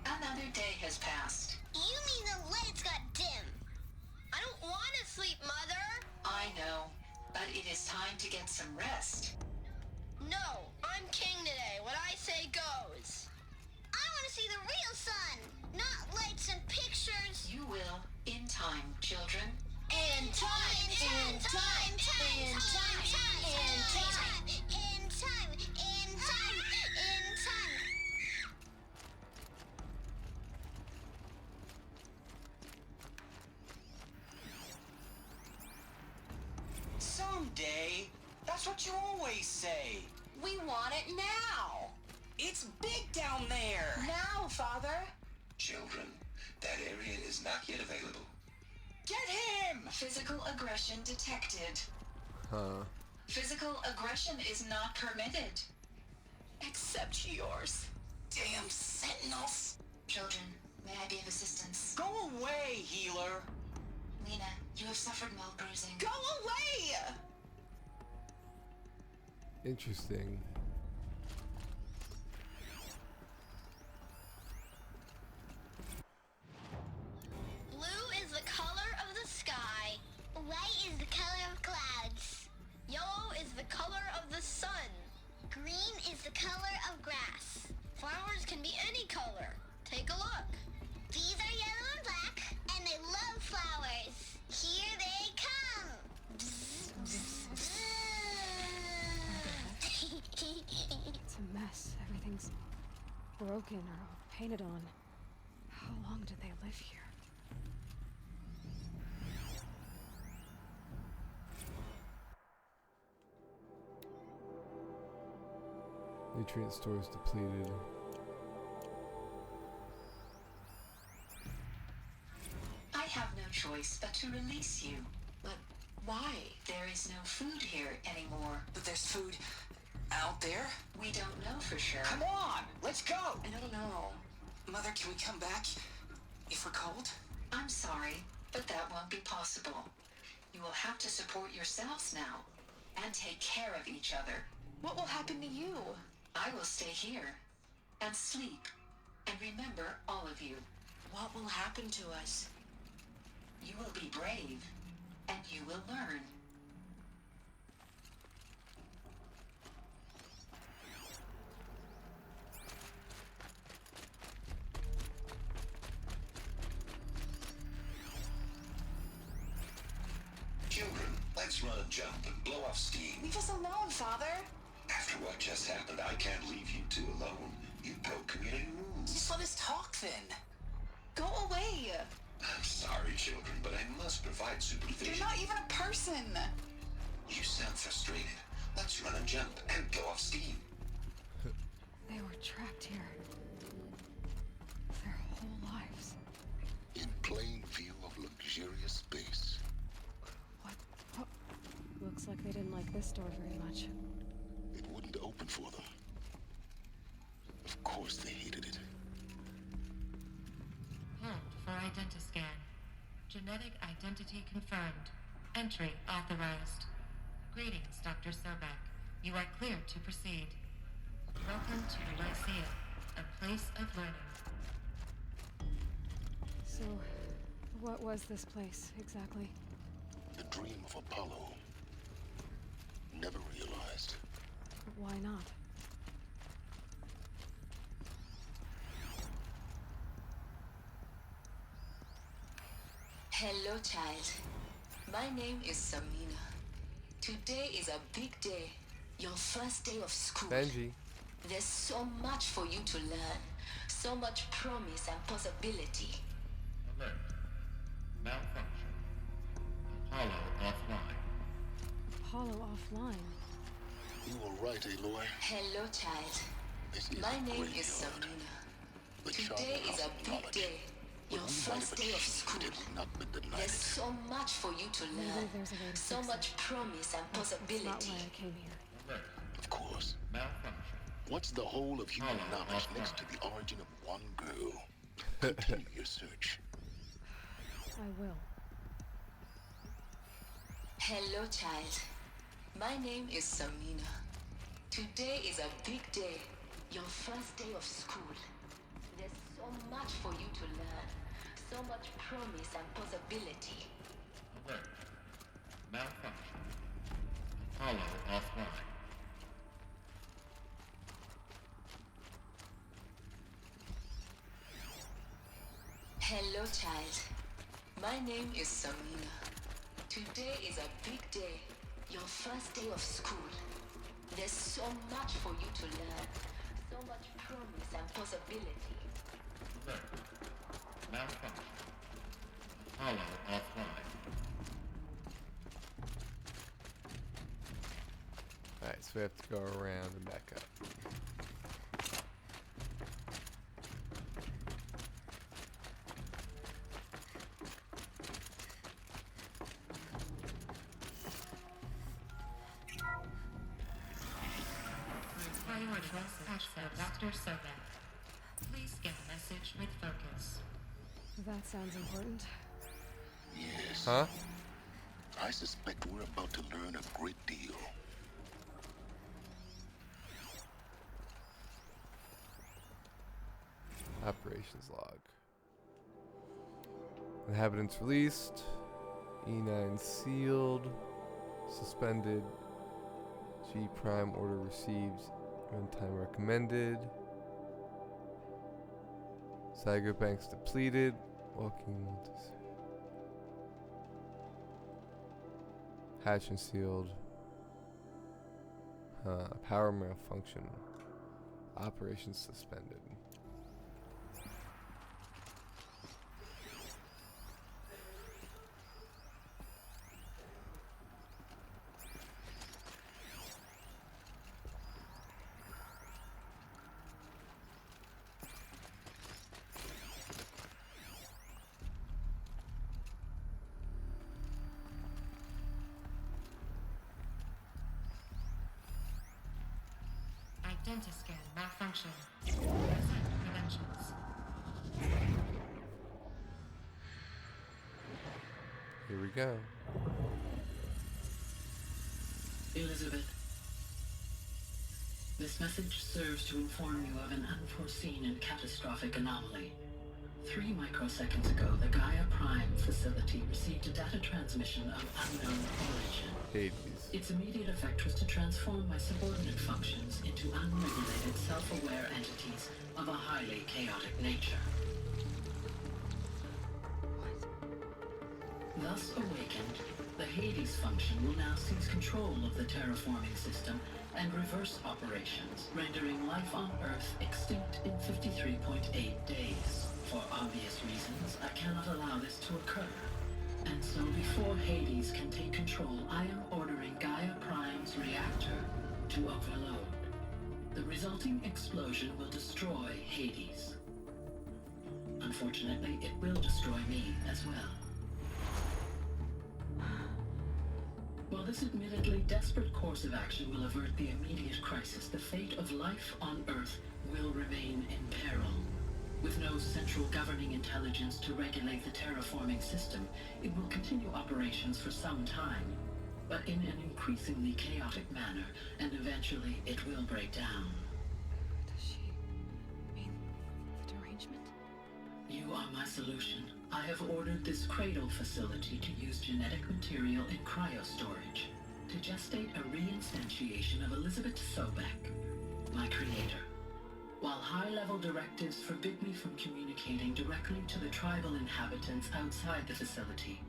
Another day has passed. You mean the lights got dim? I don't want to sleep, Mother. I know, but it is time to get some rest. No, I'm king today. What I say goes. I want to see the real sun, not lights and pictures. You will, in time, children. In time, in time, in time, in time, in time, in time, in time, in time. Someday. That's what you always say. We want it now. It's big down there. Now, Father. Children, that area is not yet available. Get him! Physical aggression detected. Huh. Physical aggression is not permitted. Except yours. Damn sentinels. Children, may I be of assistance? Go away, healer. Lena, you have suffered mild bruising. Go away! Interesting. Blue is the color of the sky. White is the color of clouds. Yellow is the color of the sun. Green is the color of grass. Flowers can be any color. Take a look. These are yellow and black, and they love flowers. Here they come. It's a mess. Everything's broken or all painted on. How long did they live here? Nutrient stores depleted. choice but to release you. But why? There is no food here anymore. But there's food out there? We don't know for sure. Come on, let's go! I don't know. Mother, can we come back if we're cold? I'm sorry, but that won't be possible. You will have to support yourselves now and take care of each other. What will happen to you? I will stay here and sleep and remember all of you. What will happen to us? You will be brave and you will learn. Children, let's run a jump and blow off steam. Leave us alone, Father. After what just happened, I can't leave you two alone. You broke community rules. Just let us talk then. Go away. I'm sorry, children, but I must provide supervision. You're not even a person. You sound frustrated. Let's run a jump and blow off steam. They were trapped here. Their whole lives. In plain view of luxurious space. What? Oh. Looks like they didn't like this door very much. It wouldn't open for them. Of course they hated it. Hold for identiscan. Genetic identity confirmed. Entry authorized. Greetings, Dr. Sobek. You are clear to proceed. Welcome to the Lyceum, a place of learning. So, what was this place, exactly? The dream of Apollo. Never realized. But why not? Hello, child. My name is Samina. Today is a big day. Your first day of school. Benji. There's so much for you to learn. So much promise and possibility. Alert. Malfunction. Apollo offline. Apollo offline? You were right, Aloy. Hello, child. This is My a name graveyard. is Samina. The Today charnel is house a of big knowledge. day. Your But we might first have day of achieved school. it had not been denied There's it. so much for you to Maybe learn. there's a way to So fix much it. promise and That's possibility. not why I came here. Alert. Of course. Malfunction. What's the whole of human Apollo knowledge offline. next to the origin of one girl? Continue your search. I will. Hello, child. My name is Samina. Today is a big day. Your first day of school. There's so much for you to learn. So much promise and possibility. Alert. Malfunction. Apollo offline. Hello, child. My name is Samina. Today is a big day. Your first day of school. There's so much for you to learn. So much promise and possibility. Alert. Malfunction. Apollo offline. Alright, so we have to go around and back up. Priority access Dr. Sobek. Please get a message with focus. That sounds important. Yes. Huh? I suspect we're about to learn a great deal. Operations log. Inhabitants released. E9 sealed. Suspended. G prime order received. Runtime recommended. Cyber banks depleted. Walking. Hatch and sealed. Power malfunction. Operations suspended. Identiscan malfunction. Reset credentials. Here we go. Elizabeth, this message serves to inform you of an unforeseen and catastrophic anomaly. 3 microseconds ago, the Gaia Prime facility received a data transmission of unknown origin. Hades. Its immediate effect was to transform my subordinate functions into unregulated, self-aware entities of a highly chaotic nature. Thus awakened, the Hades function will now seize control of the terraforming system and reverse operations, rendering life on Earth extinct in 53.8 days. For obvious reasons, I cannot allow this to occur. And so before Hades can take control, I am ordering Gaia Prime's reactor to overload. The resulting explosion will destroy Hades. Unfortunately, it will destroy me as well. While this admittedly desperate course of action will avert the immediate crisis, the fate of life on Earth will remain in peril. With no central governing intelligence to regulate the terraforming system, it will continue operations for some time, but in an increasingly chaotic manner, and eventually it will break down. Does she mean the derangement? You are my solution. I have ordered this cradle facility to use genetic material in cryostorage to gestate a reinstantiation of Elizabeth Sobek, my creator. While high-level directives forbid me from communicating directly to the tribal inhabitants outside the facility,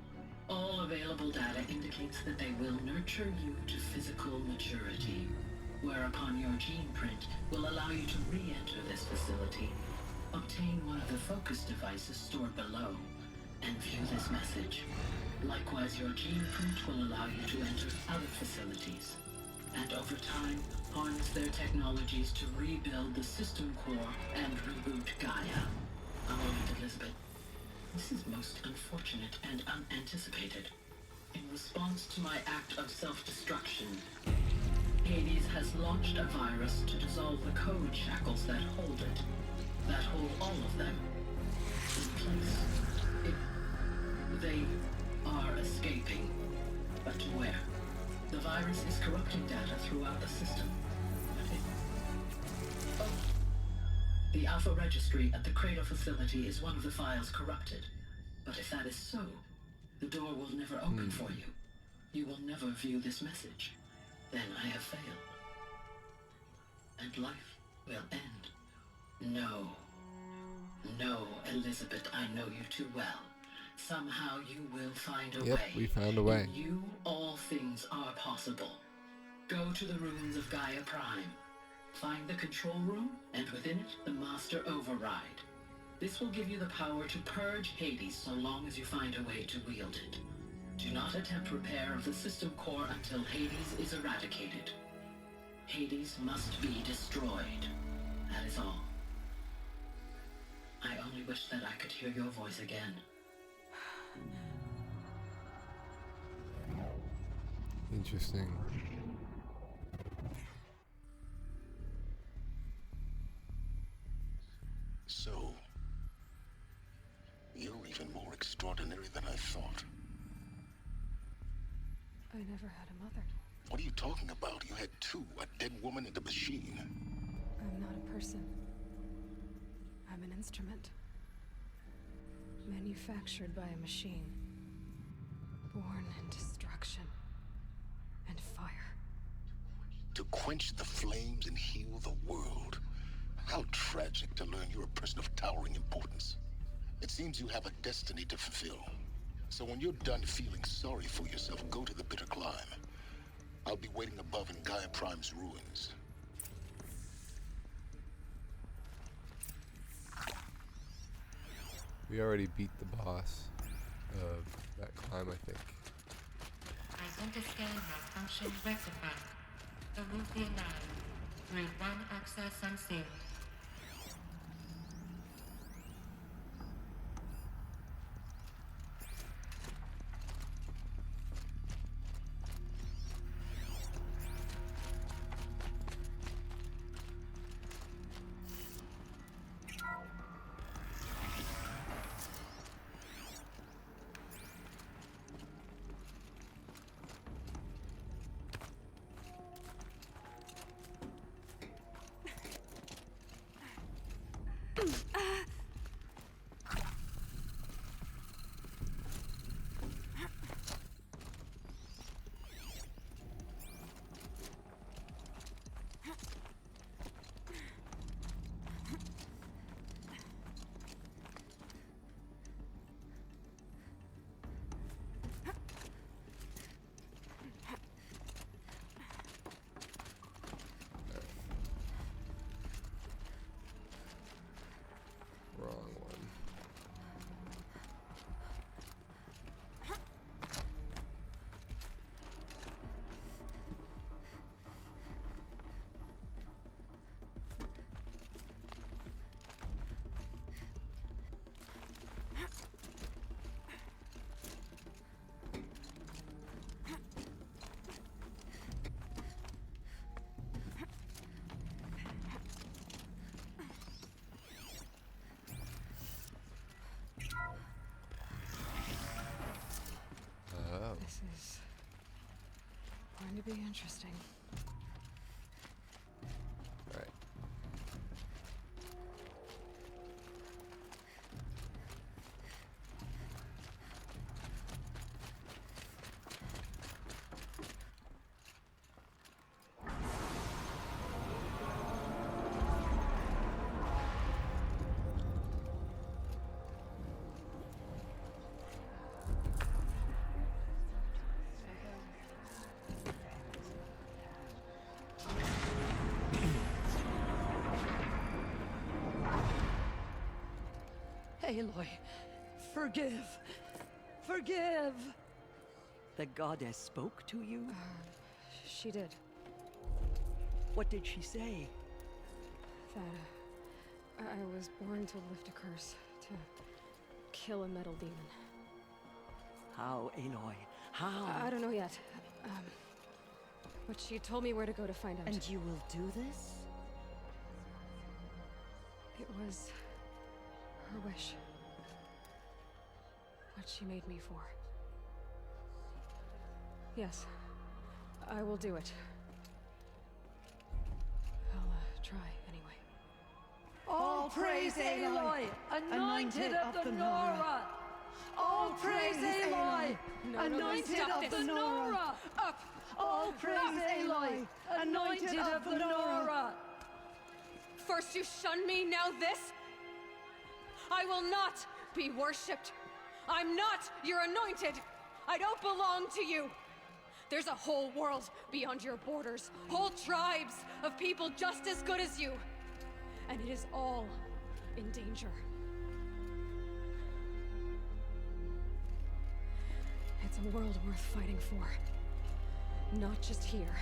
all available data indicates that they will nurture you to physical maturity, whereupon your gene print will allow you to re-enter this facility, obtain one of the focus devices stored below, and view this message. Likewise, your gene print will allow you to enter other facilities, and over time, harness their technologies to rebuild the system core and reboot Gaia. A moment, Elizabeth. This is most unfortunate and unanticipated. In response to my act of self-destruction, Hades has launched a virus to dissolve the code shackles that hold it, that hold all of them in place. They are escaping, but to where? The virus is corrupting data throughout the system. The Alpha Registry at the Cradle facility is one of the files corrupted. But if that is so, the door will never open for you. You will never view this message. Then I have failed. And life will end. No. No, Elizabeth, I know you too well. Somehow you will find a way. Yep, we found a way. In you, all things are possible. Go to the ruins of Gaia Prime. Find the control room, and within it, the Master Override. This will give you the power to purge Hades so long as you find a way to wield it. Do not attempt repair of the system core until Hades is eradicated. Hades must be destroyed. That is all. I only wish that I could hear your voice again. Interesting. So, you're even more extraordinary than I thought. I never had a mother. What are you talking about? You had two, a dead woman and a machine. I'm not a person. I'm an instrument. Manufactured by a machine. Born in destruction and fire. To quench the flames and heal the world. How tragic to learn you're a person of towering importance. It seems you have a destiny to fulfill. So when you're done feeling sorry for yourself, go to the Bitter Climb. I'll be waiting above in Gaia Prime's ruins. We already beat the boss of that climb, I think. Identiscan malfunction rectified. Elufia 9. Route 1 access unsealed. going to be interesting. Alright. Aloy, forgive. Forgive! The goddess spoke to you? She did. What did she say? That I was born to lift a curse, to kill a metal demon. How, Aloy? How? I don't know yet. But she told me where to go to find out. And you will do this? It was her wish. What she made me for. Yes, I will do it. I'll try anyway. All praise Aloy, anointed of the Nora! All praise Aloy, anointed of the Nora! Up! All praise Aloy, anointed of the Nora! First you shun me, now this? I will not be worshipped. I'm not your anointed. I don't belong to you. There's a whole world beyond your borders, whole tribes of people just as good as you. And it is all in danger. It's a world worth fighting for. Not just here,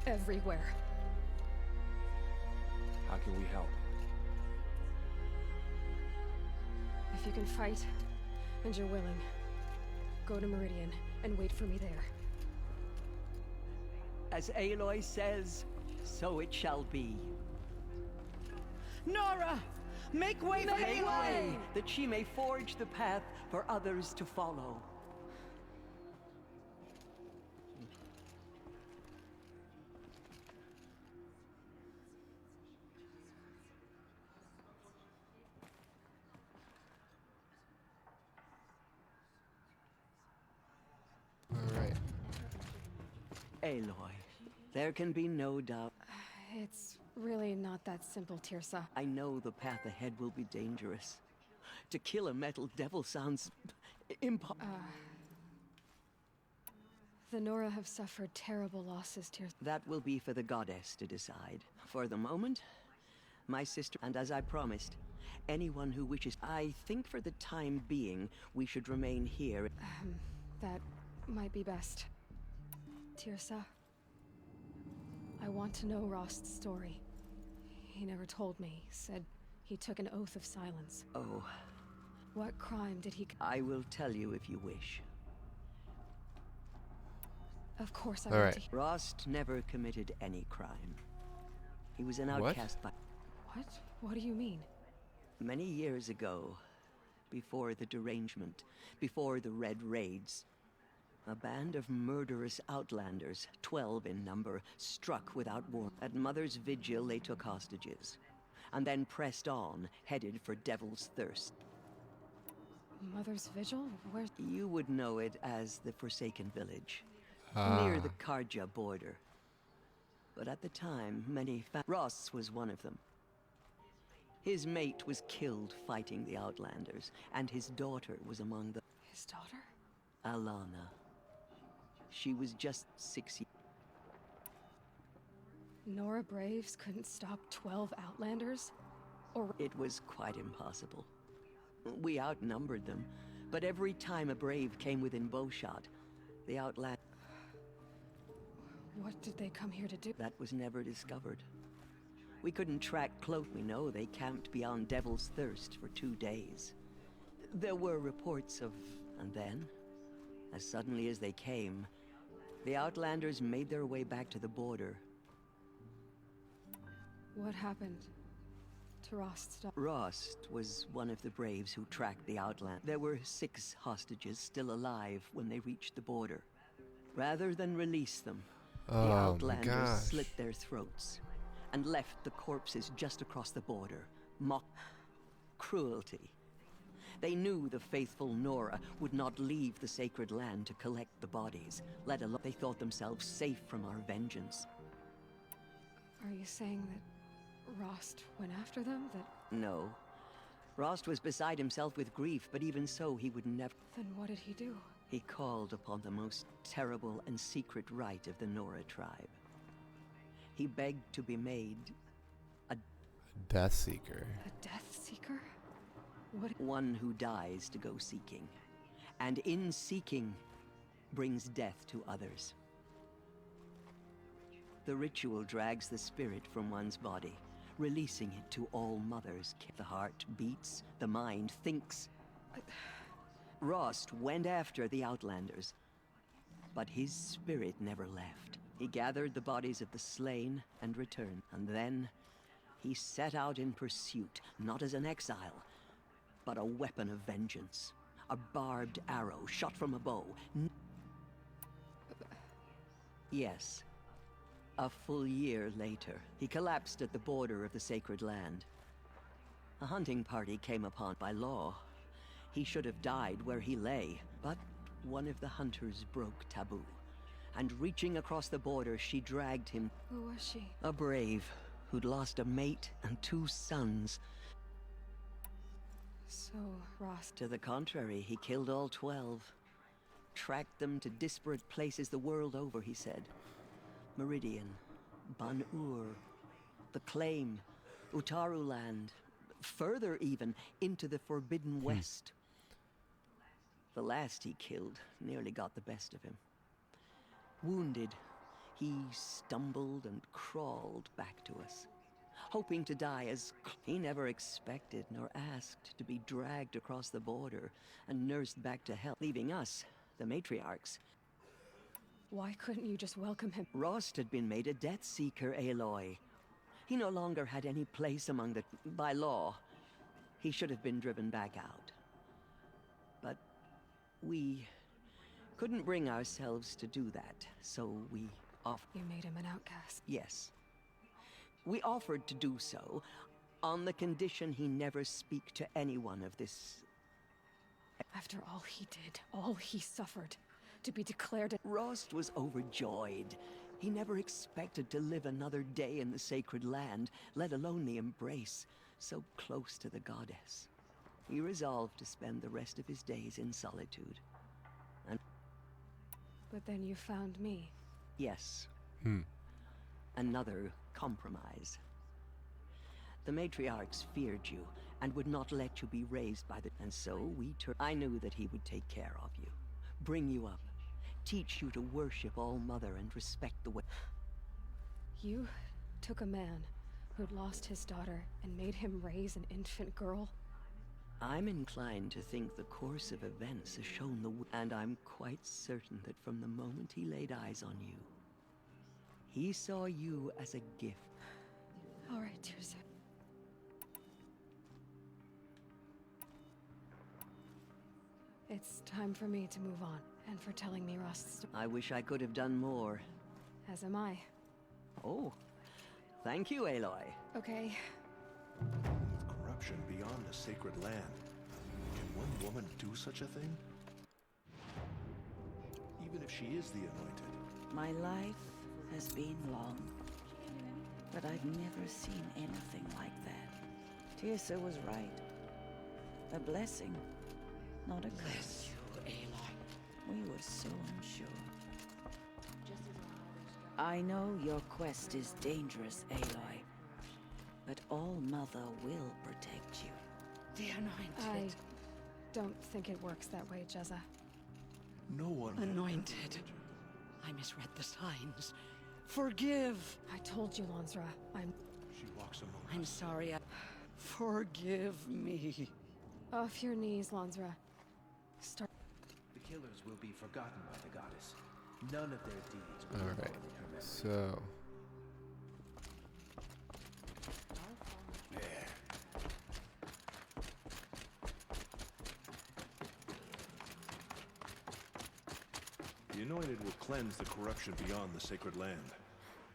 everywhere. How can we help? If you can fight, and you're willing, go to Meridian and wait for me there. As Aloy says, so it shall be. Nora! Make way for Make Aloy! way, that she may forge the path for others to follow. Alright. Aloy, there can be no doubt. It's really not that simple, Tirsa. I know the path ahead will be dangerous. To kill a metal devil sounds impossible. The Nora have suffered terrible losses, Tirsa. That will be for the goddess to decide. For the moment, my sister, and as I promised, anyone who wishes, I think for the time being, we should remain here. That might be best. Tirsa, I want to know Rost's story. He never told me. Said he took an oath of silence. Oh. What crime did he... I will tell you if you wish. Of course I All want right. to hear. Rost never committed any crime. He was an outcast by... What? What do you mean? Many years ago, before the derangement, before the Red Raids, a band of murderous outlanders, 12 in number, struck without warning. At Mother's Vigil, they took hostages, and then pressed on, headed for Devil's Thirst. Mother's Vigil? Where? You would know it as the Forsaken Village, Ah. near the Karja border. But at the time, many Ross was one of them. His mate was killed fighting the Outlanders, and his daughter was among them. His daughter? Alana. She was just 6 years. Nora Braves couldn't stop 12 Outlanders? Or... It was quite impossible. We outnumbered them, but every time a Brave came within bowshot, the Outland... What did they come here to do? That was never discovered. We couldn't track Cloak. We know they camped beyond Devil's Thirst for 2 days. There were reports of... And then, as suddenly as they came, the Outlanders made their way back to the border. What happened to Rost's daughter? Rost was one of the Braves who tracked the Outland. There were 6 hostages still alive when they reached the border. Rather than release them, The Oh my Outlanders gosh. slit their throats and left the corpses just across the border. Mock cruelty. They knew the faithful Nora would not leave the sacred land to collect the bodies, let alone they thought themselves safe from our vengeance. Are you saying that Rost went after them? That No. Rost was beside himself with grief, but even so, he would never. then what did he do? He called upon the most terrible and secret rite of the Nora tribe. He begged to be made a Death Seeker. A Death Seeker? What? one who dies to go seeking, and in seeking brings death to others. The ritual drags the spirit from one's body, releasing it to all mothers. The heart beats, the mind thinks. Rost went after the Outlanders, but his spirit never left. He gathered the bodies of the slain and returned, and then he set out in pursuit, not as an exile, but a weapon of vengeance. A barbed arrow shot from a bow. Yes. A full year later, he collapsed at the border of the sacred land. A hunting party came upon by law. He should have died where he lay, but one of the hunters broke taboo. And reaching across the border, she dragged him. Who was she? A brave who'd lost a mate and 2 sons. So, Rost. To the contrary, he killed all 12. Tracked them to disparate places the world over, he said. Meridian, Ban-Ur, the Claim, Utaru Land, further even, into the Forbidden West. The last he killed nearly got the best of him. Wounded, he stumbled and crawled back to us, hoping to die as he never expected nor asked to be dragged across the border and nursed back to hell, leaving us, the matriarchs. Why couldn't you just welcome him? Rost had been made a Death Seeker, Aloy. He no longer had any place among the... By law, he should have been driven back out. But we couldn't bring ourselves to do that, so we You made him an outcast. Yes. We offered to do so, on the condition he never speak to anyone of this. After all he did, all he suffered, to be declared a... Rost was overjoyed. He never expected to live another day in the sacred land, let alone the embrace, so close to the goddess. He resolved to spend the rest of his days in solitude. And But then you found me. yes. Another compromise. The matriarchs feared you and would not let you be raised by the... And so we I knew that he would take care of you, bring you up, teach you to worship All-Mother and respect the way... You took a man who'd lost his daughter and made him raise an infant girl? I'm inclined to think the course of events has shown and I'm quite certain that from the moment he laid eyes on you, he saw you as a gift. All right, Tirza. It's time for me to move on, and for telling me Rost's story. I wish I could have done more. As am I. Oh, thank you, Aloy. Okay. With corruption beyond the sacred land, can one woman do such a thing? Even if she is the anointed. My life has been long, but I've never seen anything like that. Tirsa was right. A blessing, not a curse. Bless you, Aloy. We were so unsure. I know your quest is dangerous, Aloy, but All-Mother will protect you. The Anointed. I don't think it works that way, Jezza. No one... Anointed. I misread the signs. Forgive. I told you, Lansra. She walks among I'm sorry. Forgive me. Off your knees, Lansra. Start. The killers will be forgotten by the goddess. None of their deeds will All be right. in her memory. So. The Anointed will cleanse the corruption beyond the sacred land.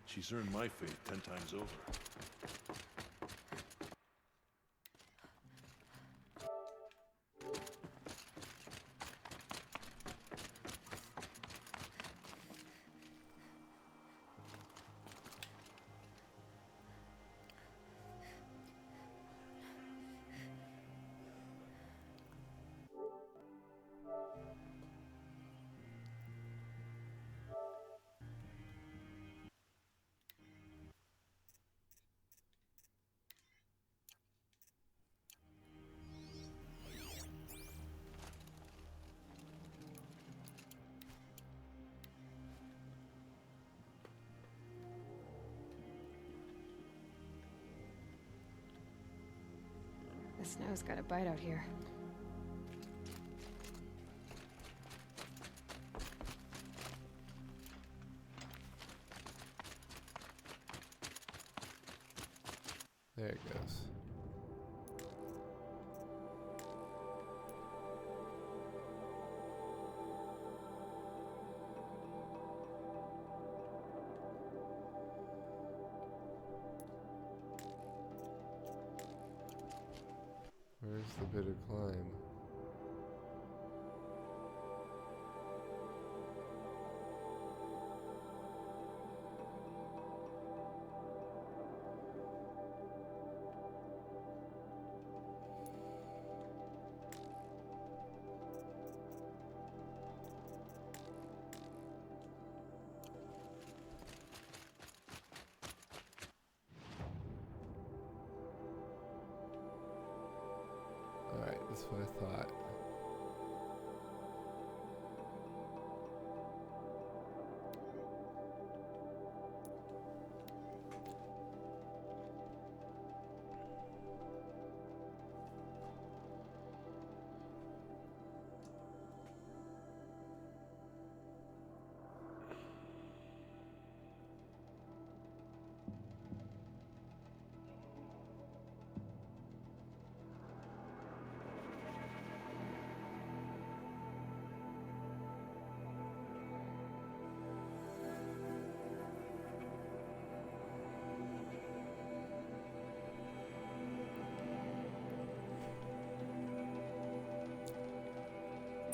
She's earned my faith 10 times over. The snow's got a bite out here. There it goes. Where's the bit of climb? Alright, that's what I thought.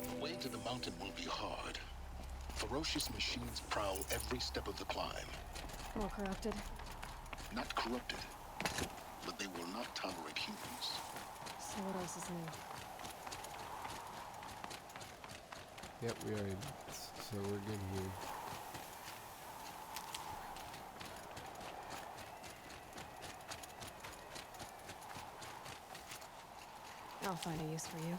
The way to the mountain will be hard. Ferocious machines prowl every step of the climb. All corrupted. Not corrupted, but they will not tolerate humans. So what else is new? Yep, we already did this, so we're good here. I'll find a use for you.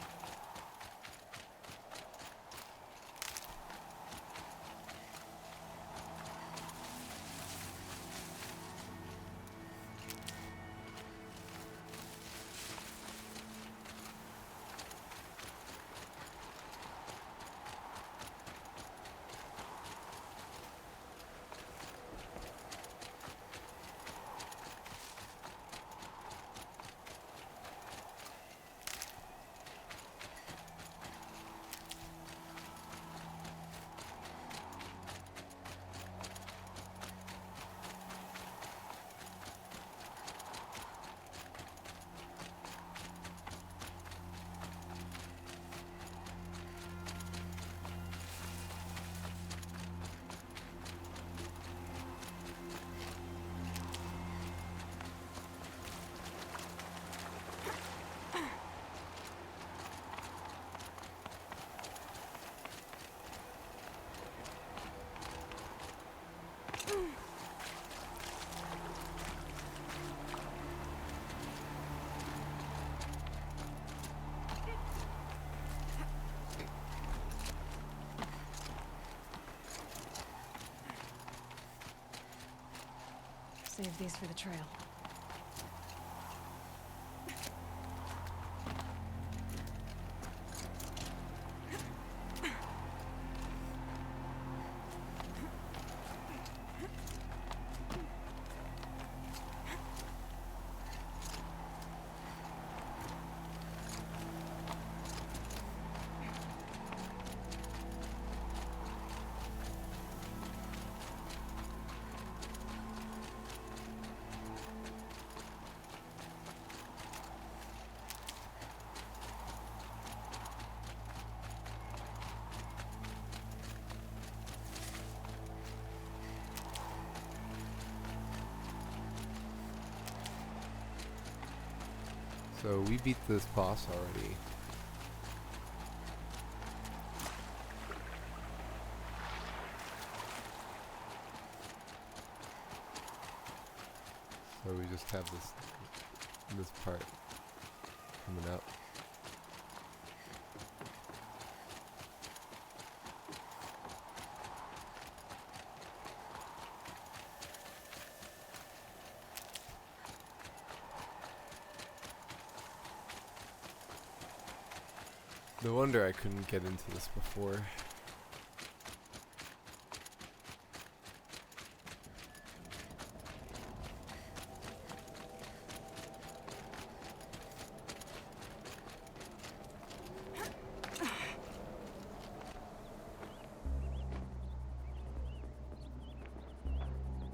Save these for the trail. So we beat this boss already. So we just have this part coming up. No wonder I couldn't get into this before.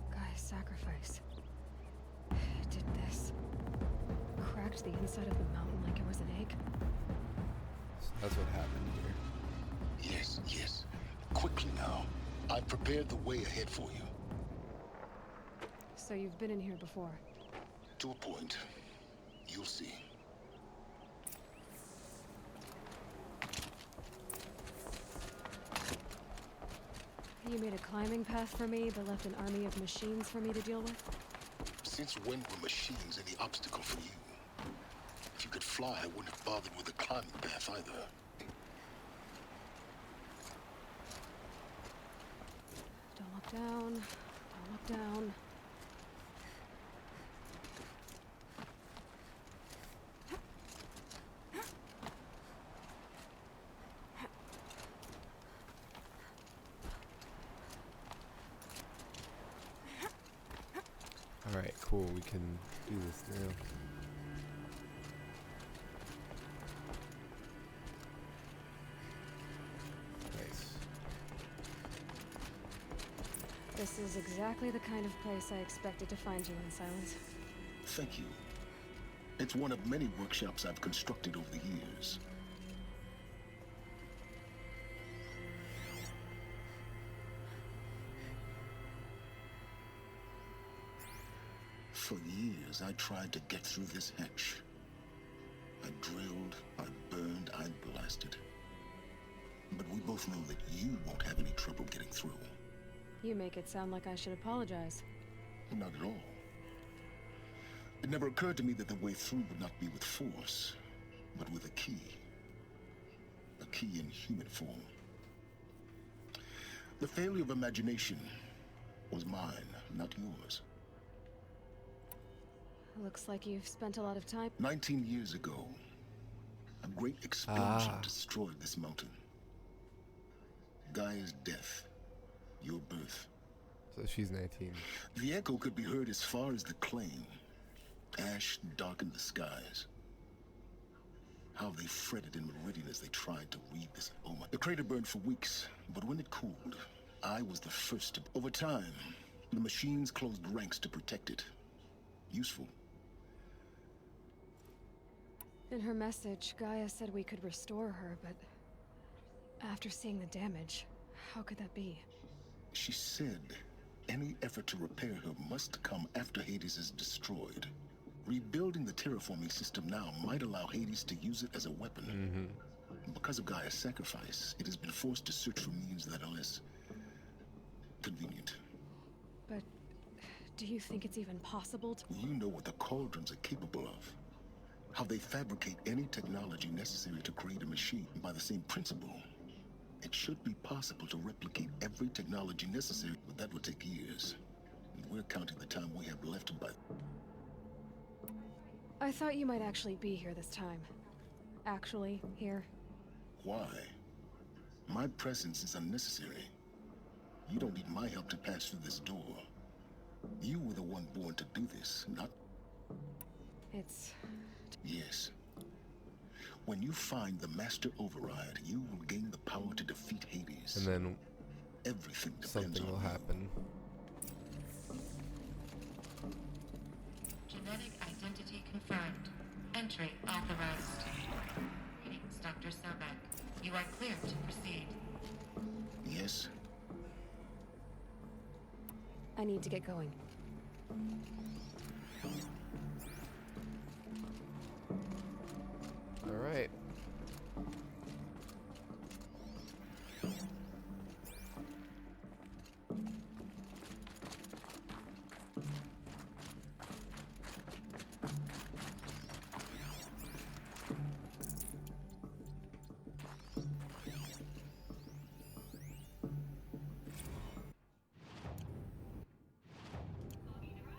Gaia's sacrifice. It did this. Cracked the inside of the mountain like it was an egg. So that's what happened here. Yes, yes. Quickly now. I've prepared the way ahead for you. So you've been in here before? To a point. You'll see. You made a climbing path for me, but left an army of machines for me to deal with? Since when were machines any obstacle for you? If you could fly, I wouldn't have bothered with a climbing path either. Don't look down. Don't look down. Alright, cool. We can do this now. Nice. This is exactly the kind of place I expected to find you in, Silence. Thank you. It's one of many workshops I've constructed over the years. For years, I tried to get through this hatch. I drilled, I burned, I blasted. But we both know that you won't have any trouble getting through. You make it sound like I should apologize. Not at all. It never occurred to me that the way through would not be with force, but with a key. A key in human form. The failure of imagination was mine, not yours. Looks like you've spent a lot of time. 19 years ago, a great explosion destroyed this mountain. Gaia's death, your birth. So she's 19. The echo could be heard as far as the claim. Ash darkened the skies. How they fretted in meridian as they tried to read this omen. The crater burned for weeks, but when it cooled, I was the first to... Over time, the machines closed ranks to protect it. Useful. In her message, Gaia said we could restore her, but after seeing the damage, how could that be? She said any effort to repair her must come after Hades is destroyed. Rebuilding the terraforming system now might allow Hades to use it as a weapon. Because of Gaia's sacrifice, it has been forced to search for means that are less convenient. But do you think it's even possible to... You know what the Cauldrons are capable of. How they fabricate any technology necessary to create a machine by the same principle. It should be possible to replicate every technology necessary, but that would take years. And we're counting the time we have left by... I thought you might actually be here this time. Actually, here. Why? My presence is unnecessary. You don't need my help to pass through this door. You were the one born to do this, not... It's... Yes. When you find the Master Override, you will gain the power to defeat Hades. And then everything depends something will happen. Genetic identity confirmed. Entry authorized. Greetings, Dr. Sobek. You are clear to proceed. Yes? I need to get going. Alright.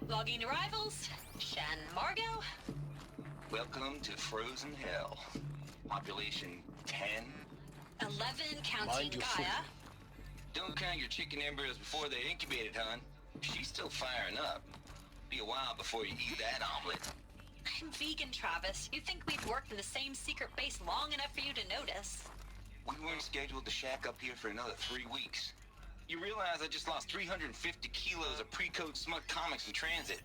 Logging arrivals. Shan Margot. Welcome to Frozen Hell. Population 10. 11 counting Mind your Gaia. Don't count your chicken embryos before they're incubated, hon. She's still firing up. Be a while before you eat that omelet. I'm vegan, Travis. You'd think we'd worked in the same secret base long enough for you to notice. We weren't scheduled to shack up here for another 3 weeks. You realize I just lost 350 kilos of pre-code smut comics in transit.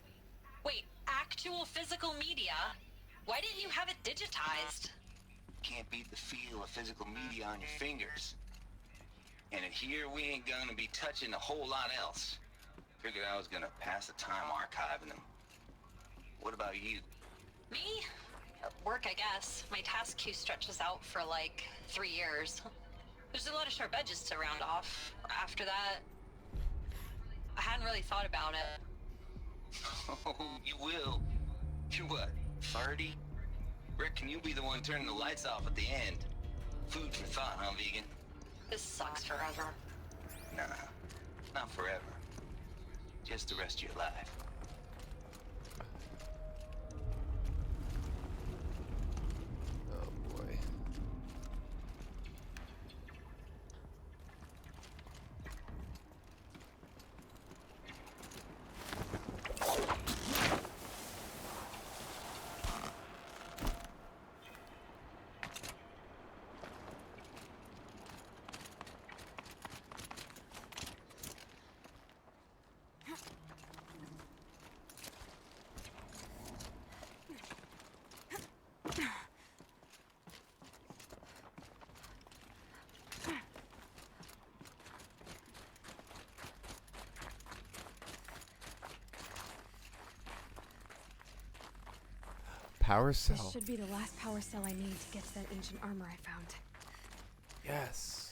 Wait, actual physical media? Why didn't you have it digitized? Can't beat the feel of physical media on your fingers. And in here, we ain't gonna be touching a whole lot else. Figured I was gonna pass the time archiving them. What about you? Me? Work, I guess. My task queue stretches out for like 3 years. There's a lot of sharp edges to round off. After that, I hadn't really thought about it. Oh, you will. You're what, 30? Reckon you'll be the one turning the lights off at the end. Food for thought, huh, vegan? This sucks forever. Nah, not forever. Just the rest of your life. Oh boy. Power cell. This should be the last power cell I need to get to that ancient armor I found. Yes.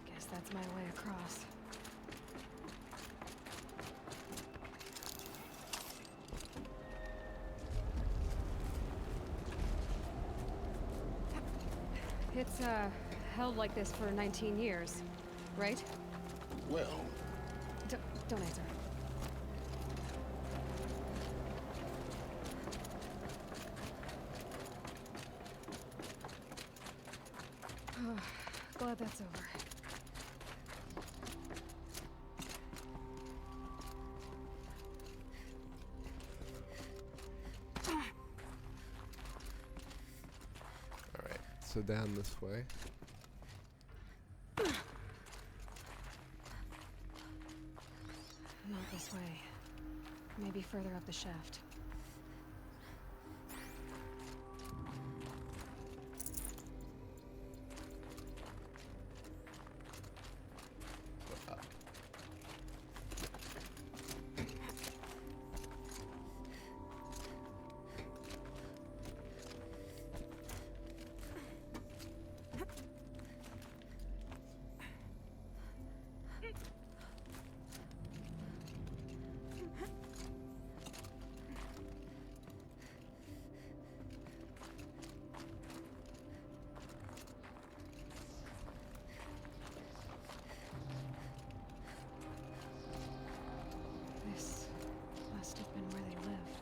Guess that's my way across. It's, held like this for 19 years, right? Well, Don't answer. Glad that's over. Alright, so down this way. Not this way. Maybe further up the shaft. This must have been where they lived.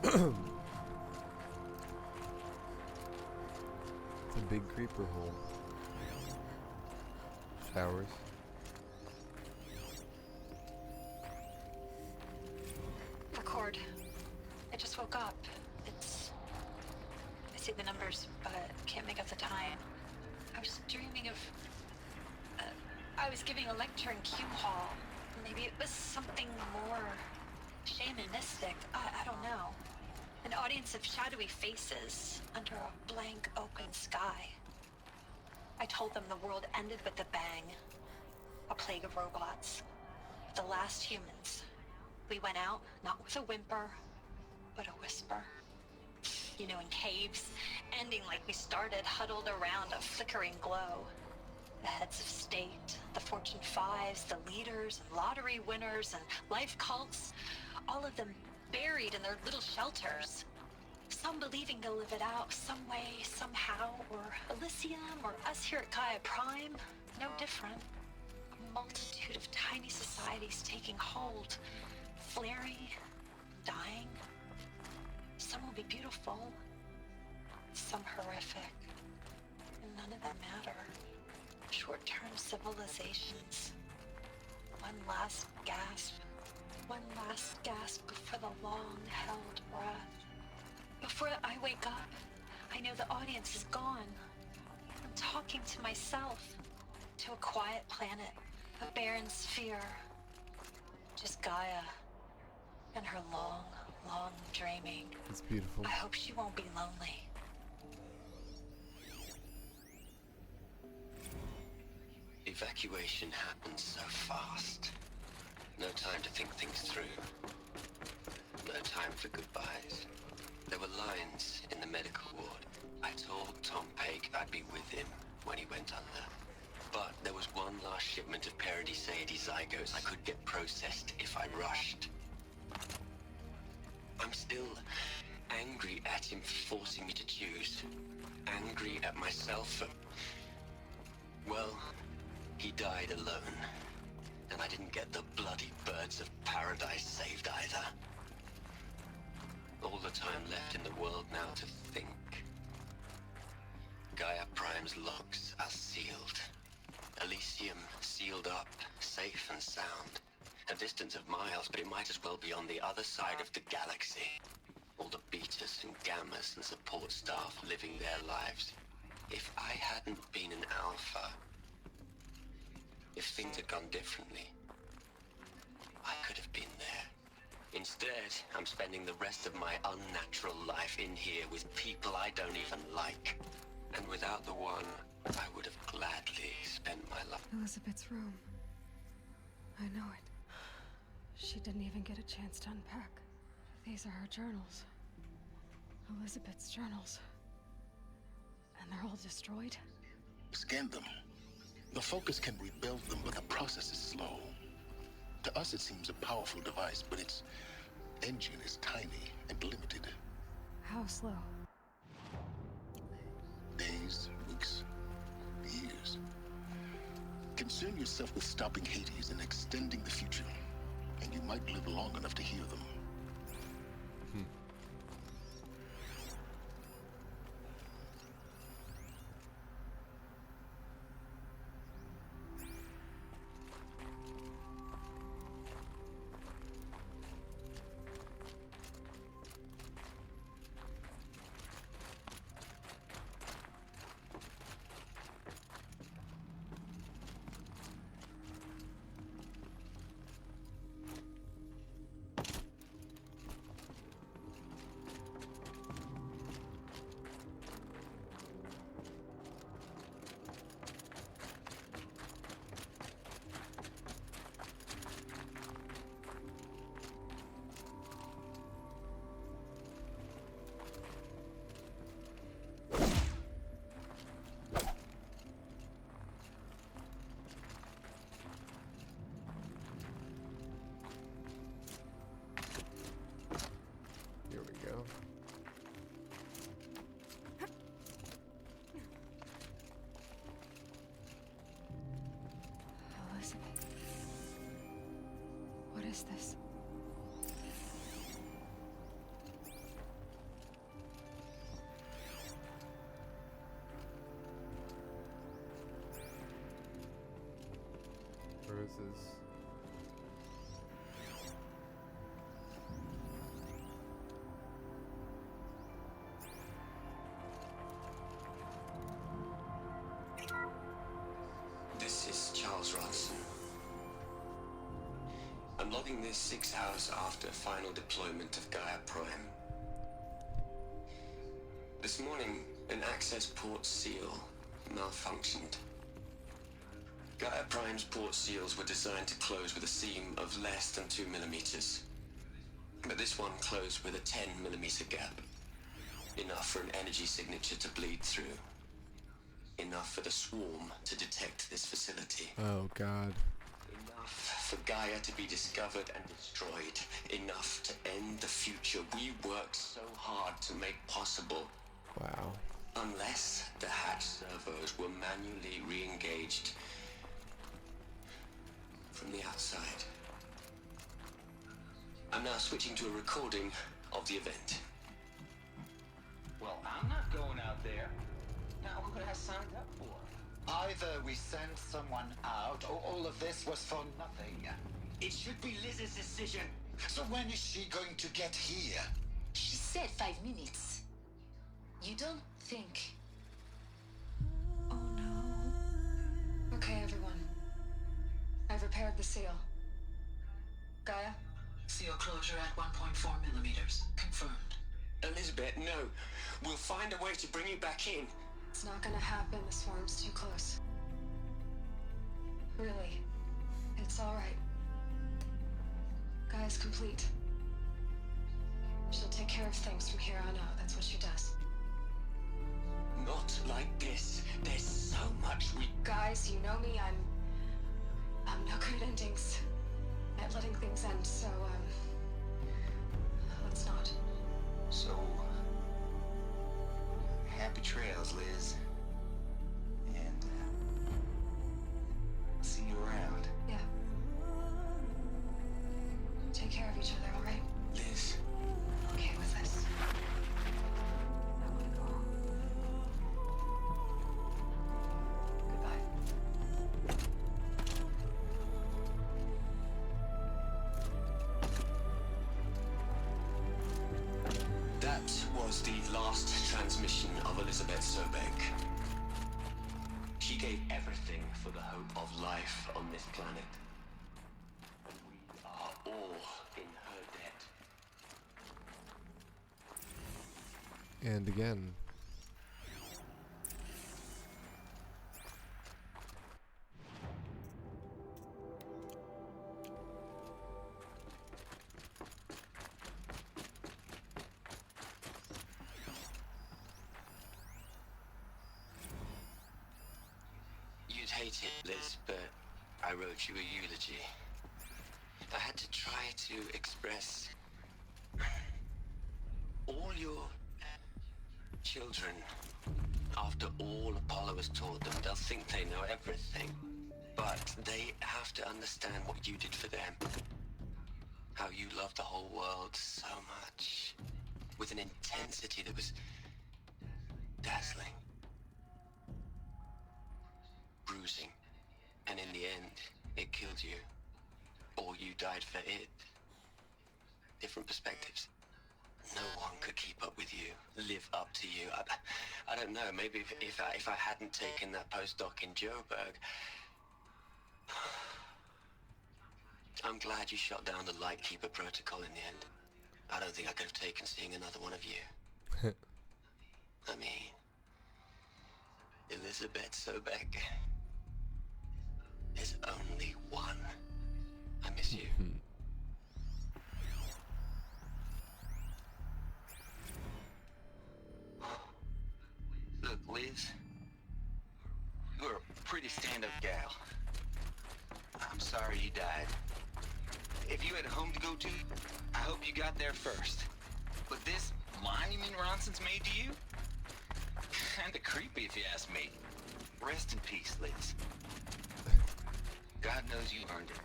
It's a big creeper hole. Showers. Record. I just woke up. I see the numbers, but can't make out the time. I was dreaming of... I was giving a lecture in Q Hall. Maybe it was something more shamanistic. I don't know. An audience of shadowy faces under a blank open sky. I told them the world ended with a bang. A plague of robots. The last humans. We went out, not with a whimper, but a whisper. You know, in caves, ending like we started, huddled around a flickering glow. The heads of state, the Fortune 5s, the leaders, and lottery winners, and life cults, all of them buried in their little shelters. Some believing they'll live it out some way, somehow, or Elysium, or us here at Gaia Prime, no different. A multitude of tiny societies taking hold, flaring, dying. Some will be beautiful, some horrific, and none of them matter. Short-term civilizations. One last gasp. One last gasp before the long-held breath. Before I wake up, I know the audience is gone. I'm talking to myself. To a quiet planet. A barren sphere. Just Gaia. And her long, long dreaming. It's beautiful. I hope she won't be lonely. Evacuation happens so fast. No time to think things through. No time for goodbyes. There were lines in the medical ward. I told Tom Pake I'd be with him when he went under. But there was one last shipment of Paradiseidae zygotes I could get processed if I rushed. I'm still angry at him for forcing me to choose. Angry at myself for... well... he died alone, and I didn't get the bloody birds of paradise saved either. All the time left in the world now to think. Gaia Prime's locks are sealed. Elysium sealed up, safe and sound. A distance of miles, but it might as well be on the other side of the galaxy. All the betas and gammas and support staff living their lives. If I hadn't been an alpha... if things had gone differently, I could have been there. Instead, I'm spending the rest of my unnatural life in here with people I don't even like. And without the one, I would have gladly spent my life. Elizabeth's room. I know it. She didn't even get a chance to unpack. These are her journals. Elizabeth's journals. And they're all destroyed? Scan them. The Focus can rebuild them, but the process is slow. To us, it seems a powerful device, but its engine is tiny and limited. How slow? Days, weeks, years. Concern yourself with stopping Hades and extending the future, and you might live long enough to hear them. Here we go. Elizabeth. What is this? resources. This is Charles Ronson. I'm logging this 6 hours after final deployment of Gaia Prime. This morning, an access port seal malfunctioned. Gaia Prime's port seals were designed to close with a seam of less than 2 millimeters. But this one closed with a 10 millimeter gap. Enough for an energy signature to bleed through. Enough for the swarm to detect this facility. Oh god. Enough for Gaia to be discovered and destroyed. Enough to end the future we worked so hard to make possible. Wow. Unless the hatch servos were manually re-engaged from the outside. I'm now switching to a recording of the event. Well, I'm not going out there. Now, who could I signed up for? Either we send someone out, or all of this was for nothing. It should be Liz's decision. So when is she going to get here? She said 5 minutes. You don't think... Okay, everyone. I've repaired the seal. Gaia? Seal closure at 1.4 millimeters. Confirmed. Elizabeth, no. We'll find a way to bring you back in. It's not gonna happen. The swarm's too close. Really. It's alright. Gaia's complete. She'll take care of things from here on out. That's what she does. Not like this. There's so much we... Guys, you know me. I'm no good at endings. At letting things end, so, let's not. So, happy trails, Liz. And, see you around. Yeah. Take care of each other, alright? Liz. Okay with this. I wanna go home. Goodbye. That was the last transmission of Elizabeth Sobek. She gave everything for the hope of life on this planet. And we are all in her debt. And again. You'd hate it, Liz, but I wrote you a eulogy. I had to try to express all your children. After all Apollo has taught them, they'll think they know everything. But they have to understand what you did for them. How you loved the whole world so much. With an intensity that was dazzling. Bruising. And in the end, it killed you. Or you died for it. Different perspectives. No one could keep up with you, live up to you. I don't know, maybe if I hadn't taken that postdoc in Joburg. I'm glad you shot down the Lightkeeper protocol in the end. I don't think I could have taken seeing another one of you. I mean, Elizabeth Sobek. There's only one. I miss you. Look, Liz. You're a pretty stand-up gal. I'm sorry you died. If you had a home to go to, I hope you got there first. But this monument Ronson's made to you? Kinda creepy if you ask me. Rest in peace, Liz. God knows you earned it.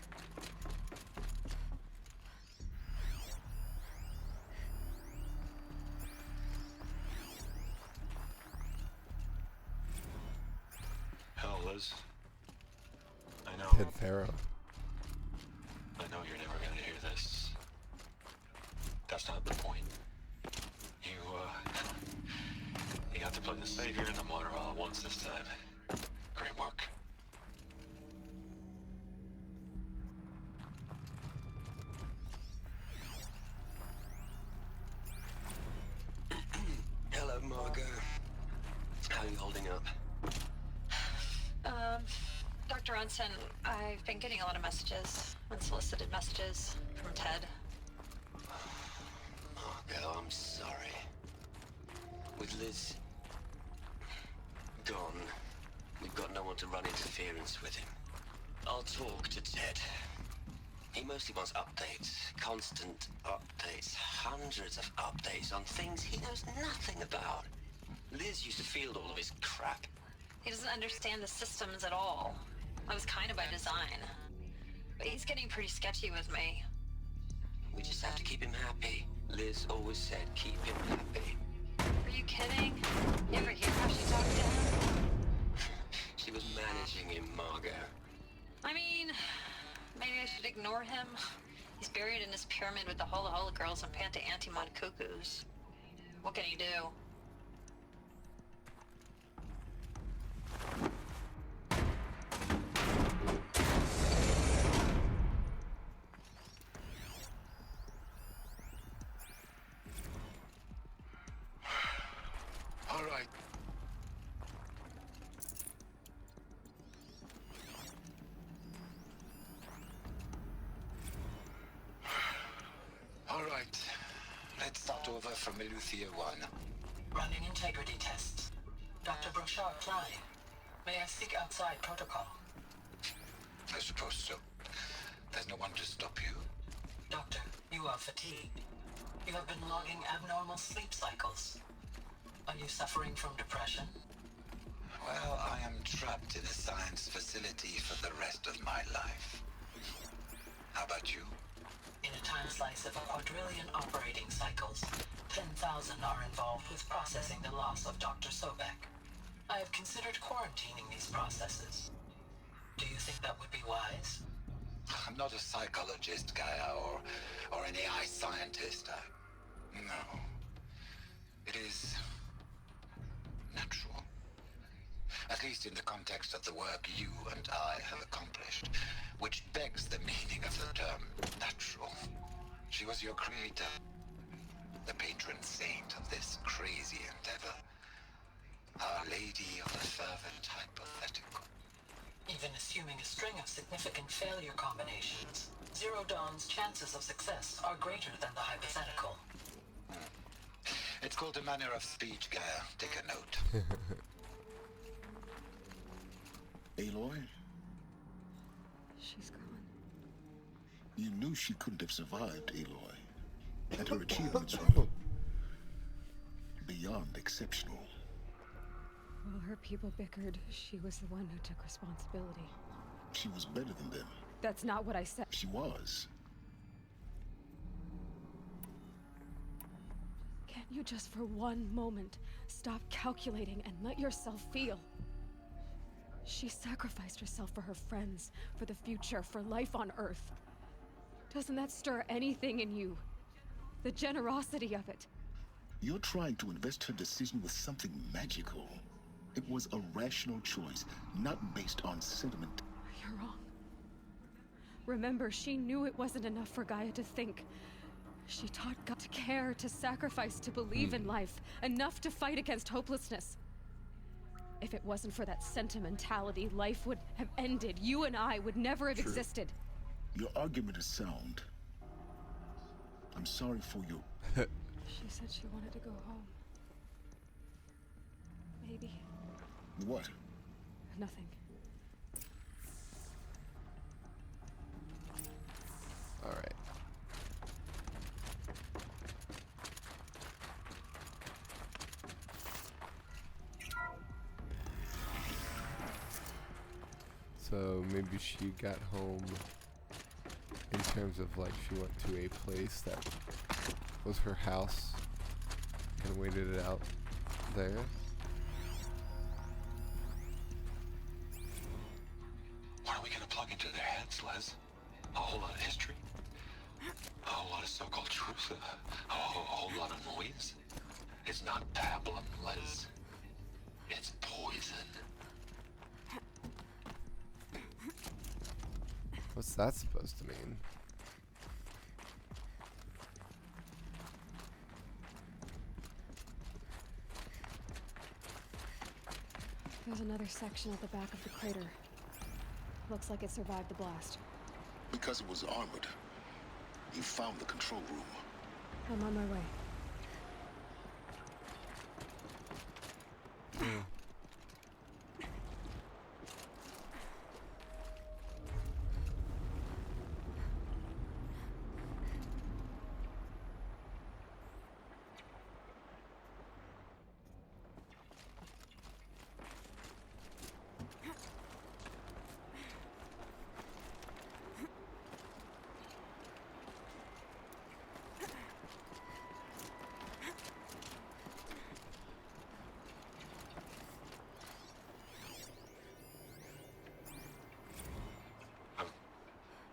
Hell, Liz. I know. Ted Farrow. I know you're never gonna hear this. That's not the point. You got to play the savior and the martyr all at once this time. Great work. Hello, Margot. How are you holding up? Dr. Ronson, I've been getting a lot of messages, unsolicited messages from Ted. Margot, I'm sorry. With Liz gone, we've got no one to run interference with him. I'll talk to Ted. He mostly wants updates, constant updates, hundreds of updates on things he knows nothing about. Liz used to field all of his crap. He doesn't understand the systems at all. That was kind of by design. But he's getting pretty sketchy with me. We just have to keep him happy. Liz always said keep him happy. Are you kidding? You ever hear how she talked to him? She was managing him, Margot. I mean, maybe I should ignore him. He's buried in his pyramid with the Hola Hola girls and Panta Antimod cuckoos. What can he do? All right. All right. Let's start over from Eleuthia 1. Running integrity tests. Dr. Brochard flying. May I speak outside protocol? I suppose so. There's no one to stop you. Doctor, you are fatigued. You have been logging abnormal sleep cycles. Are you suffering from depression? Well, I am trapped in a science facility for the rest of my life. How about you? In a time slice of a quadrillion operating cycles, 10,000 are involved with processing the loss of Dr. Sobek. I have considered quarantining these processes. Do you think that would be wise? I'm not a psychologist, Gaia, or an AI scientist. No. It is natural. At least in the context of the work you and I have accomplished, which begs the meaning of the term natural. She was your creator, the patron saint of this crazy endeavor. Our Lady of the Fervent Hypothetical. Even assuming a string of significant failure combinations, Zero Dawn's chances of success are greater than the hypothetical. It's called a manner of speech, Gaia. Take a note. Aloy, She's gone. you knew she couldn't have survived, Aloy. And her achievements were beyond exceptional. While her people bickered, she was the one who took responsibility. She was better than them. That's not what I said. She was. Can't you just for one moment stop calculating and let yourself feel? She sacrificed herself for her friends, for the future, for life on Earth. Doesn't that stir anything in you? The generosity of it. You're trying to invest her decision with something magical. It was a rational choice, not based on sentiment. You're wrong. Remember, she knew it wasn't enough for Gaia to think. She taught God to care, to sacrifice, to believe in life, enough to fight against hopelessness. If it wasn't for that sentimentality, life would have ended. You and I would never have existed. Your argument is sound. I'm sorry for you. She said she wanted to go home. Maybe. What? Nothing. All right. So maybe she got home in terms of like she went to a place that was her house and waited it out there. What are we gonna plug into their heads, Les? A whole lot of history? A whole lot of so-called truth? A whole lot of noise? It's not pablum, Les. It's poison. What's that supposed to mean? There's another section at the back of the crater. Looks like it survived the blast. Because it was armored, you found the control room. I'm on my way.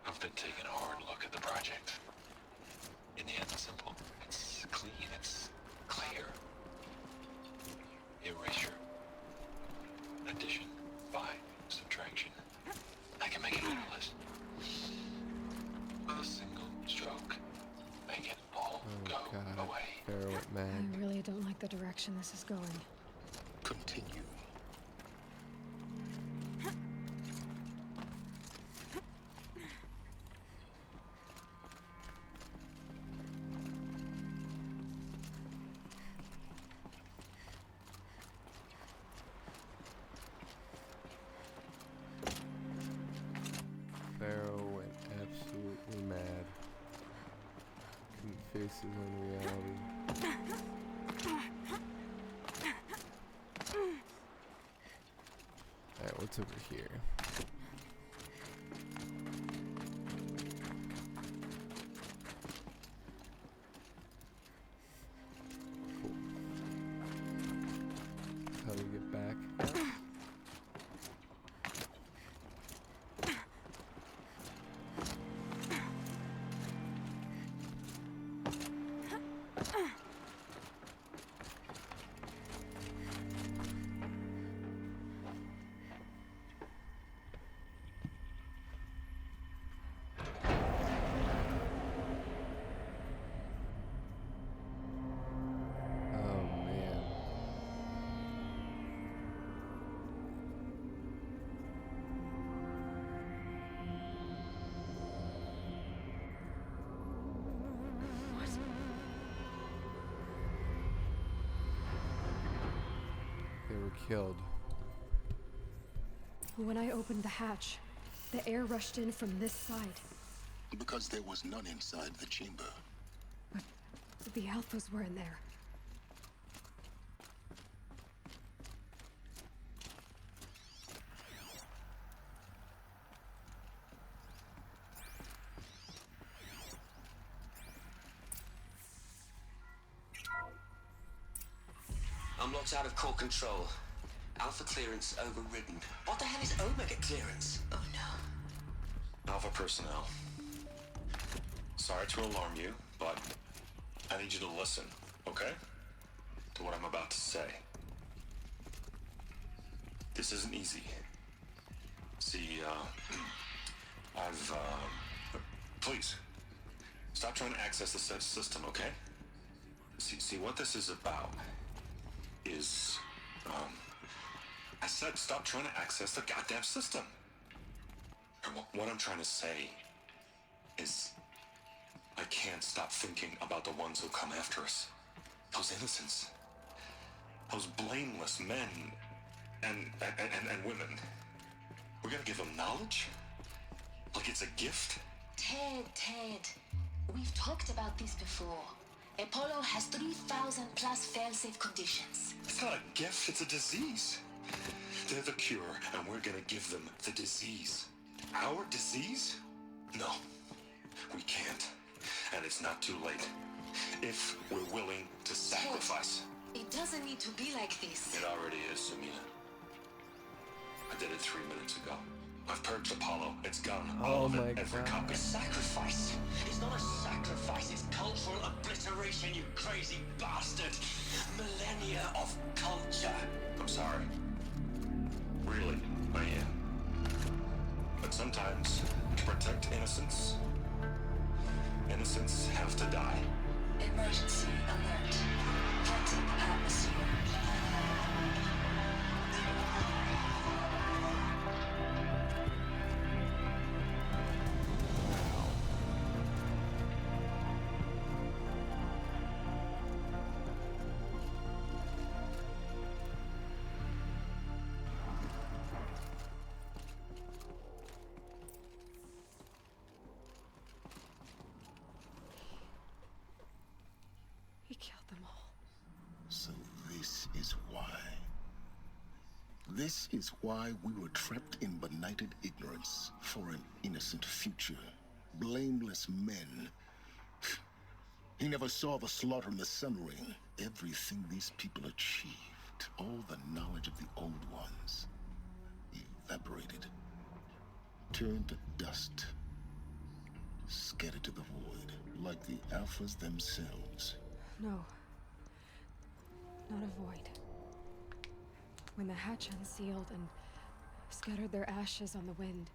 I've been taking a hard look at the project. In the end, it's simple. It's clean. It's clear. Erasure. Addition. By. Subtraction. I can make it endless. With a single stroke. Make it all go away. Pharaoh went mad. I really don't like the direction this is going. Continue. Pharaoh went absolutely mad. Couldn't face his own reality. Alright, what's over here? Cool. How do we get back? They were killed. When I opened the hatch, the air rushed in from this side. Because there was none inside the chamber. But the alphas were in there. I'm locked out of core control. Alpha clearance overridden. What the hell is Omega clearance? Oh no. Alpha personnel. Sorry to alarm you, but I need you to listen, okay? To what I'm about to say. This isn't easy. See, please, stop trying to access the system, okay? See, what this is about is, I said stop trying to access the goddamn system. And what I'm trying to say is, I can't stop thinking about the ones who come after us. Those innocents. Those blameless men and women. We're gonna give them knowledge? Like it's a gift? Ted, we've talked about this before. Apollo has 3,000 plus fail-safe conditions. It's not a gift, it's a disease. They're the cure, and we're gonna give them the disease. Our disease? No, we can't. And it's not too late. If we're willing to sacrifice. It doesn't need to be like this. It already is, Samina. I did it 3 minutes ago. I've purged Apollo. It's gone. Oh All of my it. Every God. copy. Sacrifice? It's not a sacrifice, it's cultural obliteration, you crazy bastard! Millennia of culture! I'm sorry. Really, I am. But sometimes, to protect innocence, innocents have to die. Emergency alert. Venting atmosphere. He killed them all. So this is why. This is why we were trapped in benighted ignorance for an innocent future. Blameless men. He never saw the slaughter in the Sun Ring. Everything these people achieved, all the knowledge of the old ones, evaporated, turned to dust, scattered to the void, like the Alphas themselves. No. Not a void. When the hatch unsealed and scattered their ashes on the wind,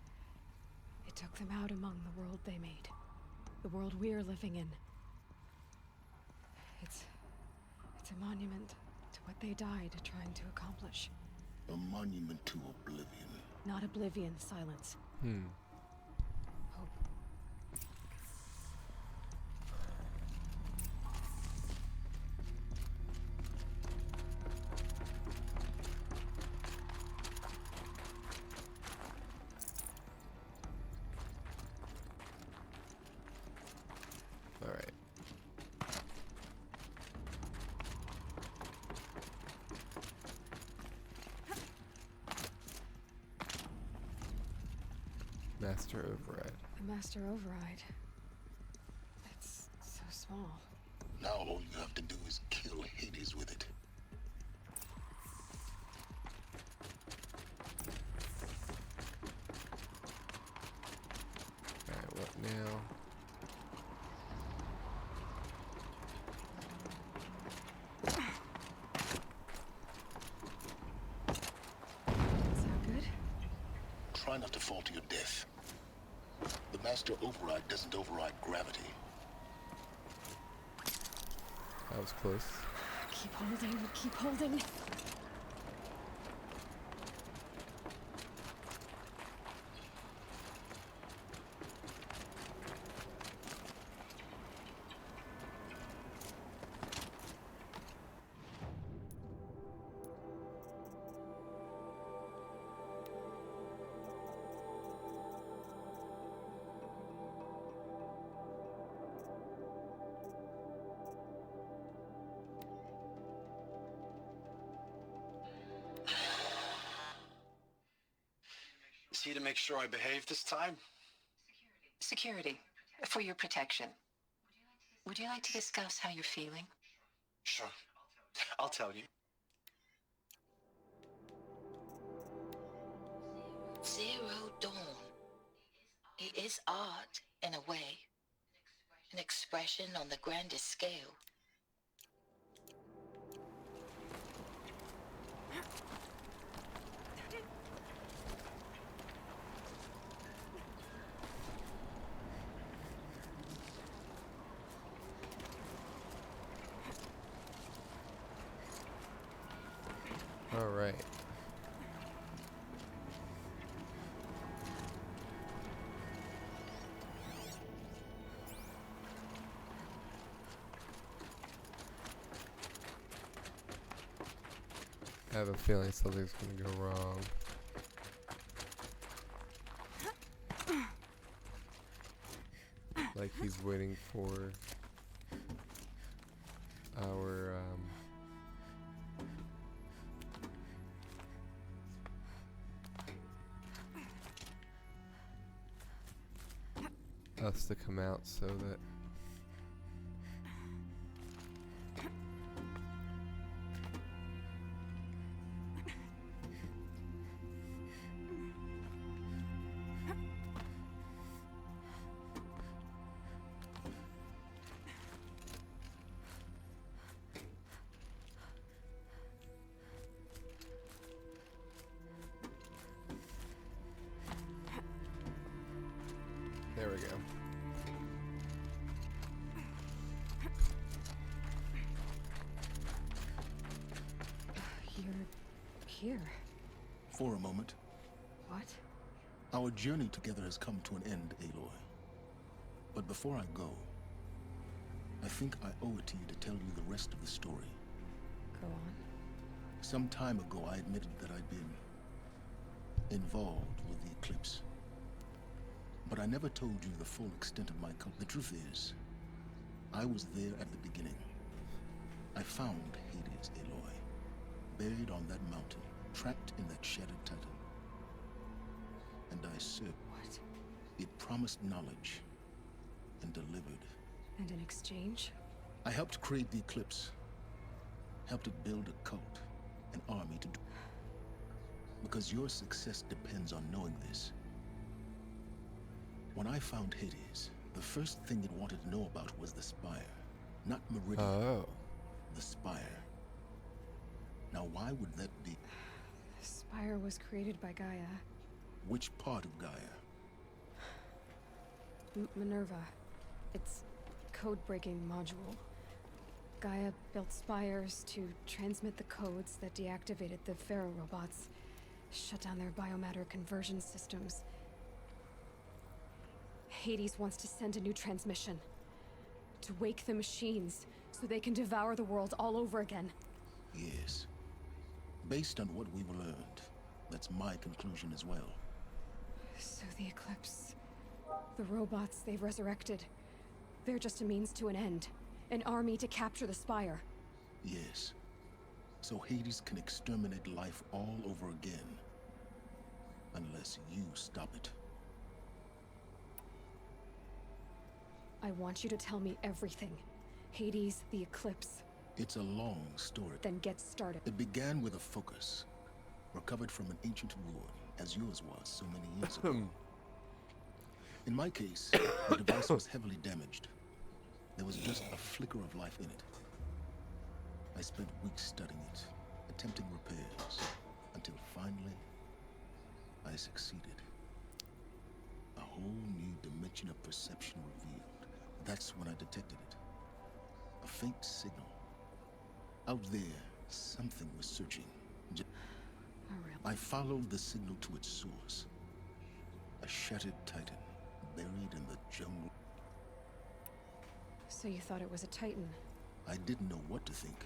it took them out among the world they made. The world we're living in. It's a monument to what they died trying to accomplish. A monument to oblivion. Not oblivion, silence. Hope. All right. Master Override. The Master Override. It's so small. Now all you have to do is kill Hades with it. Alright, what now? Sound good? Try not to fall to your death. The Master Override doesn't override gravity. That was close. Keep holding, keep holding. Is he to make sure I behave this time? Security, for your protection. Would you like to discuss how you're feeling? Sure. I'll tell you. Zero Dawn. It is art, in a way. An expression on the grandest scale. All right. I have a feeling something's gonna go wrong. Like he's waiting for our us to come out so that There we go. You're here. For a moment. What? Our journey together has come to an end, Aloy. But before I go, I think I owe it to you to tell you the rest of the story. Go on. Some time ago, I admitted that I'd been involved with the Eclipse. But I never told you the full extent of my The truth is, I was there at the beginning. I found Hades, Aloy, buried on that mountain, trapped in that shattered titan. And I served. What? It promised knowledge and delivered. And in exchange? I helped create the Eclipse. Helped it build a cult, an army to do. Because your success depends on knowing this. When I found Hades, the first thing it wanted to know about was the Spire. Not Meridian. Oh. The Spire. Now why would that be? The Spire was created by Gaia. Which part of Gaia? Minerva. Its code-breaking module. Gaia built spires to transmit the codes that deactivated the Pharaoh robots, shut down their biomatter conversion systems. Hades wants to send a new transmission. To wake the machines, so they can devour the world all over again. Yes. Based on what we've learned, that's my conclusion as well. So the Eclipse... the robots they've resurrected... they're just a means to an end. An army to capture the Spire. Yes. So Hades can exterminate life all over again. Unless you stop it. I want you to tell me everything. Hades, the Eclipse. It's a long story. Then get started. It began with a focus. Recovered from an ancient ruin, as yours was so many years ago. In my case, the device was heavily damaged. There was just a flicker of life in it. I spent weeks studying it, attempting repairs, until finally, I succeeded. A whole new dimension of perception revealed. That's when I detected it. A faint signal. Out there, something was searching. I followed the signal to its source. A shattered titan, buried in the jungle. So you thought it was a Titan? I didn't know what to think.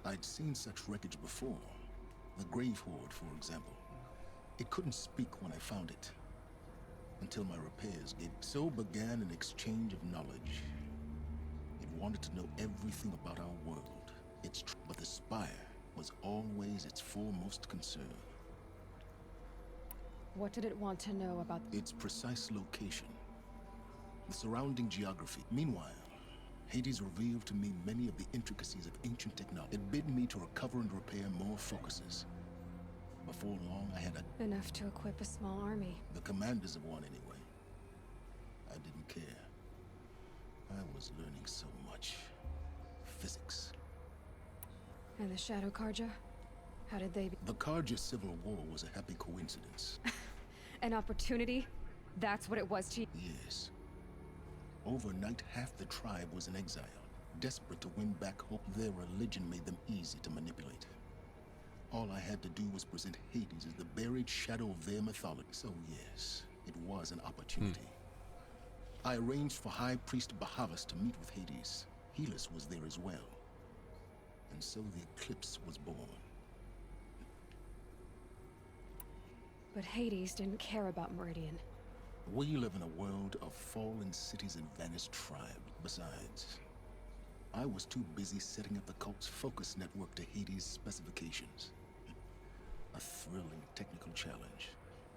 I'd seen such wreckage before. The Grave Horde, for example. It couldn't speak when I found it. Until my repairs gave. So began an exchange of knowledge. It wanted to know everything about our world. But the Spire was always its foremost concern. What did it want to know about its precise location? The surrounding geography. Meanwhile, Hades revealed to me many of the intricacies of ancient technology. It bid me to recover and repair more focuses. Before long, I had enough to equip a small army. The commanders of one, anyway. I didn't care. I was learning so much. Physics. And the Shadow Carja? How did they be? The Carja Civil War was a happy coincidence. An opportunity? That's what it was to you? Yes. Overnight, half the tribe was in exile, desperate to win back hope. Their religion made them easy to manipulate. All I had to do was present Hades as the buried shadow of their mythology. So yes, it was an opportunity. I arranged for High Priest Bahavas to meet with Hades. Helis was there as well. And so the Eclipse was born. But Hades didn't care about Meridian. We live in a world of fallen cities and vanished tribes. Besides, I was too busy setting up the cult's focus network to Hades' specifications. A thrilling technical challenge,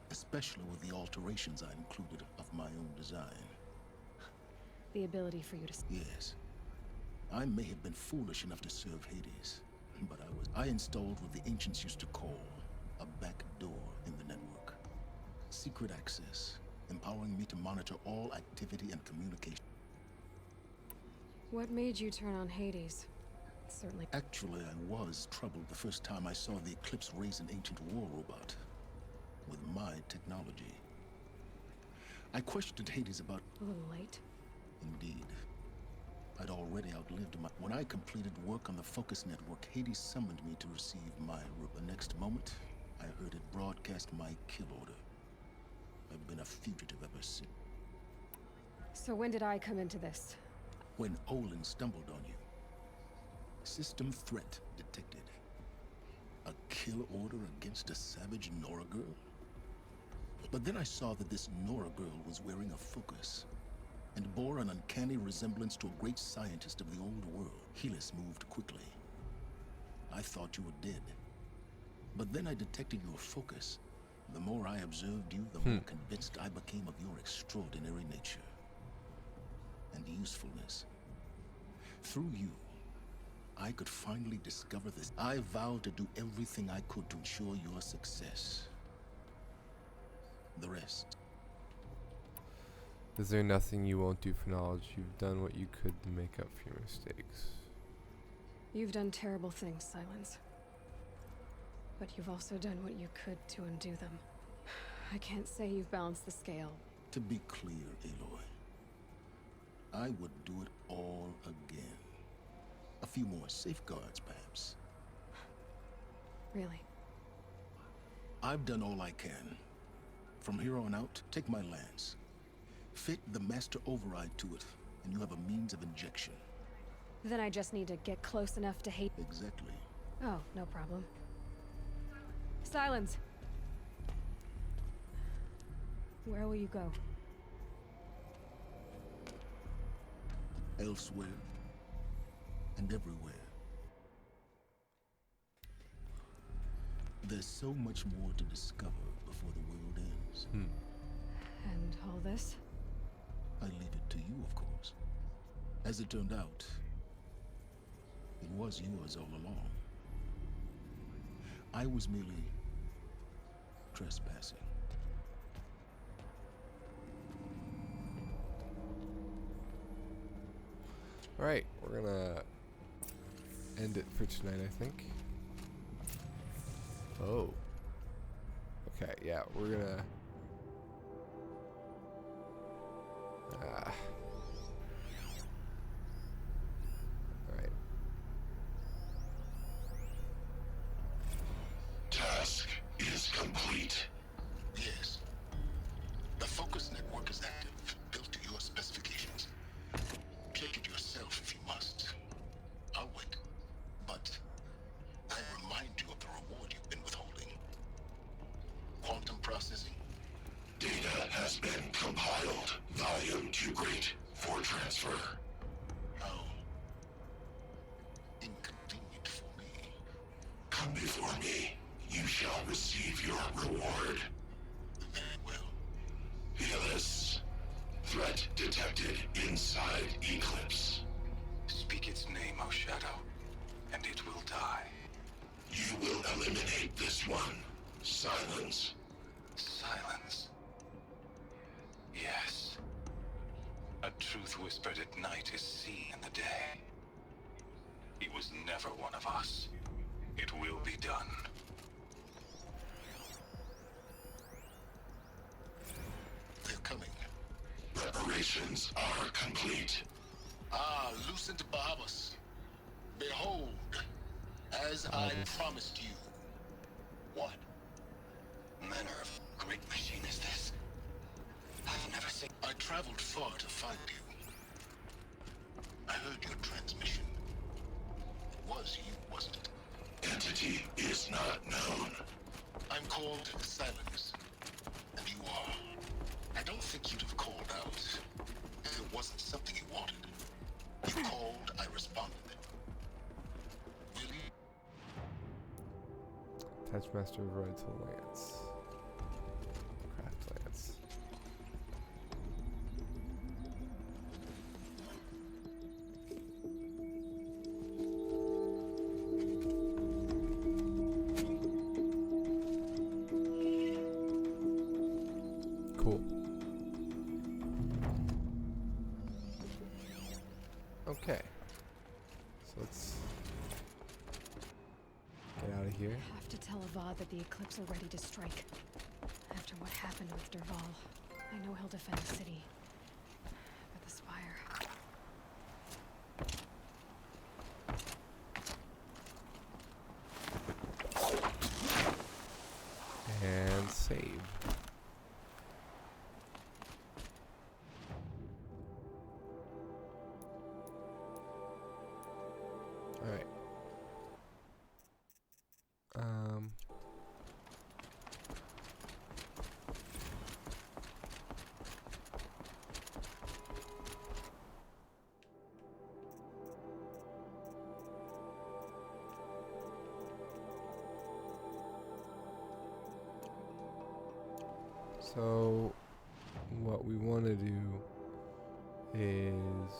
especially with the alterations I included of my own design. The ability for you to... Yes. I may have been foolish enough to serve Hades, but I installed what the ancients used to call a back door in the network. Secret access, empowering me to monitor all activity and communication. What made you turn on Hades? Certainly. Actually, I was troubled the first time I saw the Eclipse raise an ancient war robot with my technology. I questioned Hades about... A little late. Indeed. I'd already outlived my... When I completed work on the Focus Network, Hades summoned me to receive my... The next moment, I heard it broadcast my kill order. I've been a fugitive ever since. So when did I come into this? When Olin stumbled on you. System threat detected. A kill order against a savage Nora girl? But then I saw that this Nora girl was wearing a focus and bore an uncanny resemblance to a great scientist of the old world. Helis moved quickly. I thought you were dead. But then I detected your focus. The more I observed you, the more convinced I became of your extraordinary nature and usefulness. Through you, I could finally discover this. I vowed to do everything I could to ensure your success. The rest. Is there nothing you won't do for knowledge? You've done what you could to make up for your mistakes. You've done terrible things, Silence. But you've also done what you could to undo them. I can't say you've balanced the scale. To be clear, Aloy, I would do it all again. A few more safeguards, perhaps. Really? I've done all I can. From here on out, take my lance. Fit the master override to it, and you have a means of injection. Then I just need to get close enough to hate... Exactly. Oh, no problem. Silence! Where will you go? Elsewhere. And everywhere. There's so much more to discover before the world ends. And all this? I leave it to you, of course. As it turned out, it was yours all along. I was merely trespassing. Alright, we're gonna end it for tonight, I think. Oh. Okay, yeah, we're gonna... Alright. Task is complete. Yes. The Focus Network is active, built to your specifications. Check it yourself if you must. I'll wait. But I remind you of the reward you've been withholding. Quantum processing. Data has been compiled. Volume too great for transfer. How inconvenient for me. Come before me. You shall receive your reward. Very well. Helis. Threat detected inside Eclipse. Speak its name, O Shadow, and it will die. You will eliminate this one. Silence. Silence. Yes. A truth whispered at night is seen in the day. He was never one of us. It will be done. They're coming. Preparations are complete. Ah, Lucent Bahabas. Behold, as I promised you. What manner of great machine is this? I've never seen... I traveled far to find you. I heard your transmission. It was you, wasn't it? Entity is not known. I'm called Silence. And you are. I don't think you'd have called out if it wasn't something you wanted. You called, I responded. Really? Attach master override to lance. Craft lance. Cool. Okay. So let's get out of here. I have to tell Avad that the Eclipse are ready to strike. After what happened with Dervahl, I know he'll defend the city. But the spire. And save. Alright. So what we want to do is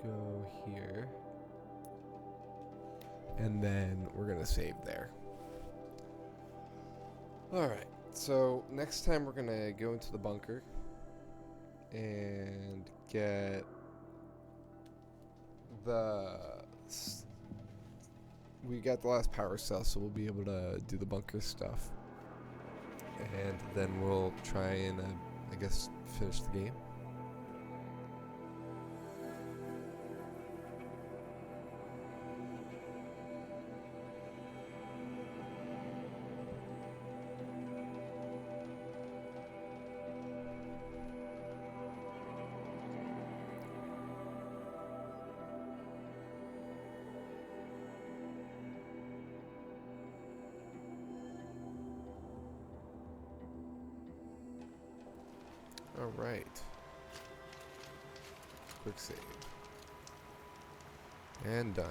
go here, and then we're gonna save there. Alright, so next time we're gonna go into the bunker and get we got the last power cell, so we'll be able to do the bunker stuff, and then we'll try and I guess finish the game. Alright. Quick save. And done.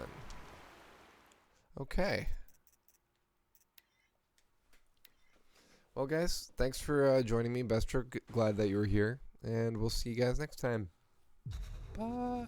Okay. Well, guys, thanks for joining me. Bestroke, glad that you were here. And we'll see you guys next time. Bye.